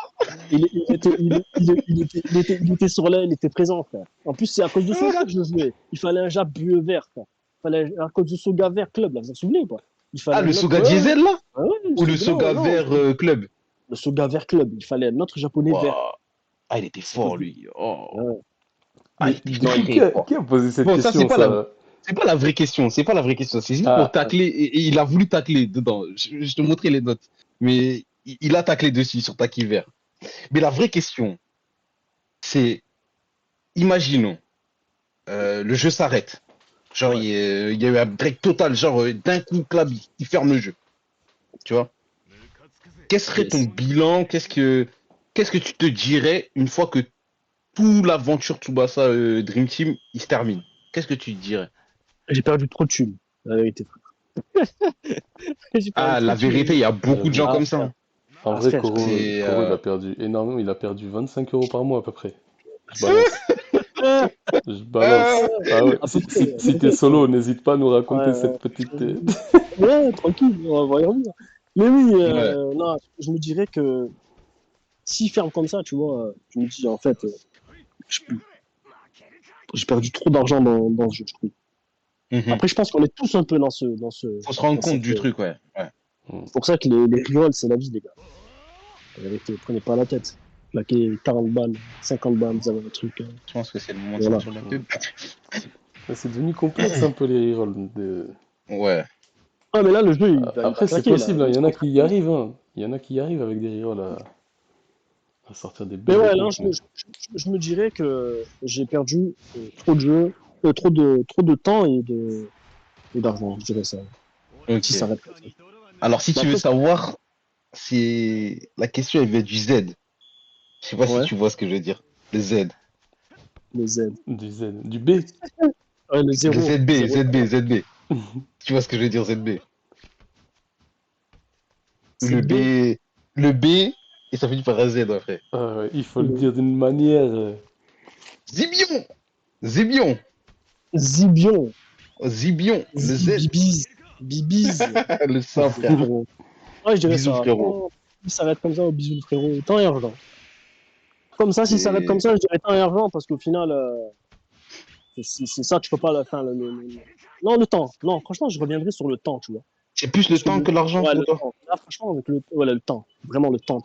Speaker 3: Il était sur l'aile, il était présent, frère. En plus, c'est à cause de ce gars que je jouais. Il fallait un Jab bleu vert, frère. À cause de ce gars vert club, là, vous vous souvenez ou pas? Il
Speaker 2: Ah,
Speaker 3: fallait
Speaker 2: le
Speaker 3: un autre.
Speaker 2: Soga
Speaker 1: Ouais, ouais.
Speaker 2: Diesel, là?
Speaker 3: Ah ouais,
Speaker 2: Ou le
Speaker 3: non,
Speaker 2: Soga
Speaker 3: non,
Speaker 2: Vert Club?
Speaker 3: le Soga vert club. Il fallait un autre japonais vert.
Speaker 2: Waouh. Ah, il était
Speaker 3: C'est à cause
Speaker 2: fort,
Speaker 3: de.
Speaker 2: lui. Oh.
Speaker 3: Ouais.
Speaker 2: Ah,
Speaker 1: Mais
Speaker 2: il était
Speaker 1: du
Speaker 3: Non,
Speaker 1: coup,
Speaker 3: il
Speaker 2: très fort.
Speaker 1: qui a posé cette
Speaker 2: Bon, ça, c'est
Speaker 1: question,
Speaker 2: pas la,
Speaker 1: ça?
Speaker 2: c'est pas la vraie question. C'est pas la vraie question. C'est juste pour
Speaker 1: Ah,
Speaker 2: tacler. Et il a voulu tacler dedans. Je te montrerai les notes. Mais il a taclé dessus sur Taki Vert. Mais la vraie question, c'est, imaginons, le jeu s'arrête. Genre,
Speaker 1: ouais.
Speaker 2: il y a eu un break total. Genre, d'un coup, clap, il ferme le jeu. Tu vois? Quel serait ton
Speaker 3: yes.
Speaker 2: bilan? Qu'est-ce que tu te dirais une fois que toute l'aventure Tsubasa Dream Team, il se termine? Qu'est-ce que tu te dirais?
Speaker 3: J'ai perdu trop de thunes, la vérité. J'ai perdu
Speaker 2: Ah,
Speaker 3: trop
Speaker 2: la
Speaker 3: de
Speaker 2: vérité, il
Speaker 3: thunes.
Speaker 2: y a beaucoup de gens
Speaker 1: J'avoue.
Speaker 3: Ah,
Speaker 2: comme ça,
Speaker 3: frère.
Speaker 2: hein.
Speaker 1: En
Speaker 3: Ah,
Speaker 1: vrai,
Speaker 3: frère, j'ai perdu.
Speaker 2: C'est,
Speaker 1: Koro, il a perdu énormément. Il a perdu 25 euros par mois à peu près. Je balance.
Speaker 3: Ah,
Speaker 1: Je
Speaker 2: Ah,
Speaker 1: balance. Ah ouais,
Speaker 3: à peu près, à peu
Speaker 1: si t'es
Speaker 3: près, tu vois.
Speaker 1: solo, n'hésite pas à nous raconter
Speaker 3: Ouais,
Speaker 1: cette petite...
Speaker 3: ouais, tranquille, on va y revenir. Mais oui,
Speaker 2: ouais.
Speaker 3: non, je me dirais que s'il ferme comme ça, tu vois, je me dis, en fait, je- j'ai perdu trop d'argent dans ce jeu, je trouve.
Speaker 2: Mhm.
Speaker 3: Après, je pense qu'on est tous un peu dans ce, dans ce,
Speaker 2: Faut se rendre
Speaker 3: dans
Speaker 2: compte
Speaker 3: cette,
Speaker 2: du truc, ouais. Ouais.
Speaker 3: C'est pour ça que les rerolls, c'est la vie, les gars. En vérité, prenez pas la tête. Claquez 40 balles, 50 balles, vous avez un truc.
Speaker 2: Je pense que c'est le moment de
Speaker 3: Voilà.
Speaker 2: sortir la pub.
Speaker 1: C'est devenu complexe un peu les rerolls.
Speaker 2: Ouais.
Speaker 3: Ah, mais là, le jeu, il va
Speaker 1: Après, c'est
Speaker 3: claquer, là.
Speaker 1: possible, hein. Il y en a qui y arrivent, hein. Il y en a qui y arrivent avec des rerolls à sortir des
Speaker 3: Mais
Speaker 1: belles
Speaker 3: ouais,
Speaker 1: de
Speaker 3: là,
Speaker 1: comptes, mais-
Speaker 3: je me dirais que j'ai perdu trop de jeux, trop de temps et d'argent, je dirais ça.
Speaker 2: Ok.
Speaker 3: Si ça arrête comme ça.
Speaker 2: Alors, si
Speaker 3: Bah,
Speaker 2: tu veux
Speaker 3: après,
Speaker 2: savoir, c'est la question, elle vient du Z. Je sais pas si
Speaker 3: ouais,
Speaker 2: tu vois ce que je veux dire. Le Z.
Speaker 3: les Z.
Speaker 1: Du Z, du B.
Speaker 3: Ouais, le
Speaker 2: Le
Speaker 3: zéro.
Speaker 2: ZB,
Speaker 3: Zéro.
Speaker 2: ZB. Tu vois ce que je veux dire, ZB.
Speaker 3: C'est
Speaker 2: Le
Speaker 3: B.
Speaker 2: B, le B, et ça finit par un Z, ouais, frère.
Speaker 1: Il faut le dire d'une manière.
Speaker 2: Zibion! Zibion!
Speaker 3: Zibion.
Speaker 2: Zibion! Le Z.
Speaker 3: Zibibiz. Bibiz.
Speaker 2: Le sang, frère.
Speaker 3: Frérot. Ouais, je dirais
Speaker 2: Bisous,
Speaker 3: ça.
Speaker 2: frérot.
Speaker 3: Oh, il s'arrête comme ça, au bisou, le frérot. Temps et argent. Comme ça, s'il s'arrête comme
Speaker 2: C'est
Speaker 3: ça, je dirais temps et argent, parce qu'au final, c'est ça, tu peux pas la fin. Non, le temps. Non, franchement, je reviendrai sur le temps, tu vois.
Speaker 2: c'est plus le
Speaker 3: Parce que
Speaker 2: temps que l'argent
Speaker 3: ouais,
Speaker 2: pour
Speaker 3: le
Speaker 2: toi.
Speaker 3: temps. Là, franchement, avec voilà, le temps. Vraiment le temps.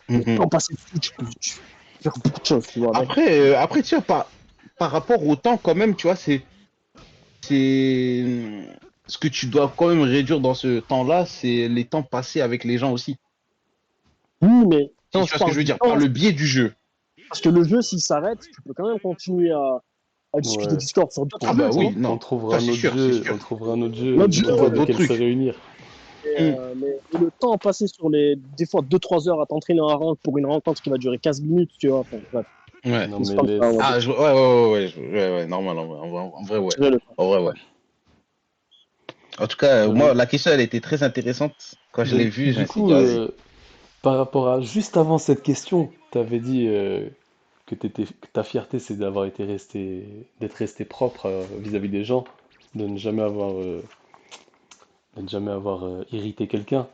Speaker 3: Le
Speaker 2: Mhm.
Speaker 3: temps passé dessus, tu peux faire beaucoup de choses, tu vois. Avec.
Speaker 2: Après, tu vois, par rapport au temps, quand même, tu vois, c'est ce que tu dois quand même réduire dans ce temps-là, c'est les temps passés avec les gens aussi.
Speaker 3: Oui, mais
Speaker 2: Si
Speaker 3: quand
Speaker 2: tu
Speaker 3: je
Speaker 2: vois ce que
Speaker 3: parle
Speaker 2: je veux
Speaker 3: du
Speaker 2: dire,
Speaker 3: temps,
Speaker 2: par le biais du jeu.
Speaker 3: parce que le jeu, s'il s'arrête, tu peux quand même continuer à discuter
Speaker 1: Ouais.
Speaker 3: Discord sur d'autres
Speaker 2: Ah
Speaker 3: jeux,
Speaker 2: bah
Speaker 3: tu vois.
Speaker 2: oui, non.
Speaker 1: On trouvera
Speaker 2: Ça,
Speaker 1: un
Speaker 2: c'est
Speaker 1: autre
Speaker 2: sûr, c'est
Speaker 1: jeu,
Speaker 2: sûr.
Speaker 1: on trouvera un autre jeu
Speaker 3: L'autre jeu,
Speaker 2: Trouver
Speaker 1: autour
Speaker 2: d'autres
Speaker 1: duquel se
Speaker 2: trucs.
Speaker 1: réunir.
Speaker 2: Hmm.
Speaker 3: mais le temps passé sur des fois 2-3 heures à t'entraîner en rank pour une rencontre qui va durer 15 minutes, tu vois. Enfin, bref,
Speaker 2: Ouais.
Speaker 1: Non
Speaker 3: on se
Speaker 1: mais
Speaker 3: parle pas, on va
Speaker 1: laisse.
Speaker 2: Ah, ouais, normal, en vrai, ouais.
Speaker 3: tirer le temps.
Speaker 2: En vrai, ouais. En tout cas, moi,
Speaker 1: Euh,
Speaker 2: la question, elle était très intéressante. Quand je
Speaker 1: ben,
Speaker 2: l'ai vue, je
Speaker 1: du
Speaker 2: me suis
Speaker 1: coup,
Speaker 2: dit, vas-y.
Speaker 1: par rapport à juste avant cette question, tu avais dit que ta fierté c'est d'être resté propre vis-à-vis des gens, de ne jamais avoir, irrité quelqu'un.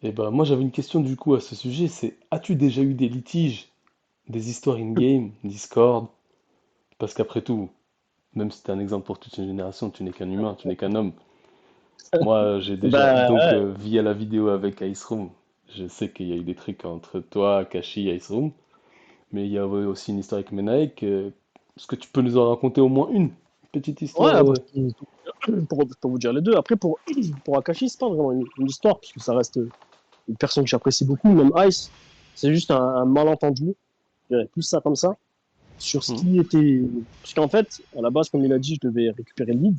Speaker 1: Et ben moi j'avais une question du coup à ce sujet, c'est as-tu déjà eu des litiges, des histoires in-game, Discord? Parce qu'après tout, même si t'es un exemple pour toute une génération, tu n'es qu'un humain, tu n'es qu'un homme. Moi j'ai déjà,
Speaker 3: Bah,
Speaker 1: donc
Speaker 3: ouais.
Speaker 1: via la vidéo avec Ice Room, je sais qu'il y a eu des trucs entre toi, Kashi, Ice Room, mais il y avait aussi une histoire avec Menaek. Est-ce que tu peux nous en raconter au moins une petite histoire?
Speaker 3: Ouais, parce que pour vous dire les deux. Après, pour Akashi, c'est pas vraiment une histoire, puisque ça reste une personne que j'apprécie beaucoup, même Ice. C'est juste un malentendu, je dirais plus ça comme ça, sur ce
Speaker 1: Hmm.
Speaker 3: qui était. Parce qu'en fait, à la base, comme il a dit, je devais récupérer le lead.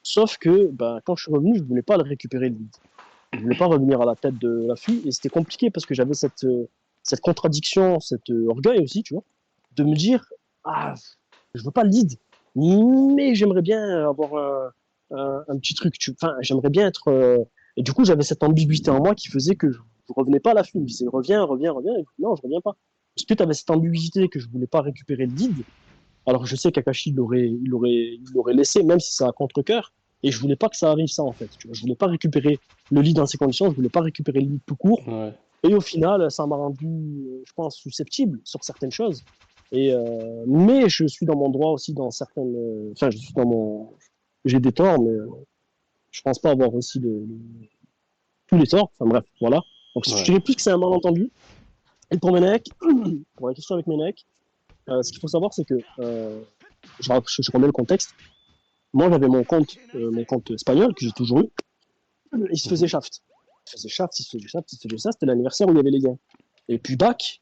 Speaker 3: Sauf que bah, quand je suis revenu, je voulais pas le récupérer le lead. Je voulais pas revenir à la tête de la fille. Et c'était compliqué parce que j'avais cette contradiction, cet orgueil aussi, tu vois, de me dire, ah, je veux pas le lead, mais j'aimerais bien avoir un petit truc. Enfin, j'aimerais bien être. Et du coup, j'avais cette ambiguïté en moi qui faisait que je revenais pas à la fille. Je me disais, reviens. Et non, je reviens pas. Parce que tu avais cette ambiguïté que je voulais pas récupérer le lead. Alors je sais qu'Akashi il l'aurait laissé, même si c'est à contre-cœur. Et je voulais pas que ça arrive ça en fait. Tu vois. Je voulais pas récupérer le lead dans ces conditions. Je voulais pas récupérer le lead tout court.
Speaker 1: Ouais,
Speaker 3: Et au final, ça m'a rendu, je pense, susceptible sur certaines choses. Mais je suis dans mon droit aussi dans certaines. Enfin, je suis dans mon. J'ai des torts, mais je pense pas avoir aussi tous les torts. Enfin bref, voilà. Donc je
Speaker 1: ouais,
Speaker 3: dirais plus que c'est un malentendu. Et pour Menek, pour la question avec Menek, ce qu'il faut savoir, c'est que je remets le contexte. Moi, j'avais mon compte espagnol que j'ai toujours eu. Il se faisait
Speaker 1: mhm,
Speaker 3: shaft. Il se faisait shaft, il se faisait shaft, il se faisait ça. C'était l'anniversaire où il y avait les gains. Et puis Bac,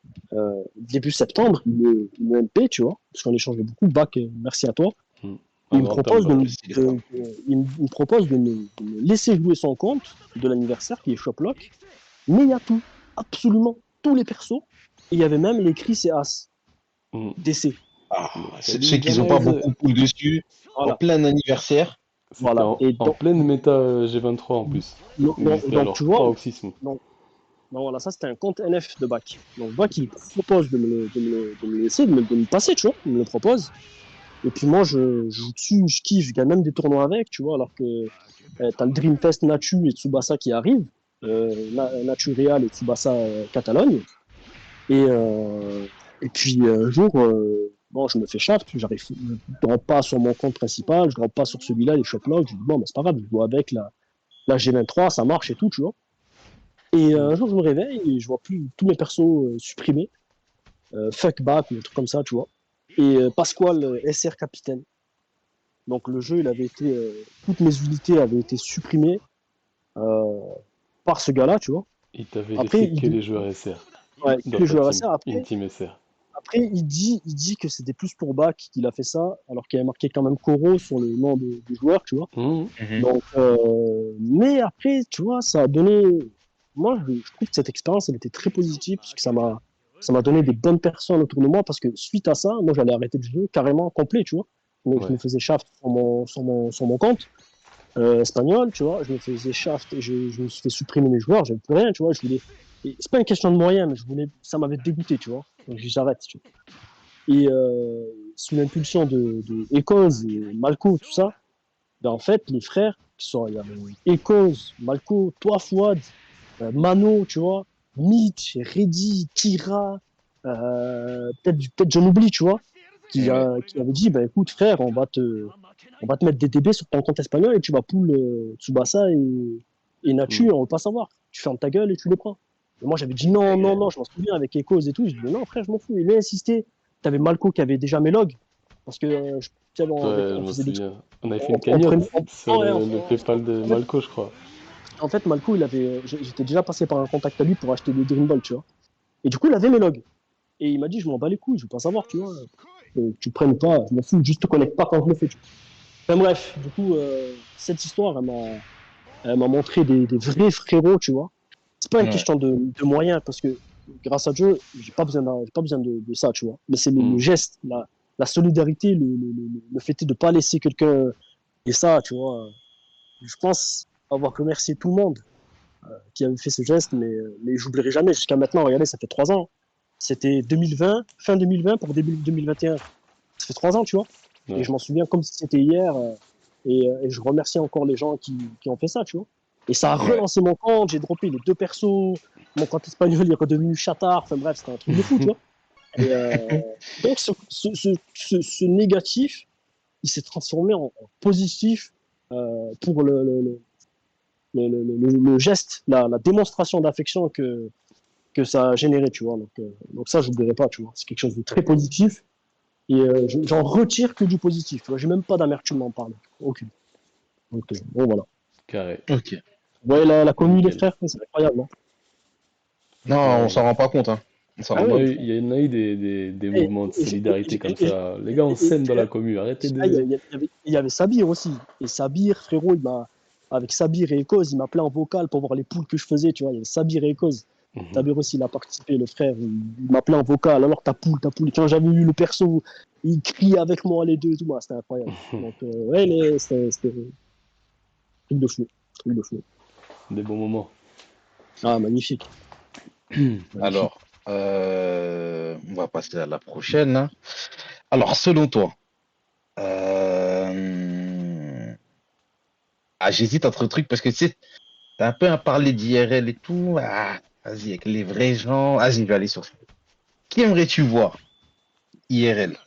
Speaker 3: début septembre, il me MP, tu vois, parce qu'on échangeait beaucoup. Bac, merci à toi.
Speaker 1: mhm. Un
Speaker 3: Il me
Speaker 1: grand homme,
Speaker 3: propose de,
Speaker 1: Bach.
Speaker 3: me-
Speaker 2: Merci les frères.
Speaker 3: il me propose de me laisser jouer son compte de l'anniversaire, qui est Shoplock. Mais il y a tout, absolument tous les persos. Et il y avait même les Chris et As,
Speaker 1: Mhm.
Speaker 3: DC.
Speaker 2: Ah,
Speaker 1: Mais
Speaker 2: je sais
Speaker 1: salut,
Speaker 2: qu'ils ont pas
Speaker 1: Jamaise.
Speaker 2: beaucoup pull dessus. En
Speaker 3: Voilà.
Speaker 2: plein anniversaire.
Speaker 1: C'était
Speaker 3: Voilà. Et
Speaker 1: en pleine méta G23 en plus. Il existait
Speaker 3: donc,
Speaker 1: alors
Speaker 3: tu vois,
Speaker 1: paroxysme.
Speaker 3: donc, voilà, ça c'était un compte NF de Bac. Donc Bac, il propose de me laisser, de me passer, tu vois, il me le propose. Et puis moi, je joue dessus, je kiffe, je gagne même des tournois avec, tu vois, alors que t'as le Dreamfest Natu et Tsubasa qui arrivent, Natu Real et Tsubasa Catalogne. Et puis un jour, bon, je me fais shaft, je drop pas sur mon compte principal, je drop pas sur celui-là, les shoplogs, je dis bon, mais c'est pas grave, je joue avec là. La G23, ça marche et tout, tu vois. Et un jour, je me réveille et je vois plus tous mes persos supprimés. Fuck back ou un truc comme ça, tu vois. Et Pasquale SR capitaine. Donc le jeu, il avait été, toutes mes unités avaient été supprimées euh, par ce gars-là, tu vois.
Speaker 1: Il t'avait
Speaker 3: Après,
Speaker 1: laissé que les joueurs SR
Speaker 3: ouais,
Speaker 1: dans
Speaker 3: que
Speaker 1: ta
Speaker 3: je
Speaker 1: team,
Speaker 3: SR.
Speaker 1: une team SR.
Speaker 3: Après, il dit que c'était plus pour back qu'il a fait ça, alors qu'il avait marqué quand même Koro sur le nom du joueur, tu vois.
Speaker 1: Mhm.
Speaker 2: Mhm.
Speaker 3: Donc, mais après, tu vois, ça a donné. Moi, je trouve que cette expérience, elle était très positive parce que ça m'a donné des bonnes personnes autour de moi parce que suite à ça, moi, j'allais arrêter le jeu carrément complet, tu vois. Donc, je me
Speaker 1: Ouais.
Speaker 3: faisais shaft sur mon compte espagnol, tu vois. Je me faisais shaft et je me suis fait supprimer mes joueurs, j'avais plus rien, tu vois. Je voulais. Et c'est pas une question de moyens, mais ça m'avait dégoûté, tu vois. Donc, j'ai dit, j'arrête, tu vois. Et sous l'impulsion de Echoes et Malco, tout ça, ben, en fait, les frères, il y avait Echoes, Malco, toi, Fouad, Mano, tu vois, Mitch, Reddy, Kira, peut-être j'en oublie, tu vois,
Speaker 2: Ouais.
Speaker 3: qui avait dit, bah, écoute, frère, on va te mettre des DB sur ton compte espagnol et tu vas pull Tsubasa et
Speaker 1: Mhm.
Speaker 3: Nature, on veut pas savoir. Tu fermes ta gueule et tu les prends. Et moi, j'avais dit non, non, non, je m'en souviens avec Echoes et tout. Je dis non, frère, je m'en fous. Il a insisté. T'avais Malco qui avait déjà mes logs. Parce que tu sais,
Speaker 1: Ouais, je
Speaker 3: on
Speaker 1: me
Speaker 3: faisait des trucs.
Speaker 1: souviens. On avait fait une
Speaker 3: On
Speaker 1: cagnotte
Speaker 3: prenait.
Speaker 1: sur
Speaker 3: Ouais,
Speaker 1: le PayPal de
Speaker 3: en fait,
Speaker 1: Malco, je crois.
Speaker 3: Malco, j'étais déjà passé par un contact à lui pour acheter des Dream Ball, tu vois. Et du coup, il avait mes logs. Et il m'a dit, je m'en bats les couilles, je veux pas savoir, tu vois. Tu prennes pas, je m'en fous, juste te connecte pas quand je le fais, tu vois. Enfin bref, du coup, cette histoire, elle m'a montré des vrais frérots, tu vois. C'est pas une
Speaker 2: Ouais.
Speaker 3: question de moyens, parce que grâce à Dieu, j'ai pas besoin de ça, tu vois. Mais c'est le
Speaker 1: Mhm.
Speaker 3: geste, la solidarité, le fait de pas laisser quelqu'un. Et ça, tu vois, je pense avoir remercié tout le monde qui avait fait ce geste, mais j'oublierai jamais. Jusqu'à maintenant, regardez, ça fait 3 ans. C'était 2020, fin 2020 pour début 2021. Ça fait 3 ans, tu vois. Et
Speaker 1: Ouais.
Speaker 3: je m'en souviens comme si c'était hier. Et je remercie encore les gens qui ont fait ça, tu vois. Et ça a
Speaker 2: Ouais.
Speaker 3: relancé mon compte. J'ai droppé les deux persos. Mon compte espagnol est redevenu chatard. Enfin bref, c'était un truc de fou, tu vois. Et donc, ce négatif, il s'est transformé en positif pour le geste, la démonstration d'affection que ça a généré, tu vois. Donc ça, je n'oublierai pas, tu vois. C'est quelque chose de très positif. Et j'en retire que du positif, tu vois. J'ai même pas d'amertume d'en parler. Aucune. Donc, bon, voilà.
Speaker 1: Carré.
Speaker 2: Ok.
Speaker 3: Ouais, la commune des
Speaker 1: Nickel.
Speaker 3: frères, c'est incroyable, hein.
Speaker 2: Non, on
Speaker 1: Ouais,
Speaker 2: s'en rend pas compte, hein. On s'en
Speaker 3: Ah
Speaker 2: rend pas
Speaker 3: oui.
Speaker 2: compte.
Speaker 1: il y en a eu des
Speaker 3: Et,
Speaker 1: mouvements de
Speaker 3: et, et,
Speaker 1: solidarité comme
Speaker 3: et,
Speaker 1: ça. Les gars, on
Speaker 3: et,
Speaker 1: s'aime dans la commu. Arrêtez
Speaker 3: ah,
Speaker 1: de.
Speaker 3: il y avait Sabir aussi. Et Sabir, frérot, avec Sabir et Echoes, il m'appelait en vocal pour voir les poules que je faisais, tu vois. Il y avait Sabir et Echoes.
Speaker 1: Mhm.
Speaker 3: Sabir aussi, il a participé, le frère. Il m'appelait en vocal. Alors, ta poule, ta poule. Quand j'avais eu le perso, il criait avec moi, les deux et tout. Bah, c'était incroyable. Donc, ouais, c'était truc de fou. Truc de fou.
Speaker 1: Des bons moments.
Speaker 3: Ah, magnifique. Magnifique.
Speaker 2: Alors, on va passer à la prochaine, hein. Alors, selon toi, j'hésite entre trucs parce que tu sais, t'as un peu à parler d'IRL et tout. Ah, vas-y, avec les vrais gens. Vas-y, je vais aller sur ça. Qui aimerais-tu voir IRL?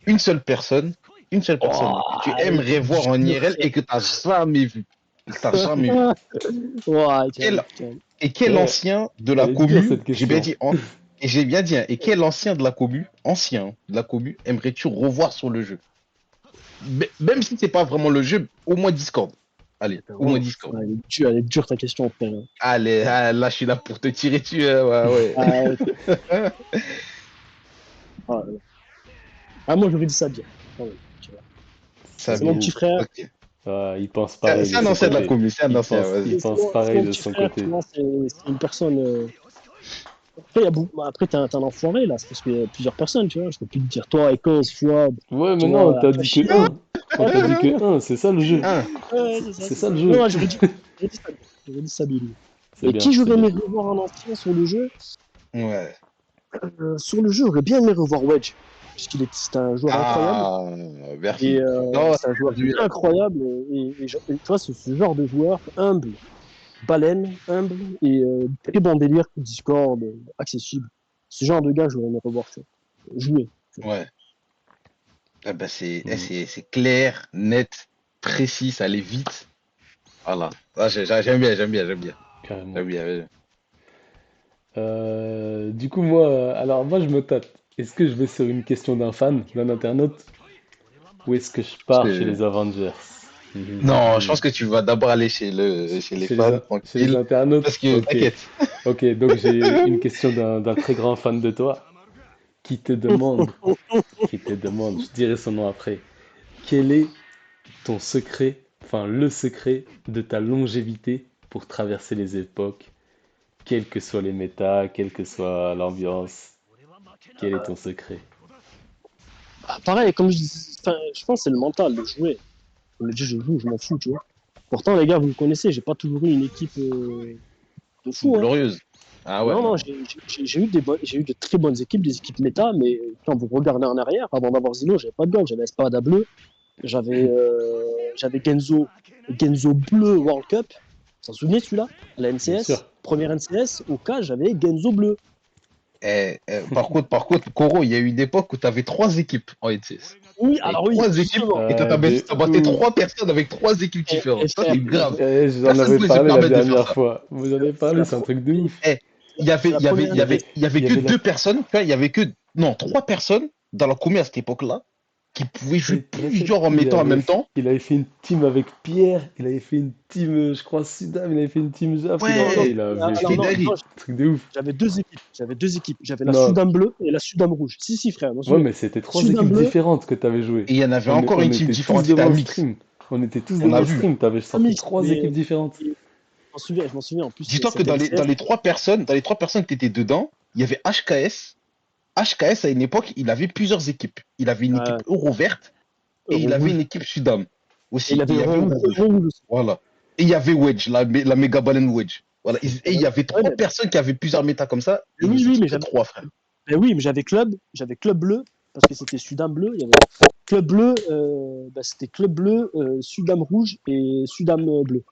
Speaker 2: Une seule personne
Speaker 3: Oh,
Speaker 2: que tu
Speaker 3: elle était
Speaker 2: aimerais voir en
Speaker 3: dure,
Speaker 2: IRL et que t'as jamais vu. Et que t'as jamais vu.
Speaker 3: ouais, tiens,
Speaker 2: Quel,
Speaker 3: tiens.
Speaker 2: et quel
Speaker 1: Ouais,
Speaker 2: ancien de la
Speaker 1: elle est dure
Speaker 2: commu,
Speaker 1: cette
Speaker 2: j'ai bien
Speaker 1: question.
Speaker 2: dit, et j'ai bien dit, hein, et quel ancien de la commu, ancien de la commu, aimerais-tu revoir sur le jeu? Même si c'est pas vraiment le jeu, au moins Discord. Allez,
Speaker 3: Attends,
Speaker 2: au moins
Speaker 3: oh,
Speaker 2: Discord.
Speaker 3: elle est dure ta question, frère.
Speaker 2: Allez, là, je suis là pour te tirer dessus, hein, ouais,
Speaker 3: Ah,
Speaker 2: ouais.
Speaker 3: ah, moi, j'aurais dit Sabir. Quand même, tu vois. C'est mon
Speaker 2: Sabir.
Speaker 3: petit
Speaker 1: J'avoue.
Speaker 3: frère.
Speaker 2: Ok.
Speaker 1: Ah, il pense
Speaker 2: C'est
Speaker 1: pareil de
Speaker 2: c'est un
Speaker 1: son
Speaker 2: ancien de la
Speaker 1: côté.
Speaker 2: commu, c'est un ancien,
Speaker 1: Il
Speaker 2: vas-y.
Speaker 1: pense
Speaker 3: C'est
Speaker 1: pareil
Speaker 3: mon
Speaker 1: de
Speaker 3: petit
Speaker 1: son
Speaker 3: frère, tu
Speaker 1: côté.
Speaker 3: vois. C'est une personne. Après, après t'es un enfoiré, là. C'est parce qu'il y a plusieurs personnes, tu vois. Je peux plus te dire toi, Ekos, Fouad,
Speaker 1: Ouais,
Speaker 3: tu
Speaker 1: mais non, on
Speaker 3: vois,
Speaker 1: t'a dit que
Speaker 3: Akashi.
Speaker 1: un. On
Speaker 3: Ouais,
Speaker 1: t'a dit que un, c'est ça le jeu.
Speaker 2: Hein,
Speaker 3: ouais, c'est ça,
Speaker 1: C'est
Speaker 3: c'est
Speaker 1: ça
Speaker 3: ça.
Speaker 1: le
Speaker 3: Non,
Speaker 1: jeu.
Speaker 3: non, j'aurais dit Sabir. J'aurais dit Sabir.
Speaker 1: C'est
Speaker 3: Et
Speaker 1: bien,
Speaker 3: qui
Speaker 1: c'est
Speaker 3: j'aurais
Speaker 1: bien.
Speaker 3: aimé revoir en ancien sur le jeu?
Speaker 2: ouais.
Speaker 3: Sur le jeu, j'aurais bien aimé revoir Wedge. Puisqu'c'était un joueur incroyable.
Speaker 2: Ah,
Speaker 3: Et
Speaker 2: merci. Non,
Speaker 3: c'est un joueur
Speaker 2: lui, là.
Speaker 3: incroyable. Et tu vois, ce genre de joueur humble, baleine, humble et très bon délire, Discord, accessible. Ce genre de gars, je voudrais revoir, tu vois. Jouer. Tu vois.
Speaker 2: Ouais. Ah bah
Speaker 1: Hmm.
Speaker 2: c'est clair, net, précis, ça allait vite. Voilà. Ah, j'aime bien, j'aime bien, j'aime bien.
Speaker 1: carrément.
Speaker 2: J'aime bien.
Speaker 1: Du coup, moi, alors moi, je me tâte. Est-ce que je vais sur une question d'un fan, d'un internaute, ou est-ce que je
Speaker 2: Parce
Speaker 1: pars chez
Speaker 2: que...
Speaker 1: les Avengers?
Speaker 2: Non, je pense que tu vas d'abord aller chez les fans,
Speaker 1: Chez les
Speaker 2: tranquille.
Speaker 1: internautes?
Speaker 2: Parce que,
Speaker 1: Ok.
Speaker 2: t'inquiète.
Speaker 1: Ok, donc j'ai une question d'un très grand fan de toi qui te demande, je dirai son nom après, quel est ton secret, enfin le secret de ta longévité pour traverser les époques, quels que soient les méta, quelle que soit l'ambiance, quel est ton secret?
Speaker 3: Ah, pareil, comme enfin, je pense que c'est le mental de jouer. Comme le dit, je joue, je m'en fous, tu vois. Pourtant, les gars, vous me connaissez, j'ai pas toujours eu une équipe de fou, hein.
Speaker 2: Glorieuse. Ah ouais,
Speaker 3: Non, non,
Speaker 2: non.
Speaker 3: j'ai eu j'ai eu de très bonnes équipes, des équipes méta, mais quand vous regardez en arrière, avant d'avoir Zino, j'avais pas de gomme, j'avais Espada bleu, j'avais Genzo bleu World Cup. Vous vous souvenez celui-là? À la
Speaker 1: Bien sûr.
Speaker 3: NCS, première NCS, au cas, j'avais Genzo bleu.
Speaker 2: Par contre, Koro, il y a eu une époque où tu avais trois équipes en LCS.
Speaker 3: Oui,
Speaker 2: T'avais
Speaker 3: alors oui,
Speaker 2: trois équipes
Speaker 3: justement.
Speaker 2: et toi,
Speaker 1: De
Speaker 2: t'as battu
Speaker 1: ouf.
Speaker 2: trois personnes avec trois équipes différentes. Ça,
Speaker 3: Frère,
Speaker 2: c'est grave.
Speaker 1: J'en
Speaker 2: Personne ne
Speaker 1: avais
Speaker 2: pouvait se
Speaker 1: parlé la
Speaker 2: permettre de faire
Speaker 1: dernière
Speaker 2: ça.
Speaker 1: fois. Vous en avez
Speaker 3: c'est
Speaker 1: parlé,
Speaker 3: la,
Speaker 1: c'est un
Speaker 3: pro-
Speaker 1: truc de ouf.
Speaker 2: Eh,
Speaker 3: c'est la première année.
Speaker 2: il y avait
Speaker 1: Il y
Speaker 2: que
Speaker 1: avait la...
Speaker 2: deux personnes, tu vois, il y avait que, non, trois personnes dans la commu à cette époque-là qui pouvaient jouer plusieurs en mettant en même temps.
Speaker 1: Il avait fait une team avec Pierre, il avait fait une team, je crois, Sudam, il avait fait une team Jaf,
Speaker 3: Non, non,
Speaker 2: Ouais,
Speaker 1: il avait
Speaker 3: alors
Speaker 2: c'était
Speaker 1: fait
Speaker 3: non,
Speaker 2: dingue.
Speaker 3: non,
Speaker 1: un truc de ouf.
Speaker 3: j'avais deux équipes. J'avais deux équipes. J'avais la
Speaker 1: Non,
Speaker 3: Sudam bleue et la Sudam rouge. Si, si, frère, je m'en
Speaker 1: ouais,
Speaker 3: souviens.
Speaker 1: mais c'était trois
Speaker 3: Sudam
Speaker 1: équipes
Speaker 3: bleu,
Speaker 1: différentes que tu avais joué.
Speaker 2: Et il y en avait encore
Speaker 1: On
Speaker 2: une team
Speaker 1: était tous
Speaker 2: différente,
Speaker 1: de
Speaker 2: c'était un
Speaker 1: mon
Speaker 2: mix.
Speaker 1: stream. On était tous de
Speaker 2: On a
Speaker 1: mon
Speaker 2: vu.
Speaker 1: stream, t'avais
Speaker 3: un
Speaker 1: sorti
Speaker 3: mix.
Speaker 1: trois équipes différentes.
Speaker 3: Je m'en souviens. En plus,
Speaker 2: Dis-toi que
Speaker 3: cette
Speaker 2: dans
Speaker 3: NCS,
Speaker 2: les trois personnes qui étaient dedans, il y avait HKS. HKS, à une époque, il avait plusieurs équipes. Il avait une équipe Euro verte et il
Speaker 3: Euro
Speaker 2: avait une
Speaker 3: rouge.
Speaker 2: équipe Sudam
Speaker 3: Et
Speaker 2: aussi.
Speaker 3: il
Speaker 2: Et
Speaker 3: avait
Speaker 2: il y avait Euro
Speaker 3: Euro
Speaker 2: rouge.
Speaker 3: rouge aussi.
Speaker 2: Voilà. Et il y avait Wedge, la méga baleine Wedge. Voilà. Et il y avait
Speaker 3: Ouais,
Speaker 2: trois personnes qui avaient plusieurs méta comme ça. Et
Speaker 3: oui,
Speaker 2: nous
Speaker 3: oui,
Speaker 2: étions
Speaker 3: mais
Speaker 2: que trois, frère.
Speaker 3: j'avais club bleu parce que c'était Sudam bleu. Il y avait club bleu, c'était club bleu, Sudam rouge et Sudam bleu.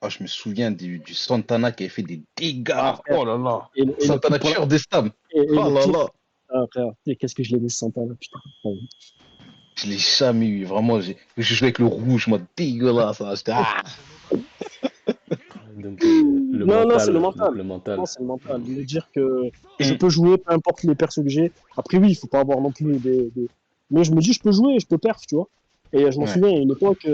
Speaker 2: Ah, je me souviens du Santana qui avait fait des
Speaker 3: Ah,
Speaker 2: dégâts.
Speaker 3: frère.
Speaker 2: Oh là là.
Speaker 3: Et le pire
Speaker 2: Santana tueur des stammes.
Speaker 3: et
Speaker 2: Oh
Speaker 3: le
Speaker 2: là
Speaker 3: pire,
Speaker 2: là.
Speaker 3: ah, frère, qu'est-ce que je l'aimais ce Santana, putain. Ouais.
Speaker 2: Je l'ai jamais eu. Vraiment, je jouais avec le rouge, moi, dégueulasse. Hein.
Speaker 1: Donc le
Speaker 3: Non, non, c'est le
Speaker 1: mental, donc
Speaker 3: mental.
Speaker 1: le mental.
Speaker 3: Non, c'est le mental. Me dire que je
Speaker 2: Mm.
Speaker 3: peux jouer, peu importe les persos que j'ai. Après, oui, il faut pas avoir non plus mais je me dis, je peux jouer, je peux perf, tu vois. Et je m'en
Speaker 2: Ouais.
Speaker 3: souviens, à une époque,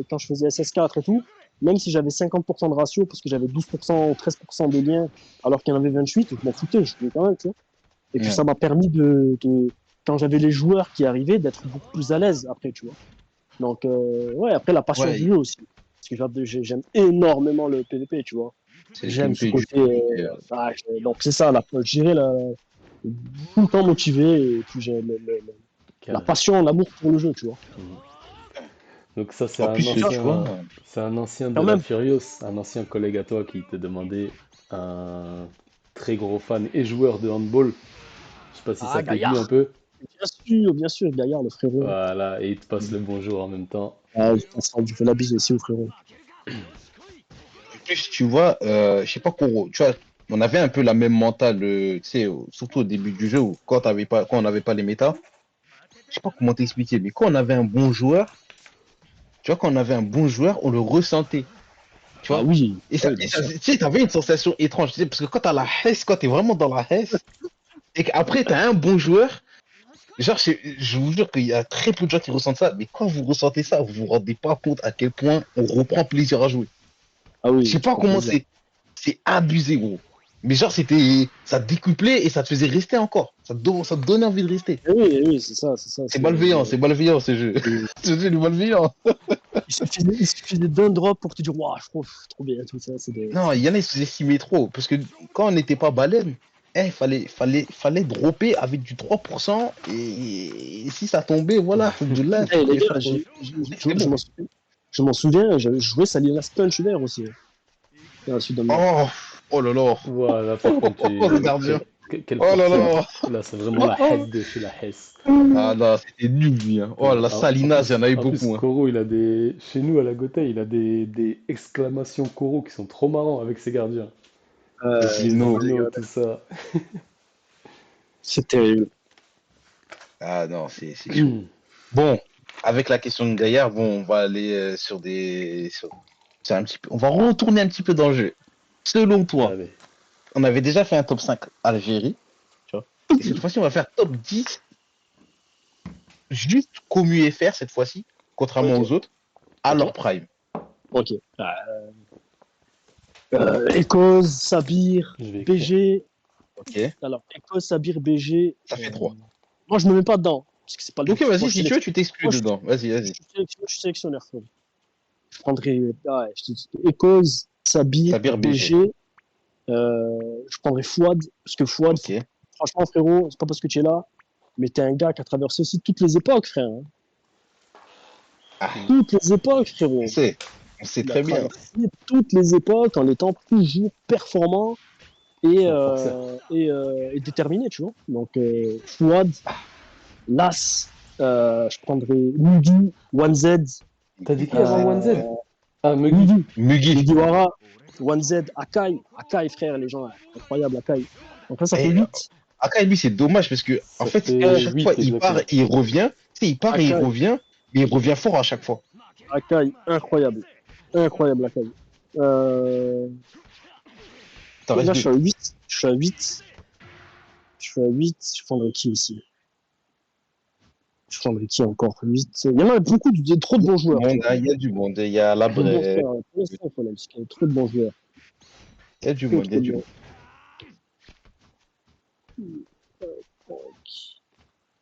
Speaker 3: quand je faisais SS4 et tout, même si j'avais 50% de ratio, parce que j'avais 12% ou 13% de liens, alors qu'il y en avait 28, je m'en foutais, je jouais quand même, tu vois. Et puis,
Speaker 2: Ouais.
Speaker 3: ça m'a permis quand j'avais les joueurs qui arrivaient, d'être beaucoup plus à l'aise après, tu vois. Donc, ouais, après, la passion du
Speaker 2: Ouais,
Speaker 3: jeu aussi. Parce que j'aime énormément le PvP, tu vois.
Speaker 2: c'est le
Speaker 3: J'aime ce
Speaker 2: PvP du
Speaker 3: côté.
Speaker 2: jeu.
Speaker 3: Donc, c'est ça, je dirais, tout le temps motivé, et puis j'ai la
Speaker 1: Carré.
Speaker 3: passion, l'amour pour le jeu, tu vois.
Speaker 1: Mhm. Donc ça,
Speaker 2: En plus,
Speaker 3: Et tu vois,
Speaker 2: tu vois,
Speaker 1: c'est un ancien de
Speaker 3: quand
Speaker 1: la
Speaker 3: même,
Speaker 1: Furious, un ancien collègue à toi qui te demandait un très gros fan et joueur de handball. Je sais pas si ça
Speaker 3: ah,
Speaker 1: t'aiguille un
Speaker 3: Gaillard,
Speaker 1: peu.
Speaker 3: bien sûr, Gaillard, le frérot.
Speaker 1: Voilà, et il te passe le bonjour en même temps.
Speaker 3: Ah, je fais la bise aussi au frérot.
Speaker 2: en plus, tu vois, je sais pas, Koro, tu vois, on avait un peu la même mentale, tu sais, surtout au début du jeu, où quand on n'avait pas les méta, je sais pas comment t'expliquer, mais quand on avait un bon joueur, tu vois, quand on avait un bon joueur, on le ressentait, tu
Speaker 3: Ah
Speaker 2: vois.
Speaker 3: oui, oui,
Speaker 2: Et
Speaker 3: bien
Speaker 2: ça,
Speaker 3: sûr.
Speaker 2: tu sais, t'avais une sensation étrange, tu sais, parce que quand t'as la hesse, quand t'es vraiment dans la hesse, et qu'après t'as un bon joueur, genre, je vous jure qu'il y a très peu de gens qui ressentent ça, mais quand vous ressentez ça, vous vous rendez pas compte à quel point on reprend plaisir à jouer.
Speaker 3: Ah
Speaker 2: Je
Speaker 3: oui,
Speaker 2: sais
Speaker 3: tu
Speaker 2: pas
Speaker 3: prends
Speaker 2: comment
Speaker 3: plaisir.
Speaker 2: c'est abusé, gros. Mais genre, ça décuplait et ça te faisait rester encore. Ça te donnait envie de rester.
Speaker 3: Oui, c'est ça, c'est ça.
Speaker 2: C'est malveillant ce jeu.
Speaker 3: C'est-
Speaker 2: Ce jeu est malveillant.
Speaker 3: il suffisait d'un drop pour te dire, waouh, je trouve trop bien, tout ça.
Speaker 2: Non, il y en a, ils se sous-estimaient trop. Parce que quand on n'était pas baleine, fallait dropper avec du 3%. Et si ça tombait, voilà, Alhamdoulilah,
Speaker 3: Eh, les
Speaker 2: c'était
Speaker 3: gars,
Speaker 2: c'était bon.
Speaker 3: je m'en souviens, je jouais Salinas Punch vert aussi, dans la suite de moi.
Speaker 2: Oh, oh là là.
Speaker 1: Voilà, par contre,
Speaker 2: Oh, ce gardien.
Speaker 1: quel
Speaker 2: Oh là
Speaker 1: porteur.
Speaker 2: là.
Speaker 1: Là, c'est vraiment la Hesse de chez la Hesse.
Speaker 2: Ah là, c'était nul, lui. Hein. Oh là là, Salinas, il y en a eu
Speaker 1: En plus,
Speaker 2: beaucoup. Hein.
Speaker 1: Koro, il a des. Chez nous, à la Gotha, il a des exclamations Koro qui sont trop marrants avec ses gardiens. Les
Speaker 2: Zino.
Speaker 1: Zino, tout ça.
Speaker 3: C'est terrible.
Speaker 2: Ah non, c'est chaud. Bon, avec la question de Gaillard, bon, on va aller sur des. C'est un petit peu... On va retourner un petit peu dans le jeu. Selon toi,
Speaker 1: Allez.
Speaker 2: on avait déjà fait un top 5 Algérie, tu vois. Et cette fois-ci, on va faire top 10, juste comme UFR cette fois-ci, contrairement
Speaker 3: Ok.
Speaker 2: aux autres, à
Speaker 3: Ok.
Speaker 2: leur prime.
Speaker 3: Ok. Echoes, Sabir,
Speaker 1: Je vais écrire.
Speaker 3: BG.
Speaker 2: Ok.
Speaker 3: Alors, Echoes, Sabir, BG.
Speaker 2: Ça fait 3.
Speaker 3: Moi, je me mets pas dedans. Parce que c'est pas le
Speaker 2: Ok,
Speaker 3: but.
Speaker 2: vas-y,
Speaker 3: Moi, je
Speaker 2: si tu veux, tu t'exclus
Speaker 3: moi, je,
Speaker 2: dedans. Vas-y, vas-y.
Speaker 3: je suis sélectionneur. Frérot. Je prendrais je te dis, Echoes, Sabir,
Speaker 2: Sabir BG.
Speaker 3: BG. Je prendrais Fouad. Parce que Fouad,
Speaker 2: Ok.
Speaker 3: franchement, frérot, c'est pas parce que tu es là, mais t'es un gars qui a traversé aussi toutes les époques, frère. Hein.
Speaker 2: Ah,
Speaker 3: Toutes les époques, frérot.
Speaker 2: on sait
Speaker 3: Il a
Speaker 2: très bien.
Speaker 3: traversé toutes les époques en étant toujours performant et,
Speaker 1: Un forceur.
Speaker 3: et déterminé, tu vois. Donc, Fouad, Las, je prendrais Mugi, One Z,
Speaker 1: T'as dit qui avant
Speaker 2: Classique.
Speaker 1: 1Z? Ah, Muggy.
Speaker 3: Mugi,
Speaker 2: Mugi.
Speaker 3: Mugiwara, One Z, Akai, Akai, frère, les gens, incroyable, Akai. Donc là, ça fait
Speaker 2: Et
Speaker 3: 8.
Speaker 2: Akai, lui, c'est dommage parce que, en
Speaker 1: Ça
Speaker 2: fait, à
Speaker 1: fait
Speaker 2: chaque fois,
Speaker 1: 8
Speaker 2: il part
Speaker 1: exactement.
Speaker 2: et il revient. Tu sais, il part et il
Speaker 3: Akai,
Speaker 2: revient, mais il revient fort à chaque fois.
Speaker 3: Akai, incroyable. Incroyable, Akai. Euh,
Speaker 2: T'en restes
Speaker 3: là, je
Speaker 2: deux.
Speaker 3: suis à 8. Je suis à 8. Je suis à 8. Je prendrais qui aussi? Je prendrais qui encore? 8. Il y en a beaucoup, trop de bons joueurs, tu vois.
Speaker 2: Il y a du monde. Il y a
Speaker 3: Trop de bons
Speaker 2: Labré.
Speaker 3: joueurs. Pour l'instant, il faut l'aime, parce qu'il y a trop de bons joueurs.
Speaker 2: Il y a du
Speaker 3: Trop,
Speaker 2: monde. Il y
Speaker 3: trop
Speaker 2: a
Speaker 3: de
Speaker 2: du
Speaker 3: bons.
Speaker 2: monde.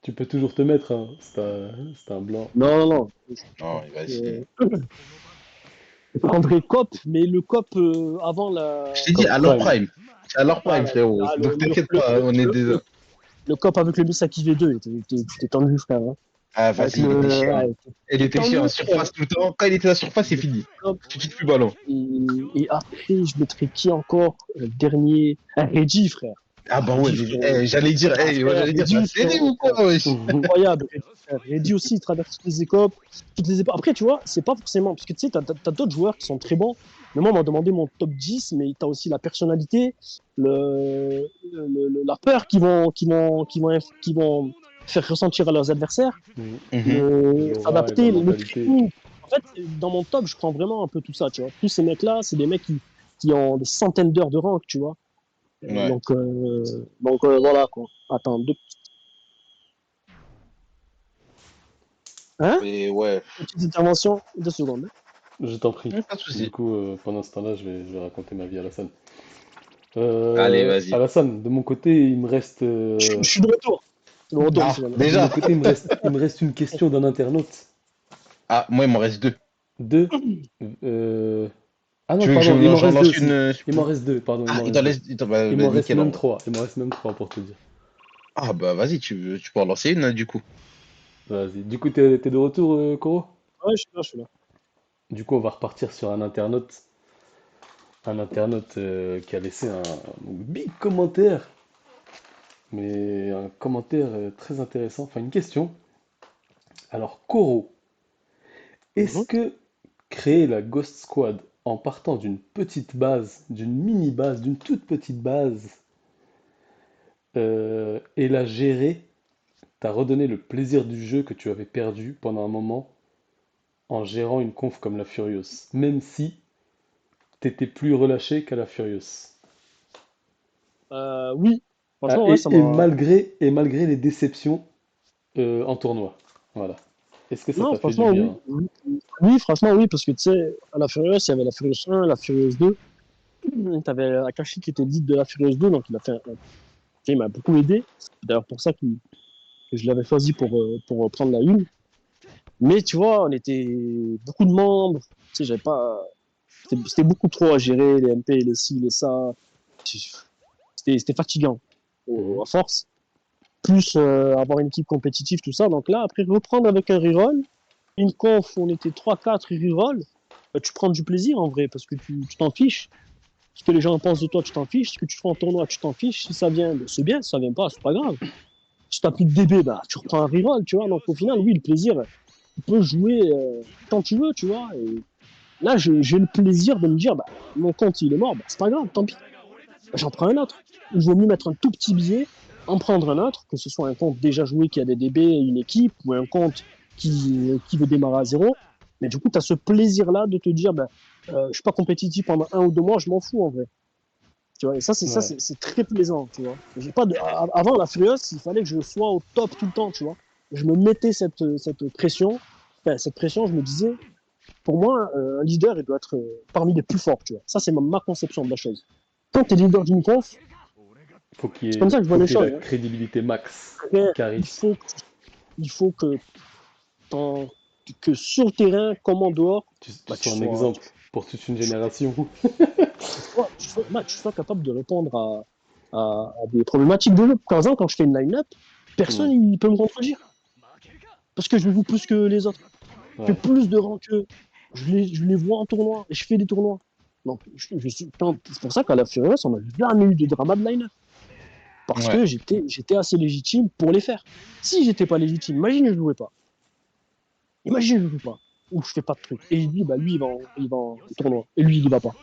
Speaker 1: Tu peux toujours te mettre, hein. C'est un blanc.
Speaker 3: Non, non, non.
Speaker 2: Non, vas-y.
Speaker 3: Euh, je prendrais Cop, mais le Cop avant
Speaker 2: Je
Speaker 3: la.
Speaker 2: t'ai dit,
Speaker 1: Comme
Speaker 2: à leur
Speaker 1: Prime.
Speaker 2: prime. C'est à leur prime,
Speaker 3: Voilà,
Speaker 2: frérot.
Speaker 3: ah,
Speaker 2: Donc t'inquiète pas, on est déjà.
Speaker 3: le Cop avec le Misaki V2. Tu t'es tendu, frère. Hein.
Speaker 2: Ah,
Speaker 3: Avec
Speaker 2: vas-y, il était
Speaker 3: le.
Speaker 2: chiant.
Speaker 3: Ouais,
Speaker 2: Il
Speaker 3: t'es
Speaker 2: était chiant
Speaker 3: tendu,
Speaker 2: en
Speaker 3: frère.
Speaker 2: surface tout le temps. Quand il était à la surface, c'est fini.
Speaker 3: Cop.
Speaker 2: Tu touches plus ballon.
Speaker 3: Et après, je mettrais qui encore? Dernier. Reggie, frère.
Speaker 2: Ah bah ouais,
Speaker 3: Reggie, frérot.
Speaker 2: j'allais dire,
Speaker 3: Ah,
Speaker 2: moi
Speaker 3: frère,
Speaker 2: j'allais dire, t'as
Speaker 3: Reddy,
Speaker 2: serré
Speaker 3: frérot,
Speaker 2: ou
Speaker 3: frère.
Speaker 2: quoi, wesh?
Speaker 3: Incroyable, Reddy, frère. Reddy aussi, il traverse toutes les époques. Après, tu vois, c'est pas forcément. Parce que tu sais, t'as d'autres joueurs qui sont très bons. Mais moi, on m'a demandé mon top 10, mais t'as aussi la personnalité, la peur qu'ils vont faire ressentir à leurs adversaires,
Speaker 2: Mhm.
Speaker 1: L'aura et leur
Speaker 3: s'adapter, le
Speaker 1: mentalité.
Speaker 3: training. En fait, dans mon top, je prends vraiment un peu tout ça, tu vois. Tous ces mecs-là, c'est des mecs qui ont des centaines d'heures de rank, tu vois.
Speaker 2: Ouais.
Speaker 3: Voilà, quoi. Attends, Hein?
Speaker 2: Et ouais,
Speaker 3: Petite intervention, 2 secondes.
Speaker 1: Je t'en prie.
Speaker 2: pas de
Speaker 1: Du
Speaker 2: souci.
Speaker 1: coup, pendant ce temps-là, je vais raconter ma vie à Alassane.
Speaker 2: Allez, vas-y.
Speaker 1: Alassane, de mon côté, il me reste.
Speaker 3: Je suis de retour. C'est le retour,
Speaker 2: Ah,
Speaker 3: monsieur.
Speaker 1: De mon
Speaker 2: déjà?
Speaker 1: côté, il me reste une question d'un internaute.
Speaker 2: Ah, moi, il m'en reste deux.
Speaker 1: Deux. euh, Ah non,
Speaker 2: Tu veux que
Speaker 1: pardon, il m'en
Speaker 2: j'en
Speaker 1: reste deux
Speaker 2: lance
Speaker 1: aussi.
Speaker 2: une?
Speaker 1: Il m'en reste deux, pardon, il
Speaker 2: Ah,
Speaker 1: m'en reste deux.
Speaker 2: bah,
Speaker 1: Il m'en reste
Speaker 2: nickel,
Speaker 1: même
Speaker 2: en vrai.
Speaker 1: trois. Il m'en reste même trois pour te dire.
Speaker 2: Ah, bah, vas-y, tu peux en lancer une, du coup.
Speaker 1: Vas-y. Du coup, t'es de retour, Koro?
Speaker 3: Ouais, je suis là, je suis là.
Speaker 1: Du coup, on va repartir sur un internaute. Un internaute qui a laissé un big commentaire. Mais un commentaire très intéressant. Enfin, une question. Alors, Koro, est-ce
Speaker 3: Mhm.
Speaker 1: que créer la Ghost Squad en partant d'une petite base, d'une mini base, d'une toute petite base, et la gérer, t'a redonné le plaisir du jeu que tu avais perdu pendant un moment en gérant une conf comme la Furious, même si t'étais plus relâché qu'à la Furious.
Speaker 3: Oui,
Speaker 1: Ah,
Speaker 3: franchement, ouais, ça m'a.
Speaker 1: et malgré les déceptions en tournoi. Voilà. Est-ce que ça
Speaker 3: Non,
Speaker 1: t'a fait du
Speaker 3: franchement, oui.
Speaker 1: bien?
Speaker 3: Oui, oui, franchement, oui, parce que tu sais, à la Furious, il y avait la Furious 1, la Furious 2. T'avais Akashi qui était lead de la Furious 2, donc il m'a beaucoup aidé. C'est d'ailleurs pour ça que je l'avais choisi pour prendre la une. Mais tu vois, on était beaucoup de membres. Tu sais, j'avais pas. C'était beaucoup trop à gérer, les MP, les ci, les ça. C'était fatigant
Speaker 1: Mhm.
Speaker 3: à force. Plus avoir une équipe compétitive, tout ça. Donc là, après, reprendre avec un reroll, une conf où on était 3-4 reroll, bah, tu prends du plaisir en vrai parce que tu t'en fiches. Ce que les gens pensent de toi, tu t'en fiches. Ce que tu fais en tournoi, tu t'en fiches. Si ça vient, bah, c'est bien. Si ça vient pas, c'est pas grave. Si t'as plus de DB, bah, tu reprends un reroll, tu vois. Donc au final, oui, le plaisir, tu peux jouer quand tu veux, tu vois. Et là, j'ai le plaisir de me dire, bah, mon compte, il est mort, bah, c'est pas grave, tant pis. J'en prends un autre. Il vaut mieux mettre un tout petit billet, en prendre un autre, que ce soit un compte déjà joué qui a des DB et une équipe, ou un compte qui veut démarrer à zéro. Mais du coup, tu as ce plaisir-là de te dire, ben, je suis pas compétitif pendant 1 ou 2 mois, je m'en fous en vrai. Tu vois, et ça,
Speaker 1: Ouais.
Speaker 3: c'est très plaisant, tu vois. J'ai pas de... Avant, la Furious, il fallait que je sois au top tout le temps, tu vois. Je me mettais cette pression, enfin, cette pression, je me disais, pour moi, un leader, il doit être parmi les plus forts, tu vois. Ça, c'est ma conception de la chose. Quand tu es leader d'une conf, c'est comme ça que je vois
Speaker 1: Faut
Speaker 3: les
Speaker 1: qu'il y ait la
Speaker 3: choses. Hein.
Speaker 1: crédibilité max,
Speaker 3: Après,
Speaker 1: charisme.
Speaker 3: il faut que, t'en- que sur le terrain, comme en dehors,
Speaker 1: Tu
Speaker 3: bah, tu
Speaker 1: sois un
Speaker 3: sois,
Speaker 1: exemple pour toute une génération.
Speaker 3: tu sois capable de répondre à des problématiques de jeu. Par exemple, quand je fais une line-up,
Speaker 1: Hmm.
Speaker 3: personne ne peut me contredire. Parce que je joue plus que les autres. Je fais
Speaker 1: Ouais.
Speaker 3: plus de rangs qu'eux. Je les vois en tournoi et je fais des tournois. Donc, c'est pour ça qu'à la Furious, on n'a jamais eu de drama de line-up. Parce
Speaker 2: Ouais,
Speaker 3: que j'étais assez légitime pour les faire. Si j'étais pas légitime, imagine je jouais pas. Imagine je joue pas. Ou je fais pas de trucs. Et il dit, bah lui, il va en tournoi. Et lui, il y va pas.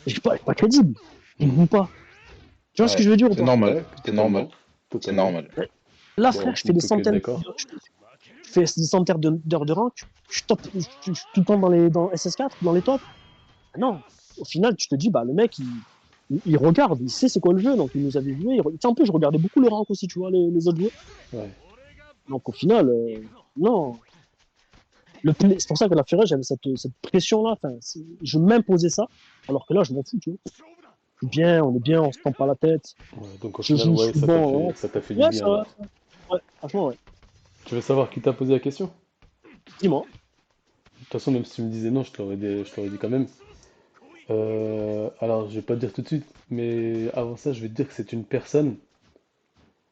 Speaker 3: Et je suis pas crédible. Il ne
Speaker 1: Hmm.
Speaker 3: joue pas. Tu vois ce que
Speaker 2: ouais,
Speaker 3: je veux dire ou
Speaker 2: c'est
Speaker 3: pas?
Speaker 2: normal,
Speaker 1: Ouais,
Speaker 2: c'est normal,
Speaker 1: totalement.
Speaker 2: c'est
Speaker 1: Totalement.
Speaker 2: normal.
Speaker 3: Là,
Speaker 1: Bon,
Speaker 3: frère, je
Speaker 1: on
Speaker 3: fais des
Speaker 1: peut que être
Speaker 3: centaines,
Speaker 1: d'accord.
Speaker 3: je fais des centaines d'heures de rank. Je suis tout le temps dans SS4, dans les tops. Non, au final, tu te dis, bah, le mec, il regarde, il sait c'est quoi le jeu, donc il nous avait joué. En plus, je regardais beaucoup le rank aussi, tu vois, les autres joueurs.
Speaker 1: Ouais.
Speaker 3: Donc au final, non. C'est pour ça que la Fury, j'avais cette pression-là. Enfin, je m'imposais ça, alors que là, je m'en fous, tu vois. Je suis bien, on est bien, on se prend pas la tête.
Speaker 1: Ouais. Donc au
Speaker 3: Je
Speaker 1: final,
Speaker 3: joue, je
Speaker 1: ouais,
Speaker 3: suis bon. Hein.
Speaker 1: ça t'a fait du
Speaker 3: Ouais,
Speaker 1: bien
Speaker 3: ça va.
Speaker 1: alors.
Speaker 3: Ouais, franchement, ouais.
Speaker 1: Tu veux savoir qui t'a posé la question?
Speaker 3: Dis-moi.
Speaker 1: De toute façon, même si tu me disais non, je t'aurais dit quand même. Alors, je vais pas te dire tout de suite, mais avant ça, je vais te dire que c'est une personne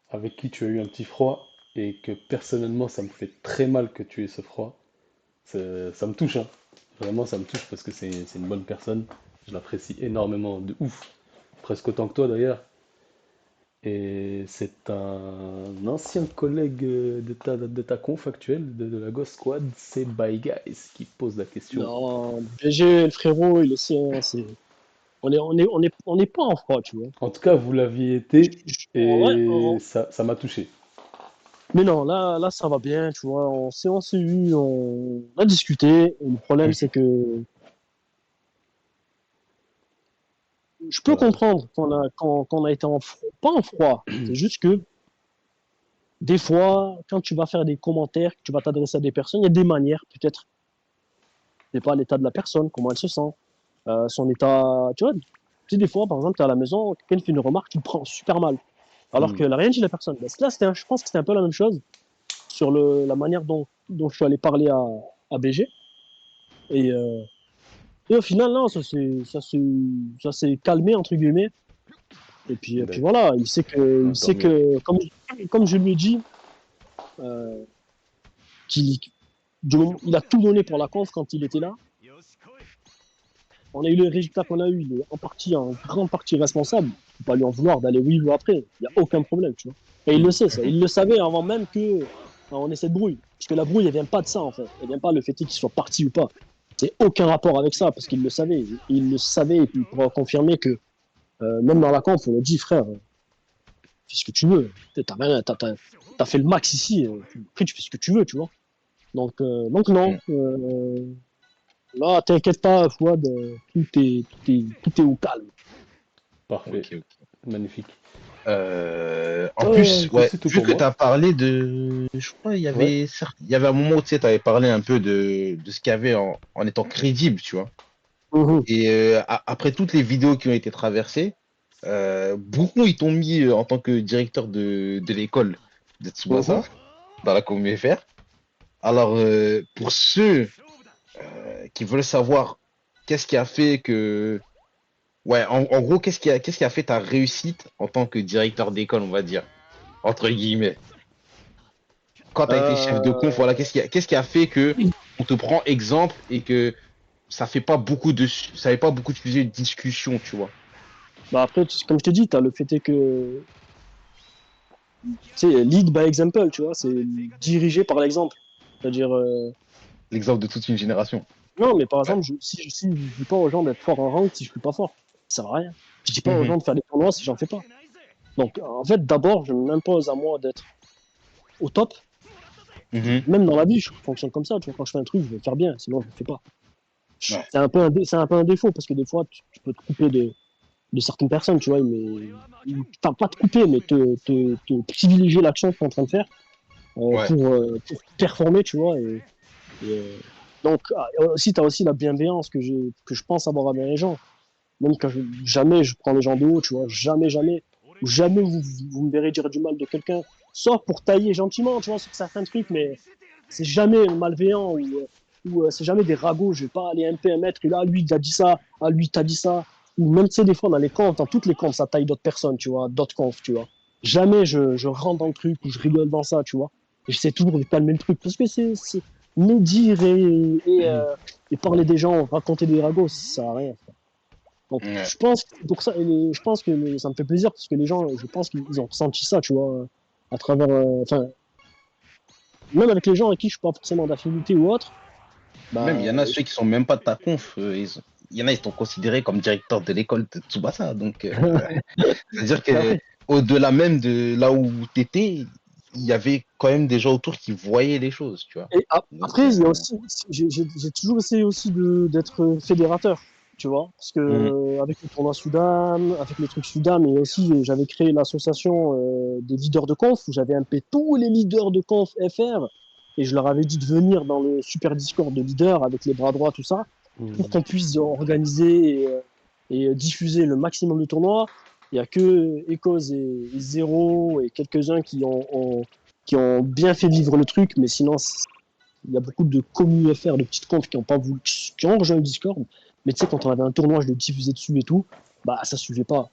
Speaker 1: avec qui tu as eu un petit froid et que personnellement, ça me fait très mal que tu aies ce froid. Ça me touche, hein. Vraiment, ça me touche parce que c'est une bonne personne. Je l'apprécie énormément, de ouf. Presque autant que toi d'ailleurs. Et c'est un ancien collègue de ta conf actuelle, de la Ghost Squad, c'est Bye Guys qui pose la question.
Speaker 3: Non, BG, le frérot, il le sait. Hein, on est pas en froid, tu vois.
Speaker 1: En tout cas, vous l'aviez été
Speaker 3: Ouais,
Speaker 1: et ça m'a touché.
Speaker 3: mais non, là, ça va bien, tu vois. On s'est eu, on a discuté. Et le problème, c'est que je peux
Speaker 1: Voilà.
Speaker 3: comprendre qu'on a été pas en froid. C'est juste que des fois, quand tu vas faire des commentaires, que tu vas t'adresser à des personnes, il y a des manières, peut-être. C'est pas l'état de la personne, comment elle se sent, son état. Tu vois, tu sais, des fois, par exemple, tu es à la maison, quelqu'un fait une remarque, tu le prends super mal. Alors
Speaker 1: Hmm.
Speaker 3: qu'elle n'a rien dit la personne. Ben, là, je pense que c'était un peu la même chose sur la manière dont je suis allé parler à BG. Et, euh, et au final, non, ça s'est calmé, entre guillemets. Et puis
Speaker 1: Ben,
Speaker 3: voilà,
Speaker 1: ah,
Speaker 3: il
Speaker 1: tant
Speaker 3: sait
Speaker 1: mieux.
Speaker 3: que comme je lui ai dit, euh, qu'il il a tout donné pour la conf quand il était là. On a eu le résultat qu'on a eu, il est en grande partie responsable. Il ne faut pas lui en vouloir d'aller oui ou après. Il n'y a aucun problème, tu vois. Et il
Speaker 1: Hmm.
Speaker 3: le sait, ça. Il le savait avant même que on ait cette brouille. Parce que la brouille, elle vient pas de ça, en fait. Elle vient pas le fait qu'il soit parti ou pas. C'est aucun rapport avec ça, parce qu'il le savait. Il le savait, et puis il pourra confirmer que même dans la conf, on a dit, frère, fais ce que tu veux. T'as fait le max ici. Après, tu fais ce que tu veux, tu vois. Donc non.
Speaker 2: Mm.
Speaker 3: Là, t'inquiète pas, Fouad, tout est au calme.
Speaker 1: Parfait.
Speaker 2: Ok, ok.
Speaker 1: Magnifique.
Speaker 2: En plus, ouais,
Speaker 1: C'est tout
Speaker 2: vu
Speaker 1: pour
Speaker 2: que tu
Speaker 1: moi.
Speaker 2: as parlé de. Je crois
Speaker 1: Ouais.
Speaker 2: il y avait un moment où tu sais, avais parlé un peu de ce qu'il y avait en étant crédible, tu vois.
Speaker 3: Mhm.
Speaker 2: Et après toutes les vidéos qui ont été traversées, beaucoup ils t'ont mis en tant que directeur de l'école de
Speaker 3: Mhm.
Speaker 2: Tsubasa, dans la commune FR. Alors, pour ceux qui veulent savoir qu'est-ce qui a fait que. Ouais, en gros, qu'est-ce qui a fait ta réussite en tant que directeur d'école, on va dire, entre guillemets. Quand tu as été chef de conf, voilà,
Speaker 3: Euh,
Speaker 2: qu'est-ce qui a fait que on te prend exemple et que ça fait pas beaucoup de sujets de discussion, tu vois.
Speaker 3: Bah après, comme je t'ai dit, t'as le fait est que, tu sais, lead by example, tu vois, c'est diriger par l'exemple. C'est-à-dire,
Speaker 2: L'exemple de toute une génération.
Speaker 3: non, mais par
Speaker 2: Ouais.
Speaker 3: exemple, si je dis pas aux gens d'être fort en rank si je suis pas fort, ça sert à rien. Je dis pas aux
Speaker 2: Mhm.
Speaker 3: gens de faire des tournois si j'en fais pas. Donc, en fait, d'abord, je m'impose à moi d'être au top.
Speaker 2: Mhm.
Speaker 3: Même dans la vie, je fonctionne comme ça, tu vois, quand je fais un truc, je vais le faire bien, sinon je le fais pas.
Speaker 2: Ouais.
Speaker 3: C'est un peu un défaut parce que des fois, tu peux te couper de certaines personnes, tu vois, mais enfin, pas te couper, mais te privilégier l'action que tu es en train de faire
Speaker 2: Ouais.
Speaker 3: pour performer, tu vois. Donc, aussi, tu as aussi la bienveillance que je pense avoir avec les gens. Même quand jamais je prends les gens de haut, tu vois, jamais, ou jamais vous me verrez dire du mal de quelqu'un, sauf pour tailler gentiment, tu vois, sur certains trucs, mais c'est jamais malveillant ou c'est jamais des ragots. Je vais pas aller un mètre et là, lui, il a dit ça, ah, lui, t'as dit ça. Ou même, tu sais, des fois, dans les comptes, dans toutes les comptes, ça taille d'autres personnes, tu vois, d'autres confs, tu vois. Jamais je rentre dans le truc ou je rigole dans ça, tu vois. Et j'essaie toujours de calmer le truc parce que me dire et parler des gens, raconter des ragots, ça sert à rien. Donc,
Speaker 2: Ouais.
Speaker 3: je pense que c'est pour ça, et je pense que ça me fait plaisir parce que les gens, je pense qu'ils ont ressenti ça, tu vois, à travers, enfin, même avec les gens avec qui je suis pas forcément d'affinité ou autre,
Speaker 2: Même, il y
Speaker 3: bah,
Speaker 2: en a ceux qui sont même pas de ta conf. Il y en a, ils sont considérés comme directeur de l'école de Tsubasa. Donc, c'est-à-dire que
Speaker 3: après,
Speaker 2: au-delà même de là où tu étais, il y avait quand même des gens autour qui voyaient les choses, tu vois. Donc,
Speaker 3: après, il y a aussi, j'ai toujours essayé aussi d'être fédérateur, tu vois, parce
Speaker 2: mhm.
Speaker 3: que avec le tournoi Sudam, avec les trucs Sudam, et aussi j'avais créé l'association des leaders de conf où j'avais un peu tous les leaders de conf FR et je leur avais dit de venir dans le super Discord de leaders avec les bras droits, tout ça, pour
Speaker 1: Hmm.
Speaker 3: qu'on puisse organiser et diffuser le maximum de tournois. Il n'y a que Echoes et Zero et quelques-uns qui ont bien fait vivre le truc, mais sinon, il y a beaucoup de communes FR, de petites confs qui ont pas voulu, qui ont rejoint le Discord. Mais tu sais, quand on avait un tournoi, je le diffusais dessus et tout, bah ça suivait pas.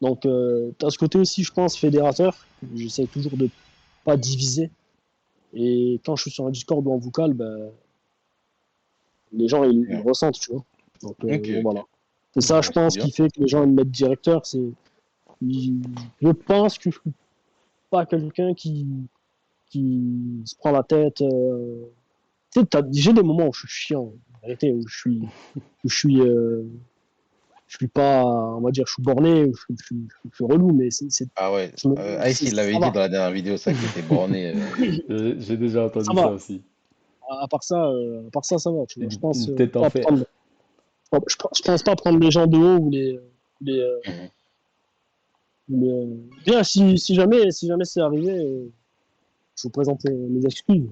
Speaker 3: Donc, tu as ce côté aussi, je pense, fédérateur. J'essaie toujours de pas diviser. Et quand je suis sur un Discord ou en vocal, bah, les gens, ils le
Speaker 2: Ouais.
Speaker 3: ressentent, tu vois. Donc,
Speaker 2: Ok,
Speaker 3: voilà.
Speaker 2: ok.
Speaker 3: Et ça, je
Speaker 2: Bon, c'est
Speaker 3: pense,
Speaker 2: bien.
Speaker 3: qui fait que les gens ils me mettent directeur, je pense que je suis pas quelqu'un qui se prend la tête. Tu sais, j'ai des moments où je suis chiant, en vérité, où je suis pas, on va dire, je suis borné, où je suis relou, mais
Speaker 2: Ah ouais. Ice, il l'avait
Speaker 3: ça
Speaker 2: dit
Speaker 3: va.
Speaker 2: dans la dernière vidéo, ça, qui était borné.
Speaker 1: J'ai déjà
Speaker 3: Ça
Speaker 1: entendu ça
Speaker 3: va.
Speaker 1: aussi.
Speaker 3: À part ça, ça va. Tu vois. Je pense
Speaker 1: Une tête en
Speaker 3: pas
Speaker 1: fer.
Speaker 3: prendre, je pense pas prendre les gens de haut les, euh,
Speaker 2: Mhm,
Speaker 3: bien, si jamais c'est arrivé, je vous présente mes excuses,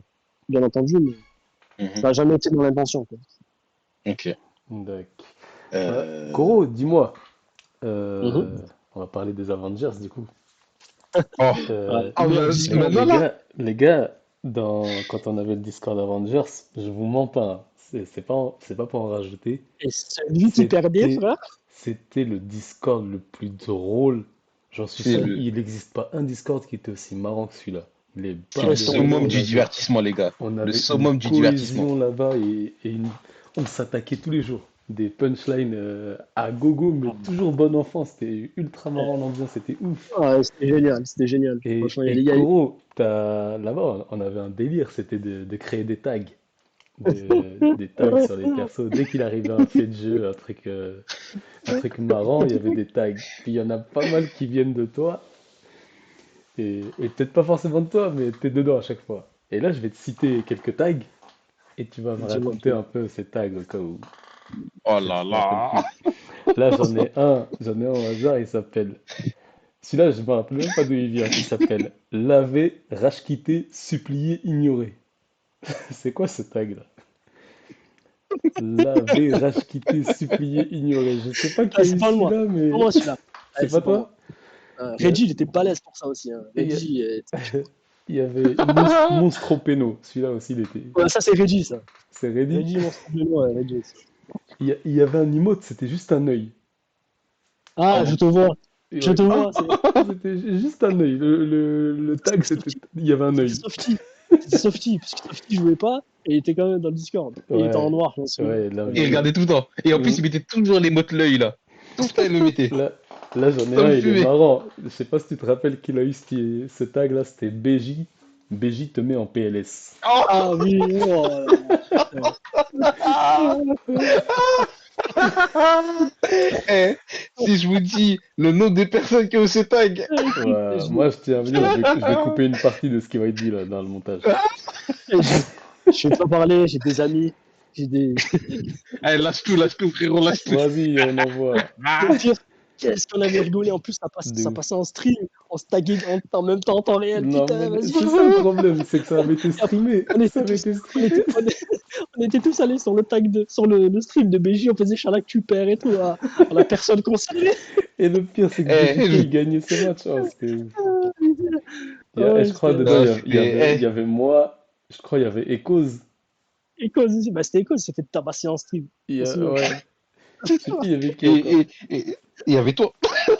Speaker 3: bien entendu, mais
Speaker 2: mhm.
Speaker 3: ça n'a jamais été dans l'intention, quoi.
Speaker 2: Ok.
Speaker 1: D'accord.
Speaker 2: Euh,
Speaker 1: Koro, dis-moi.
Speaker 3: Mhm.
Speaker 1: On va parler des Avengers du coup.
Speaker 2: Oh,
Speaker 3: Ouais,
Speaker 1: Euh,
Speaker 2: ah,
Speaker 3: meilleur Discord.
Speaker 2: maintenant là?
Speaker 1: les gars, quand on avait le Discord Avengers, je vous mens pas, hein, c'est pas pour en rajouter.
Speaker 3: Et celui qui perdait,
Speaker 1: C'était,
Speaker 3: frère,
Speaker 1: c'était le Discord le plus drôle. J'en suis
Speaker 2: C'est
Speaker 1: sûr,
Speaker 2: le,
Speaker 1: il n'existe pas un Discord qui était aussi marrant que celui-là. Les
Speaker 2: c'est le
Speaker 1: barres de
Speaker 3: laisse
Speaker 1: rire,
Speaker 3: tomber.
Speaker 2: summum du divertissement, les gars.
Speaker 1: on
Speaker 2: Le
Speaker 1: avait une
Speaker 2: summum du divertissement.
Speaker 1: cohésion là-bas on s'attaquait tous les jours. Des punchlines à gogo, mais toujours bon enfant. C'était ultra marrant, l'ambiance, c'était ouf.
Speaker 3: Ah, c'était génial, c'était génial. Franchement,
Speaker 1: Et
Speaker 3: il y a,
Speaker 1: Koro, là-bas, on avait un délire, c'était de créer des tags. Des tags sur les persos. Dès qu'il arrivait un fait de jeu, un truc marrant, il y avait des tags. Puis il y en a pas mal qui viennent de toi, et peut-être pas forcément de toi, mais t'es dedans à chaque fois. Et là, je vais te citer quelques tags, et tu vas me
Speaker 3: dis-moi,
Speaker 1: raconter
Speaker 3: dis-moi.
Speaker 1: un peu ces tags au cas où
Speaker 2: Oh
Speaker 1: tu
Speaker 2: là
Speaker 1: te rappelles
Speaker 2: là.
Speaker 1: plus. Là, j'en ai un au hasard, il s'appelle. Celui-là, je me rappelle même pas d'où il vient. Il s'appelle Laver, rage quitter, supplier, ignorer. C'est quoi ce tag-là? Laver, rage quitter, supplier, ignorer. Je sais pas qui
Speaker 3: Ah,
Speaker 1: a
Speaker 3: c'est
Speaker 1: eu
Speaker 3: pas moi.
Speaker 1: celui-là,
Speaker 3: C'est pas
Speaker 1: mais
Speaker 3: moi celui-là.
Speaker 1: c'est
Speaker 3: Ah,
Speaker 1: pas
Speaker 3: c'est pas moi.
Speaker 1: toi? Il y a-
Speaker 3: Reggie, il était balèze pour ça aussi. Hein.
Speaker 1: et il y a-
Speaker 3: Reggie,
Speaker 1: il y avait Monstropeno. Celui-là aussi, il était.
Speaker 3: ouais, ça c'est Reggie, ça.
Speaker 1: C'est ready.
Speaker 3: Reggie, mon style de nom, ouais, Reggie.
Speaker 1: Il y avait un emote, c'était juste un œil.
Speaker 2: Ah
Speaker 3: Ah, je
Speaker 2: bon?
Speaker 3: te vois.
Speaker 1: Et
Speaker 3: Je
Speaker 1: ouais,
Speaker 3: te vois. C'est
Speaker 1: c'était juste un œil. Le tag,
Speaker 3: Softy.
Speaker 1: il y avait un
Speaker 3: C'était
Speaker 1: œil.
Speaker 3: Softy. C'était Softy, parce que Softy jouait pas et il était quand même dans le Discord. Et il était en
Speaker 1: Ouais,
Speaker 3: noir, je me souviens.
Speaker 1: ouais, là,
Speaker 2: Il regardait tout le temps. Et en plus, il mettait toujours les mots de l'œil, là. Tout le temps, il le mettait.
Speaker 1: là, là, j'en ai
Speaker 2: Ça
Speaker 1: un,
Speaker 2: me
Speaker 1: il est
Speaker 2: fumait.
Speaker 1: marrant. Je sais pas si tu te rappelles qu'il a eu ce tag-là, c'était BJ. BJ te met en PLS.
Speaker 3: Ah oui, oh là là.
Speaker 2: Eh, si je vous dis le nom des personnes qui ont ce tag.
Speaker 1: Ouais, moi, je tiens à venir, je vais couper une partie de ce qui va être dit là dans le montage.
Speaker 3: Je vais te pas parler, j'ai des amis. J'ai des.
Speaker 2: Allez, lâche tout, frérot, lâche tout.
Speaker 1: Vas-y, on envoie.
Speaker 3: Le pire, qu'est-ce qu'on avait rigolé. En plus,
Speaker 1: De
Speaker 3: ça
Speaker 1: ouf.
Speaker 3: passait en stream. On se taguait en même temps en temps réel.
Speaker 1: Non,
Speaker 3: Putain,
Speaker 1: mais
Speaker 3: vas-y.
Speaker 1: c'est ça le problème, c'est que ça avait été
Speaker 3: Et après,
Speaker 1: streamé.
Speaker 3: on
Speaker 1: Ça
Speaker 3: était
Speaker 1: avait
Speaker 3: tous,
Speaker 1: été
Speaker 3: on était,
Speaker 1: streamé.
Speaker 3: on était tous allés sur le stream de BJ, on faisait Chalak tu perds et tout à la personne concernée.
Speaker 1: Et le pire, c'est que
Speaker 2: Eh,
Speaker 1: BJK, il gagnait ses matchs. Oh, c'était ouf. Et
Speaker 3: Ouais,
Speaker 1: je crois,
Speaker 3: c'était
Speaker 1: dedans,
Speaker 2: non,
Speaker 1: il y avait moi, je crois, il y avait Echoes.
Speaker 3: Ecos aussi. Bah, c'était Ecos, il s'est fait tabasser en stream. Aussi, ouais.
Speaker 1: Ouais. Je sais plus, il y avait qui
Speaker 2: et,
Speaker 1: encore.
Speaker 2: il y avait toi.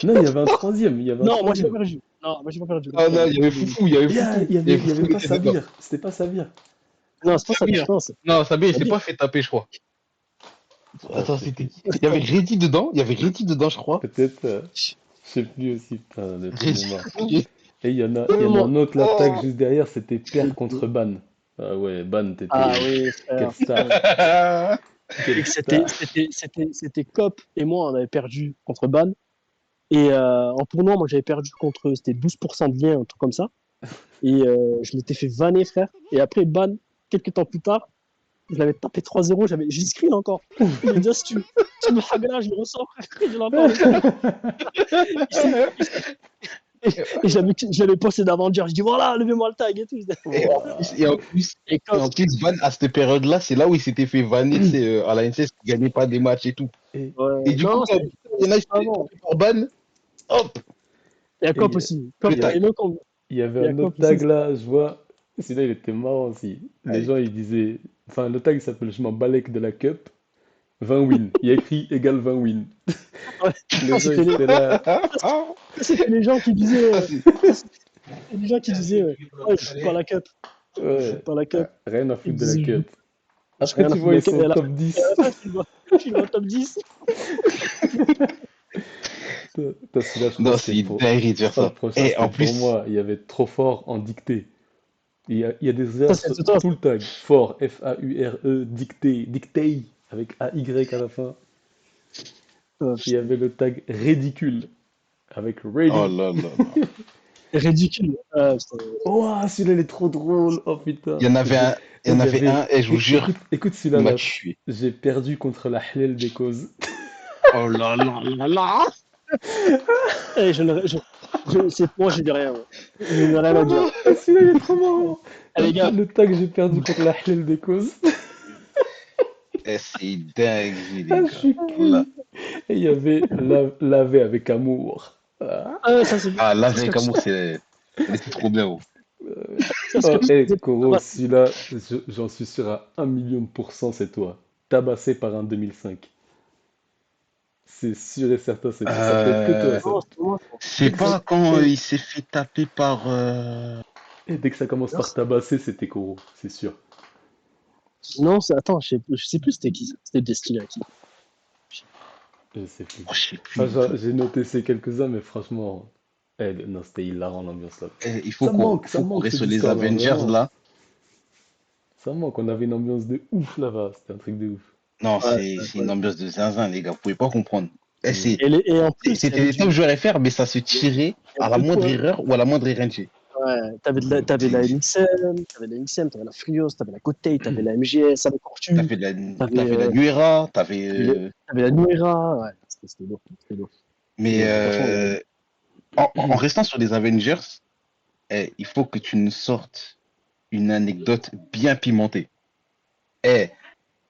Speaker 1: Non, il y avait un troisième. Il y avait un
Speaker 3: Non, moi j'ai pas
Speaker 1: troisième.
Speaker 3: perdu. Non, moi j'ai pas perdu.
Speaker 2: Ah non, il y avait Foufou, il y avait
Speaker 1: Et
Speaker 2: Foufou.
Speaker 1: il y avait
Speaker 2: Foufou,
Speaker 1: pas
Speaker 2: était d'accord.
Speaker 1: Sabir. C'était pas Sabir.
Speaker 3: Non, c'est pas ça.
Speaker 2: Sabir.
Speaker 3: Non,
Speaker 2: Non, Sabir, il s'est
Speaker 3: Sabir.
Speaker 2: pas fait taper, je crois. Attends,
Speaker 1: Je sais
Speaker 2: c'était
Speaker 1: plus.
Speaker 2: qui? Il y avait Reddy dedans, je crois.
Speaker 1: Peut-être, je sais plus aussi. Putain, le trou de mémoire.
Speaker 2: Reddy.
Speaker 1: Et il y en a un autre, la tag juste derrière, c'était Père contre
Speaker 3: Oh.
Speaker 1: Ban. Ah ouais, Ban, t'étais.
Speaker 3: Ah oui, frère.
Speaker 1: Quelle star. Quelle
Speaker 3: C'était,
Speaker 1: star.
Speaker 3: c'était Cop et moi, on avait perdu contre Ban. Et en tournoi, moi j'avais perdu contre, c'était 12% de lien, un truc comme ça. Et je m'étais fait vanner, frère. Et après, Ban, quelques temps plus tard, je l'avais tapé 3-0, j'ai screen encore. Il me dit, ah, si tu me hagas, je le ressors, frère. Je l'entends. Et je l'avais posté d'avant-dire. Je dis, voilà, levez-moi le tag et tout.
Speaker 2: Et en plus,
Speaker 3: Et Cop,
Speaker 2: Van, à cette période-là, c'est là où il s'était fait vanner, tu sais, à la NCS, qui gagnait pas des matchs et tout.
Speaker 1: Et,
Speaker 2: Et du coup,
Speaker 3: non,
Speaker 2: quand il y en a qui étaient
Speaker 3: avant.
Speaker 2: tapés par Ban, hop,
Speaker 3: Il y a Cop
Speaker 1: et
Speaker 3: aussi. Cop,
Speaker 2: le tag.
Speaker 3: et même quand-
Speaker 1: il y avait
Speaker 3: il y a
Speaker 1: un autre
Speaker 3: Cop aussi.
Speaker 1: tag là, je vois. Celui-là, il était marrant aussi. Les
Speaker 2: Allez.
Speaker 1: gens, ils disaient. Enfin, le tag il s'appelle Je m'en balèque de la cup. 20 wins. Il y a écrit égal 20 wins.
Speaker 3: Ouais.
Speaker 1: Les gens,
Speaker 3: C'était
Speaker 1: ils étaient là.
Speaker 3: c'était les gens qui disaient.
Speaker 2: Ah, c'est-
Speaker 3: Les gens qui disaient ouais, je joue pas la cup. Je joue
Speaker 1: Ouais,
Speaker 3: pas la cup.
Speaker 1: rien à
Speaker 3: Ils
Speaker 1: foutre de la
Speaker 3: disaient
Speaker 1: cup.
Speaker 3: j'ai
Speaker 1: Après,
Speaker 3: rien à
Speaker 1: tu
Speaker 3: foutre
Speaker 1: vois,
Speaker 3: de la
Speaker 1: ils
Speaker 3: cup.
Speaker 1: sont
Speaker 3: Et à la
Speaker 1: top
Speaker 3: fin,
Speaker 1: 10.
Speaker 3: tu le vois top 10.
Speaker 1: T'as celui-là, je
Speaker 2: Non,
Speaker 1: pense,
Speaker 2: c'est
Speaker 1: c'est
Speaker 2: une
Speaker 1: pour.
Speaker 2: dinguerie de faire
Speaker 1: Ça, le
Speaker 2: ça.
Speaker 1: prochain,
Speaker 2: Et en
Speaker 1: c'était pour
Speaker 2: plus,
Speaker 1: moi. Il y avait trop fort en dictée. Il y a des
Speaker 3: Ça,
Speaker 1: erreurs
Speaker 3: c'est
Speaker 1: sur
Speaker 3: toi.
Speaker 1: tout le tag. Fort, Faure, dictée, dictée, avec AY à la fin. Il y avait le tag ridicule, avec
Speaker 2: oh
Speaker 1: ready.
Speaker 2: là là là.
Speaker 3: Ridicule.
Speaker 1: Oh, celui-là, il est trop drôle. Oh putain.
Speaker 2: Il y en avait un, il y
Speaker 1: Et
Speaker 2: en
Speaker 1: il y
Speaker 2: avait
Speaker 1: avait.
Speaker 2: un, et je vous jure,
Speaker 1: Écoute
Speaker 2: il
Speaker 1: celui-là
Speaker 2: m'a
Speaker 1: là.
Speaker 2: tué.
Speaker 1: J'ai perdu contre la Hlel des causes.
Speaker 2: Oh là là là là.
Speaker 3: Et c'est moi, j'ai dit rien. Ouais. Je n'ai rien à dire.
Speaker 1: Ah, celui-là, il est trop marrant.
Speaker 3: Eh, les gars,
Speaker 1: Le tag, j'ai perdu contre la Hlel des causes.
Speaker 2: Eh, c'est dinguerie, les
Speaker 1: Ah, je
Speaker 2: gars.
Speaker 1: suis
Speaker 2: Là.
Speaker 1: cuit. Et il y avait laver avec amour. Ah.
Speaker 3: ça c'est
Speaker 2: Ah, là,
Speaker 3: c'est ce que
Speaker 2: avec
Speaker 3: tu
Speaker 2: amour, c'est. Elle était trop bien, gros.
Speaker 3: c'est ce que
Speaker 1: Oh,
Speaker 3: tu
Speaker 1: hey,
Speaker 3: disais.
Speaker 1: Koro, celui-là, j'en suis sûr à 1 million %, c'est toi. Tabassé par un 2005. C'est sûr et certain, c'est toi. Ça peut être que toi, ça.
Speaker 3: Non, c'est moi.
Speaker 2: C'est
Speaker 1: Dès que ça,
Speaker 2: pas quand
Speaker 1: et,
Speaker 2: il s'est fait taper par.
Speaker 1: et dès que ça commence
Speaker 3: Non,
Speaker 1: par tabasser, c'était Koro, c'est sûr.
Speaker 3: non, attends, je sais plus c'était qui ça. C'était Destiny à qui.
Speaker 1: Je sais plus.
Speaker 2: Oh, je sais
Speaker 1: Ah,
Speaker 2: plus.
Speaker 1: j'ai noté ces quelques-uns, mais franchement, non, c'était hilarant l'ambiance là.
Speaker 2: Eh,
Speaker 1: Ça
Speaker 2: faut qu'on
Speaker 1: manque ce
Speaker 2: reste sur les
Speaker 1: Discord là,
Speaker 2: Avengers,
Speaker 1: vraiment.
Speaker 2: là.
Speaker 1: Ça manque, on avait une ambiance de ouf là-bas, c'était un truc de ouf.
Speaker 2: Non,
Speaker 3: Ouais,
Speaker 2: c'est
Speaker 3: ouais.
Speaker 2: une ambiance de zinzin, les gars. Vous pouvez pas comprendre. Eh,
Speaker 1: Mm.
Speaker 3: Et en plus, il y
Speaker 2: c'était
Speaker 3: avait
Speaker 2: des thèmes que j'aurais faire, mais ça se tirait
Speaker 3: il y
Speaker 2: à
Speaker 3: avait
Speaker 2: la
Speaker 3: de tout,
Speaker 2: moindre
Speaker 3: hein.
Speaker 2: erreur ou à la moindre RNG.
Speaker 3: Ouais, t'avais de la MXM, t'avais la Frios, t'avais la Côte, t'avais la MGS, avec
Speaker 2: T'as
Speaker 3: Cortu,
Speaker 2: fait de la,
Speaker 3: t'avais
Speaker 2: t'as fait de la Nuera,
Speaker 3: t'avais la Nuera, ouais, c'était lourd, c'était lourd.
Speaker 2: Mais
Speaker 3: Et franchement,
Speaker 2: en restant sur les Avengers, il faut que tu nous sortes une anecdote bien pimentée.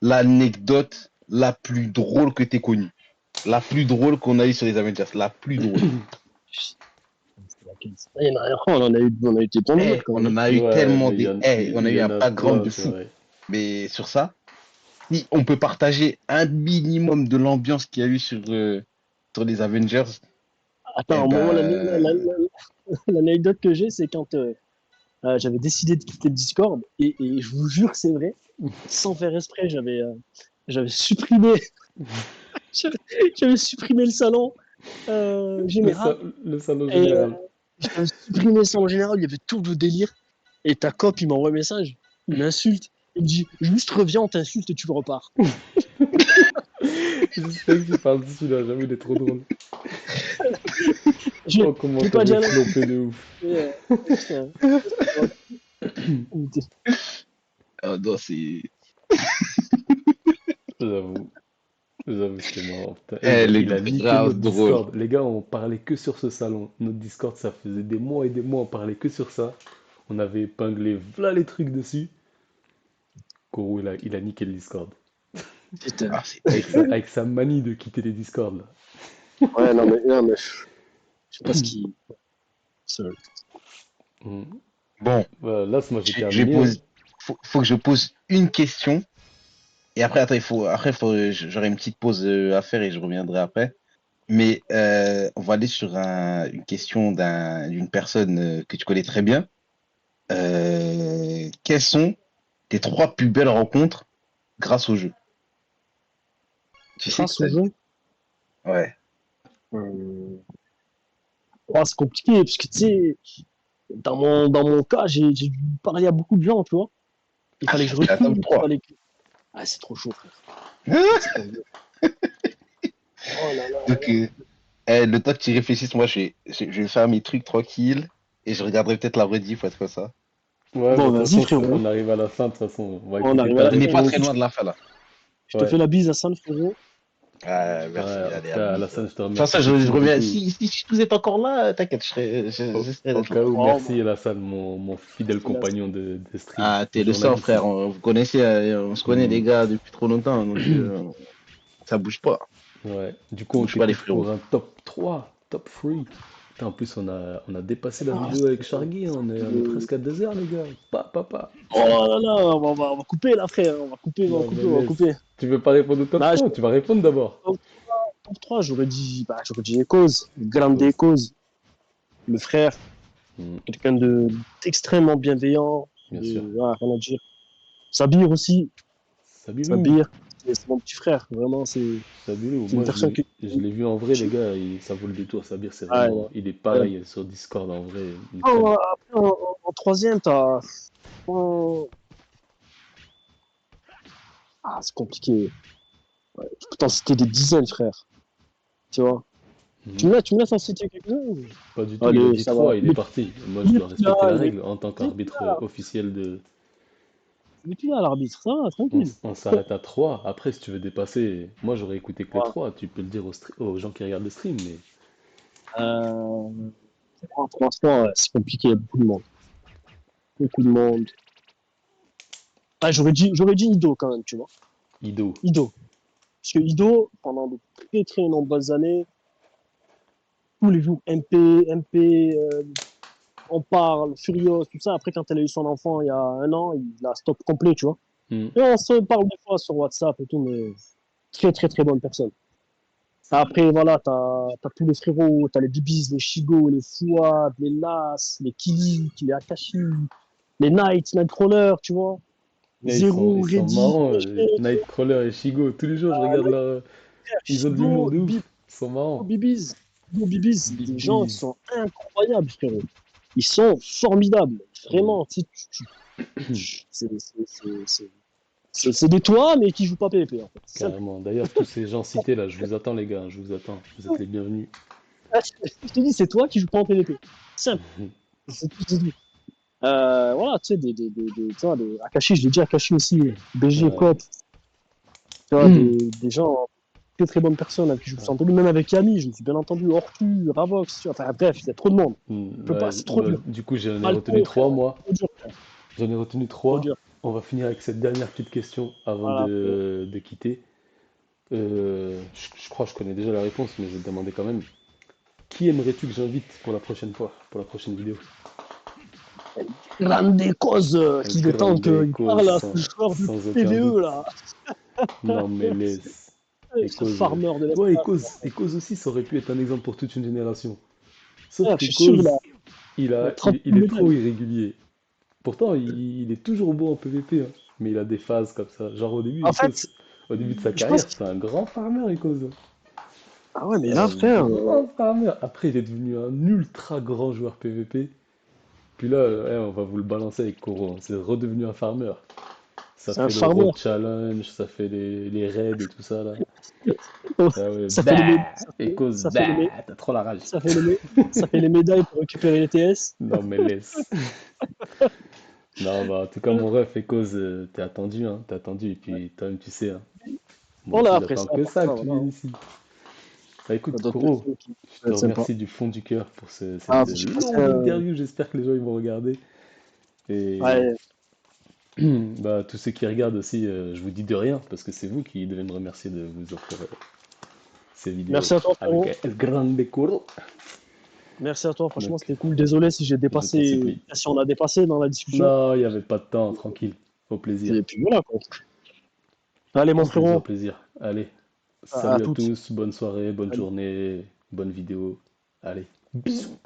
Speaker 2: L'anecdote la plus drôle que t'aies connue. La plus drôle qu'on a eu sur les Avengers. La plus drôle.
Speaker 3: c'était laquelle, ça. Il y en a, on a eu des bons minutes quand
Speaker 2: On
Speaker 3: même.
Speaker 2: en a eu
Speaker 1: Ouais,
Speaker 2: tellement
Speaker 1: mais
Speaker 2: des. On a
Speaker 1: il
Speaker 2: eu
Speaker 1: y
Speaker 2: un
Speaker 1: en a
Speaker 2: background
Speaker 1: plein,
Speaker 2: de
Speaker 1: c'est
Speaker 2: fou.
Speaker 1: vrai.
Speaker 2: Mais sur ça, si on peut partager un minimum de l'ambiance qu'il y a eu sur les Avengers, eh
Speaker 3: Attends, moi,
Speaker 2: ben.
Speaker 3: l'anecdote que j'ai, c'est quand j'avais décidé de quitter le Discord, et je vous jure que c'est vrai, sans faire exprès, j'avais supprimé, j'avais j'avais supprimé le salon général,
Speaker 1: Le salon
Speaker 3: et
Speaker 1: général.
Speaker 3: j'avais supprimé le salon général, il y avait tout le délire, et ta cop, il m'envoie un message, il m'insulte, il me dit, juste reviens, on t'insulte et tu repars.
Speaker 1: J'espère que tu parles de celui-là, j'avoue, il est trop drôle.
Speaker 3: Je
Speaker 1: Oh, comment
Speaker 3: je vais pas
Speaker 1: t'avais
Speaker 3: dire là,
Speaker 1: flopé de ouf.
Speaker 3: mais, putain,
Speaker 2: Ah non, c'est.
Speaker 1: J'avoue. J'avoue, c'était marrant. Putain. Et
Speaker 2: Eh, le
Speaker 1: il a niqué
Speaker 2: grave
Speaker 1: notre
Speaker 2: drôle.
Speaker 1: Discord. Les gars, on parlait que sur ce salon. Notre Discord, ça faisait des mois et des mois, on parlait que sur ça. On avait épinglé voilà les trucs dessus. Koro, il a niqué le Discord.
Speaker 3: Putain.
Speaker 2: Ah, c'était fou.
Speaker 1: Avec sa manie de quitter les Discords, là.
Speaker 3: Ouais, non, mais je sais pas ce qui. c'est-
Speaker 1: Mhm.
Speaker 2: Bon,
Speaker 1: Voilà, là, moi, j'ai
Speaker 2: je
Speaker 1: terminé, hein.
Speaker 2: pose, faut que je pose une question. Et après, attends, j'aurai une petite pause à faire et je reviendrai après. Mais on va aller sur une question d'une personne que tu connais très bien. Quelles sont tes trois plus belles rencontres grâce au jeu? Tu sais que
Speaker 3: Grâce au
Speaker 2: ça.
Speaker 3: jeu,
Speaker 2: Ouais.
Speaker 3: euh, ouais, c'est compliqué, parce que tu sais, dans mon cas, j'ai dû parler à beaucoup de gens, tu vois. Il
Speaker 2: Ah,
Speaker 3: fallait
Speaker 2: tu
Speaker 3: que je
Speaker 2: as fait la top
Speaker 3: recrute, il
Speaker 2: 3.
Speaker 3: fallait que. Ah, c'est trop chaud, frère. C'est pas vrai. Oh là là là
Speaker 2: Donc,
Speaker 3: là.
Speaker 2: le temps que tu y réfléchisses, moi, je vais faire mes trucs tranquilles et je regarderai peut-être la rediff ou être ça.
Speaker 1: Ouais, bah,
Speaker 3: Bon,
Speaker 1: de toute
Speaker 3: vas-y,
Speaker 1: façon,
Speaker 3: frérot.
Speaker 1: on arrive à la fin, de toute façon. On va
Speaker 3: On
Speaker 1: écouter
Speaker 3: arrive à
Speaker 1: ta
Speaker 3: la
Speaker 2: On n'est
Speaker 3: fin.
Speaker 2: pas
Speaker 3: Moi
Speaker 2: très
Speaker 1: réponse.
Speaker 3: aussi,
Speaker 2: loin de la fin, là.
Speaker 3: je te
Speaker 1: Ouais.
Speaker 3: fais la bise à San, frérot.
Speaker 2: Merci,
Speaker 1: Ouais, en tout
Speaker 2: allez, à
Speaker 1: cas,
Speaker 2: plus.
Speaker 1: Alassane, je te
Speaker 2: Enfin,
Speaker 1: remercie
Speaker 2: ça,
Speaker 1: tout de
Speaker 2: je
Speaker 1: suite, du
Speaker 2: reviens.
Speaker 1: coup.
Speaker 2: Si vous êtes encore là, t'inquiète,
Speaker 1: Au,
Speaker 2: j'essaierai
Speaker 1: au
Speaker 2: d'être
Speaker 1: cas
Speaker 2: là.
Speaker 1: où,
Speaker 3: Oh,
Speaker 1: merci
Speaker 3: bon,
Speaker 1: Alassane, mon fidèle
Speaker 3: c'est la-
Speaker 1: compagnon de stream,
Speaker 2: Ah, t'es le sang,
Speaker 1: journaliste.
Speaker 2: frère. Vous connaissez, on se connaît, les
Speaker 1: Hmm.
Speaker 2: gars, depuis trop longtemps, donc ça bouge pas.
Speaker 1: Ouais. Du coup,
Speaker 2: Ça
Speaker 1: on
Speaker 2: bouge pas, les
Speaker 1: t'écoute
Speaker 2: frérots.
Speaker 1: pour un top 3, top 3. Putain, en plus, on a dépassé la
Speaker 3: Ah,
Speaker 1: vidéo avec Shargy, on est presque à 2 heures, les gars. Pas.
Speaker 3: oh là là, on va couper là, frère. On va couper, on va
Speaker 1: Non, mais
Speaker 3: couper, on va
Speaker 1: laisse.
Speaker 3: couper.
Speaker 1: Tu veux pas répondre au top
Speaker 3: Là,
Speaker 1: 3? Tu vas répondre d'abord.
Speaker 3: top 3, j'aurais dit Cause, Grande
Speaker 1: Cause.
Speaker 3: Cause, le frère,
Speaker 1: Hmm.
Speaker 3: quelqu'un d'extrêmement bienveillant,
Speaker 1: Bien sûr.
Speaker 3: ouais, rien à dire. Sabir aussi,
Speaker 1: Sabilou.
Speaker 3: Sabir, c'est mon petit frère, vraiment,
Speaker 1: Sabilou.
Speaker 3: c'est une
Speaker 1: Moi,
Speaker 3: personne que.
Speaker 1: je l'ai vu en vrai, les gars. Ça vaut le détour. Sabir, c'est
Speaker 3: Ah,
Speaker 1: vraiment. Il est
Speaker 3: ouais.
Speaker 1: pareil sur Discord en vrai.
Speaker 3: Après, en troisième, oh, ah, c'est compliqué. Ouais, je peux t'en citer des dizaines, frère. Tu vois. Tu
Speaker 1: Mhm.
Speaker 3: me laisses, tu me laisses en citer quelques-uns?
Speaker 1: Pas du tout. Il a
Speaker 3: Allez,
Speaker 1: dit
Speaker 3: ça va.
Speaker 1: 3, il est parti. Moi, je
Speaker 3: Il est
Speaker 1: dois
Speaker 3: plus là,
Speaker 1: respecter la
Speaker 3: il est,
Speaker 1: règle en tant
Speaker 3: il est plus
Speaker 1: qu'arbitre
Speaker 3: là,
Speaker 1: officiel de.
Speaker 3: il est plus là, l'arbitre. Ça va,
Speaker 1: On,
Speaker 3: tranquille.
Speaker 1: on s'arrête à 3. Après, si tu veux dépasser, moi j'aurais écouté que les
Speaker 3: Ouais.
Speaker 1: 3. Tu peux le dire aux gens qui regardent le stream, mais
Speaker 3: Euh, franchement, ouais, c'est compliqué, il y a beaucoup de monde. Beaucoup de monde. Ah, j'aurais dit Ido quand même, tu vois.
Speaker 1: Ido.
Speaker 3: Ido. Parce que Ido, pendant de très très nombreuses années, tous les jours, MP, on parle, Furios, tout ça. Après, quand elle a eu son enfant il y a un an, il a stop complet, tu vois.
Speaker 1: Hmm.
Speaker 3: Et on se parle des fois sur WhatsApp et tout, mais très très très bonne personne. Après, voilà, t'as tous les frérots, t'as les Bibis, les Shigo, les Fouad, les Las, les Kili, les Akashi, les Nightcrawler, tu vois.
Speaker 1: Et ils
Speaker 3: Zero,
Speaker 1: sont
Speaker 3: Ready,
Speaker 1: marrants,
Speaker 3: tu vois.
Speaker 1: Nightcrawler et Shigo. Tous les jours, je regarde leur. Ils ont de l'humour
Speaker 3: Shigo,
Speaker 1: de ouf. Ils sont marrants.
Speaker 3: Bibis. Shigo, Bibis, c'est
Speaker 1: Big
Speaker 3: des gens qui
Speaker 1: Biz.
Speaker 3: sont incroyables, frérot. Ils sont formidables.
Speaker 1: Hmm.
Speaker 3: Vraiment, c'est des toits, mais qui jouent pas PvP, en fait. C'est simple.
Speaker 1: Carrément. D'ailleurs, tous ces gens cités là, je vous attends, les gars. Je vous attends. Vous êtes les bienvenus.
Speaker 3: Je te dis, c'est toi qui joues pas en PvP. Simple. C'est tout. Voilà, tu sais, tu vois, Akashi, je l'ai dit, Akashi aussi, BG,
Speaker 1: Ouais.
Speaker 3: Cop, tu vois, des gens, très très bonnes personnes avec qui je me suis entendu, même avec Yami, je me suis bien entendu, Ortu, Ravox, tu vois, enfin bref, il y a trop de monde. Je peux pas,
Speaker 1: Ouais,
Speaker 3: c'est trop
Speaker 1: bah,
Speaker 3: dur.
Speaker 1: du coup, j'en ai retenu
Speaker 3: Malco,
Speaker 1: 3,
Speaker 3: frère,
Speaker 1: moi.
Speaker 3: trop dur, frère,
Speaker 1: J'en ai retenu
Speaker 3: trop
Speaker 1: 3.
Speaker 3: dur.
Speaker 1: On va finir avec cette dernière petite question avant
Speaker 3: Voilà, frère.
Speaker 1: de quitter. Je crois que je connais déjà la réponse, mais je vais te demander quand même. Qui aimerais-tu que j'invite pour la prochaine fois, pour la prochaine vidéo?
Speaker 3: Grande cause qu'il est temps
Speaker 1: Grande
Speaker 3: qu'il
Speaker 1: cause
Speaker 3: parle à ce joueur de
Speaker 1: sans aucun doute.
Speaker 3: PvE, là,
Speaker 1: Non mais laisse.
Speaker 3: ce
Speaker 1: Echoes.
Speaker 3: farmer de
Speaker 1: Ouais,
Speaker 3: l'espace.
Speaker 1: Echoes aussi, ça aurait pu être un exemple pour toute une génération. Sauf
Speaker 3: Frère, je suis sûr,
Speaker 1: qu'Echoes,
Speaker 3: il a 30
Speaker 1: il
Speaker 3: 000
Speaker 1: est trop
Speaker 3: médailles.
Speaker 1: irrégulier. Pourtant, il est toujours bon en PvP, hein. Mais il a des phases comme ça. Genre au début,
Speaker 3: En
Speaker 1: Echoes,
Speaker 3: fait,
Speaker 1: au début de sa
Speaker 3: je pense
Speaker 1: carrière,
Speaker 3: qu'il.
Speaker 1: c'était un grand farmer, Echoes.
Speaker 3: Ah ouais, mais là,
Speaker 1: Un
Speaker 3: frère,
Speaker 1: grand farmer. Après, il est devenu un ultra grand joueur PvP. Puis là, on va vous le balancer avec Koro, hein. C'est redevenu un farmer. Ça
Speaker 3: c'est un
Speaker 1: fait le
Speaker 3: farmer.
Speaker 1: road challenge, ça fait les raids et tout ça là. Ah ouais,
Speaker 3: Ça fait les, mé-
Speaker 1: bah, Echoes,
Speaker 3: ça fait les, mé-
Speaker 1: bah, t'as trop la rage.
Speaker 3: ça fait les, mé- ça fait les médailles pour récupérer les TS.
Speaker 1: Non mais laisse. Non bah en tout cas mon ref Echoes, t'es attendu hein, t'es attendu et puis toi-même tu sais hein. Moi
Speaker 3: Voilà,
Speaker 1: aussi, il
Speaker 3: après
Speaker 1: attend
Speaker 3: c'est
Speaker 1: que ça
Speaker 3: important,
Speaker 1: que tu
Speaker 3: voilà.
Speaker 1: viennes ici. Bah
Speaker 3: Il y
Speaker 1: écoute,
Speaker 3: a d'autres
Speaker 1: Koro,
Speaker 3: personnes qui
Speaker 1: je te
Speaker 3: peuvent être sympas.
Speaker 1: remercie du fond du cœur pour
Speaker 3: Ah,
Speaker 1: cette
Speaker 3: j'ai passé
Speaker 1: longue interview. J'espère que les gens ils vont regarder. Et
Speaker 3: ouais,
Speaker 1: bah, tous ceux qui regardent aussi, je vous dis de rien, parce que c'est vous qui devez me remercier de vous offrir ces vidéos
Speaker 3: merci à toi,
Speaker 1: avec
Speaker 3: frérot.
Speaker 1: El Grande Koro.
Speaker 3: Merci à toi, franchement,
Speaker 1: Donc,
Speaker 3: c'était cool. Désolé si j'ai
Speaker 1: je t'en
Speaker 3: dépassé,
Speaker 1: supplie.
Speaker 3: si on a dépassé dans la discussion.
Speaker 1: Non, il n'y avait pas de temps, tranquille. Au plaisir.
Speaker 3: Et puis voilà, quoi. Allez, mon
Speaker 1: Au plaisir, au
Speaker 3: frérot,
Speaker 1: plaisir. Allez,
Speaker 3: à
Speaker 1: salut à
Speaker 3: toutes.
Speaker 1: tous, bonne soirée, bonne
Speaker 3: Salut.
Speaker 1: journée, bonne vidéo. Allez, bisous.